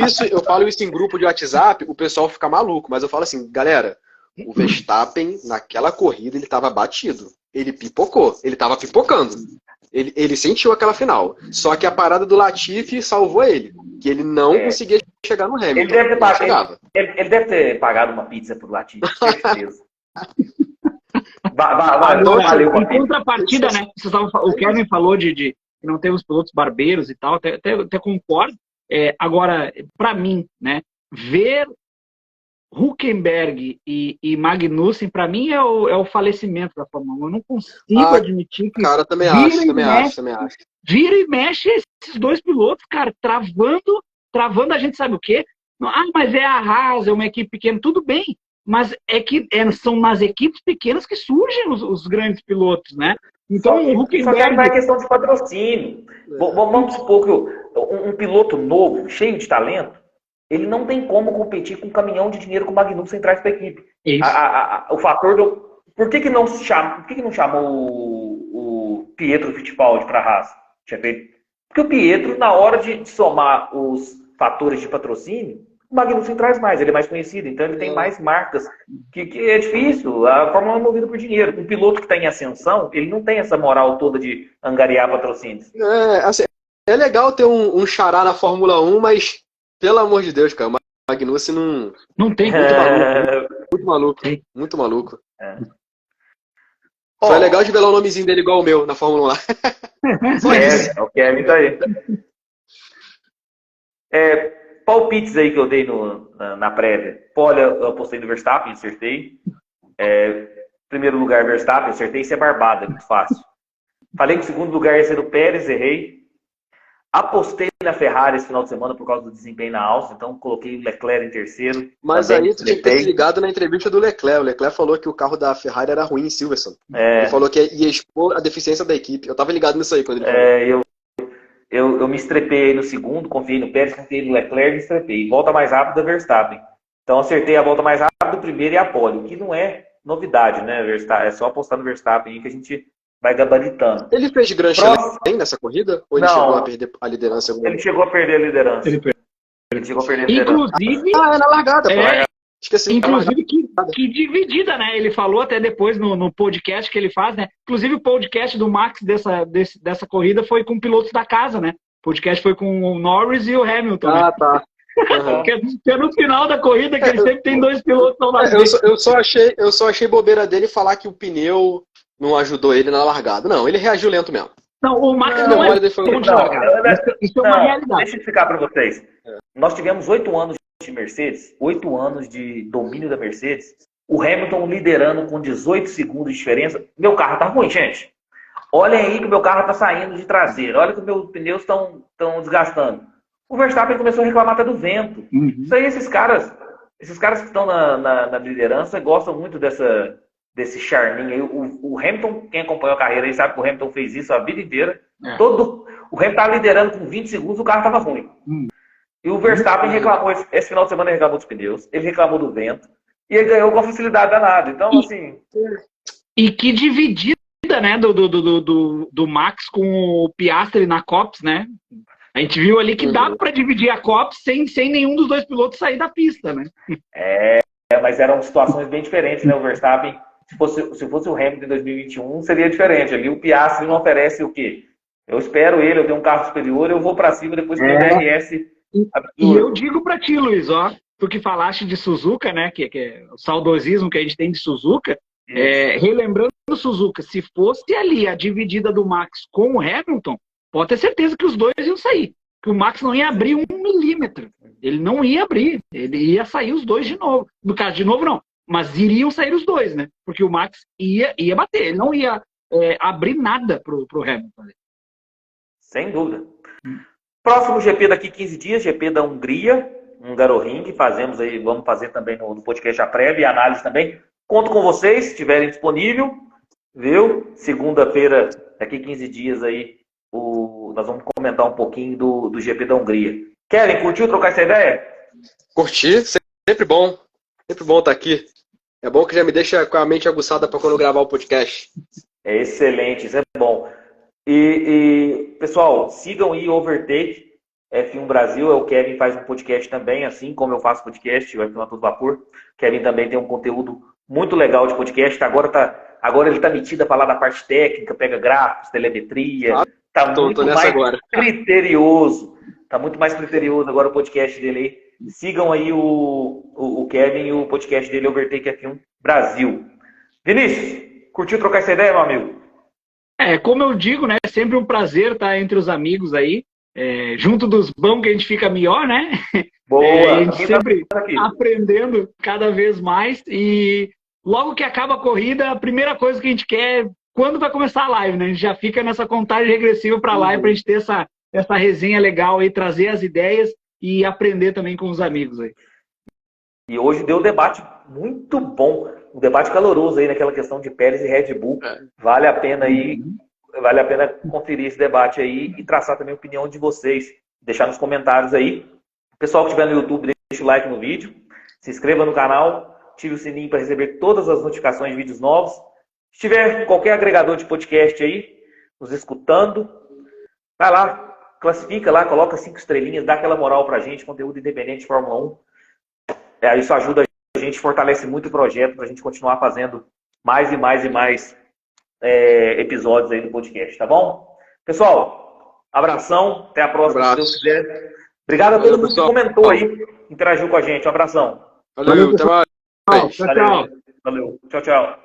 isso em grupo de WhatsApp, o pessoal fica maluco, mas eu falo assim, galera, o Verstappen, naquela corrida, ele tava batido. Ele pipocou. Ele tava pipocando. Ele sentiu aquela final. Só que a parada do Latifi salvou ele. Que ele não conseguia chegar no Hamilton. Ele deve ter pagado uma pizza pro Latifi, certeza. Valeu. Em contrapartida, né? O Kevin falou de que não temos pilotos barbeiros e tal, até concordo. Agora, para mim, né, ver Hülkenberg e Magnussen, para mim, é o falecimento da Fórmula 1. Eu não consigo admitir que. Cara, também acho. Vira e mexe esses dois pilotos, cara, travando a gente sabe o quê? Mas é a Haas, é uma equipe pequena, tudo bem. Mas são nas equipes pequenas que surgem os grandes pilotos, né? Então, o Hülkenberg... Só que é questão de patrocínio. Vamos supor que um piloto novo, cheio de talento, ele não tem como competir com um caminhão de dinheiro que o Magnussen traz para a equipe. O fator do... Por que não chamou Pietro Fittipaldi para a Haas. Tinha feito. Porque o Pietro, na hora de somar os fatores de patrocínio, o Magnussen traz mais, ele é mais conhecido, então ele tem mais marcas, que é difícil, a Fórmula 1 é movida por dinheiro. Um piloto que está em ascensão, ele não tem essa moral toda de angariar patrocínios. Assim, é legal ter um xará na Fórmula 1, mas, pelo amor de Deus, cara, o Magnussen Não tem. muito maluco, muito maluco. Ó, Foi legal de ver lá o nomezinho dele igual o meu na Fórmula 1 lá. Só isso. o Kevin tá aí. Palpites aí que eu dei na prévia. Pole, eu apostei no Verstappen, acertei. Primeiro lugar, Verstappen, acertei. Isso é barbada, é muito fácil. Falei que o segundo lugar ia ser o Pérez, errei. Apostei na Ferrari esse final de semana por causa do desempenho na Áustria, então coloquei o Leclerc em terceiro. Mas aí tu tinha que ter ligado na entrevista do Leclerc. O Leclerc falou que o carro da Ferrari era ruim em Silverstone. Ele falou que ia expor a deficiência da equipe. Eu tava ligado nisso aí quando ele falou. Eu me estrepei aí no segundo, confiei no Pérez, confiei no Leclerc e me estrepei. Volta mais rápida, Verstappen. Então acertei a volta mais rápida, o primeiro e a pole, o que não é novidade, né? É só apostar no Verstappen aí que a gente vai gabaritando. Ele fez Grand Slam nessa corrida? Ou ele chegou a perder a liderança? Ele chegou a perder a liderança. Ele chegou a perder a liderança. Inclusive... é na largada. Esqueci. Inclusive, que dividida, né? Ele falou até depois no podcast que ele faz, né? Inclusive, o podcast do Max dessa corrida foi com pilotos da casa, né? O podcast foi com o Norris e o Hamilton. Ah, né? tá. Uhum. Que é no final da corrida que ele sempre tem dois pilotos ao lado dele. Eu só achei bobeira dele falar que o pneu não ajudou ele na largada. Não, ele reagiu lento mesmo. Não, o Max não é bom de largada. Isso é uma realidade. Deixa eu explicar para vocês. Nós tivemos 8 anos de Mercedes, 8 anos de domínio da Mercedes, o Hamilton liderando com 18 segundos de diferença. Meu carro tá ruim, gente. Olhem aí que o meu carro tá saindo de traseira. Olha que os meus pneus estão desgastando. O Verstappen começou a reclamar até do vento. Isso aí, esses caras que estão na liderança gostam muito desse charminho aí. O Hamilton, quem acompanhou a carreira aí sabe que o Hamilton fez isso a vida inteira. O Hamilton estava liderando com 20 segundos, o carro estava ruim. E o Verstappen reclamou, esse final de semana ele reclamou dos pneus, ele reclamou do vento, e ele ganhou com facilidade danada. Então, assim... E que dividida, né, do Max com o Piastri na Copse, né? A gente viu ali que dá para dividir a Copse sem nenhum dos dois pilotos sair da pista, né? Mas eram situações bem diferentes, né? O Verstappen, se fosse o Hamilton em 2021, seria diferente. Ali o Piastri não oferece o quê? Eu espero ele, eu tenho um carro superior, eu vou para cima depois que o DRS... E eu digo para ti, Luiz, ó, porque falaste de Suzuka, né, que é o saudosismo que a gente tem de Suzuka, relembrando o Suzuka, se fosse ali a dividida do Max com o Hamilton, pode ter certeza que os dois iam sair, que o Max não ia abrir 1 milímetro, ele não ia abrir, ele ia sair os dois de novo, no caso de novo não, mas iriam sair os dois, né, porque o Max ia bater, ele não ia abrir nada pro Hamilton. Sem dúvida. Próximo GP daqui 15 dias, GP da Hungria, Hungaroring, vamos fazer também no podcast a prévia e análise também. Conto com vocês, se estiverem disponível, viu? Segunda-feira, daqui 15 dias aí, nós vamos comentar um pouquinho do GP da Hungria. Kevin, curtiu trocar essa ideia? Curti, sempre bom estar aqui. É bom que já me deixa com a mente aguçada para quando gravar o podcast. É excelente, isso é bom. E pessoal, sigam aí Overtake F1 Brasil, o Kevin faz um podcast também, assim como eu faço podcast, o F1 a todo vapor. Kevin também tem um conteúdo muito legal de podcast. Agora ele está metido a falar da parte técnica, pega gráficos, telemetria. Está muito mais criterioso. Está muito mais criterioso agora o podcast dele aí. Sigam aí o Kevin e o podcast dele, Overtake F1 Brasil. Vinícius, curtiu trocar essa ideia, meu amigo? Como eu digo, né? É sempre um prazer estar entre os amigos aí. Junto dos bons que a gente fica melhor, né? Boa! A gente sempre aprendendo cada vez mais. E logo que acaba a corrida, a primeira coisa que a gente quer é quando vai começar a live, né? A gente já fica nessa contagem regressiva para a live para a gente ter essa resenha legal aí, trazer as ideias e aprender também com os amigos aí. E hoje deu um debate muito bom, um debate caloroso aí naquela questão de Pérez e Red Bull. Vale a pena aí, vale a pena conferir esse debate aí e traçar também a opinião de vocês. Deixar nos comentários aí. O pessoal que estiver no YouTube, deixa o like no vídeo, se inscreva no canal, ative o sininho para receber todas as notificações de vídeos novos. Se tiver qualquer agregador de podcast aí, nos escutando. Vai lá, classifica lá, coloca 5 estrelinhas, dá aquela moral pra gente, conteúdo independente de Fórmula 1. Isso ajuda a gente, fortalece muito o projeto pra gente continuar fazendo mais e mais e mais episódios aí do podcast, tá bom? Pessoal, abração, até a próxima, se Deus quiser. Obrigado a todo mundo que comentou aí, interagiu com a gente. Um abração. Valeu, até mais. Tchau, tchau. Valeu. Tchau, tchau.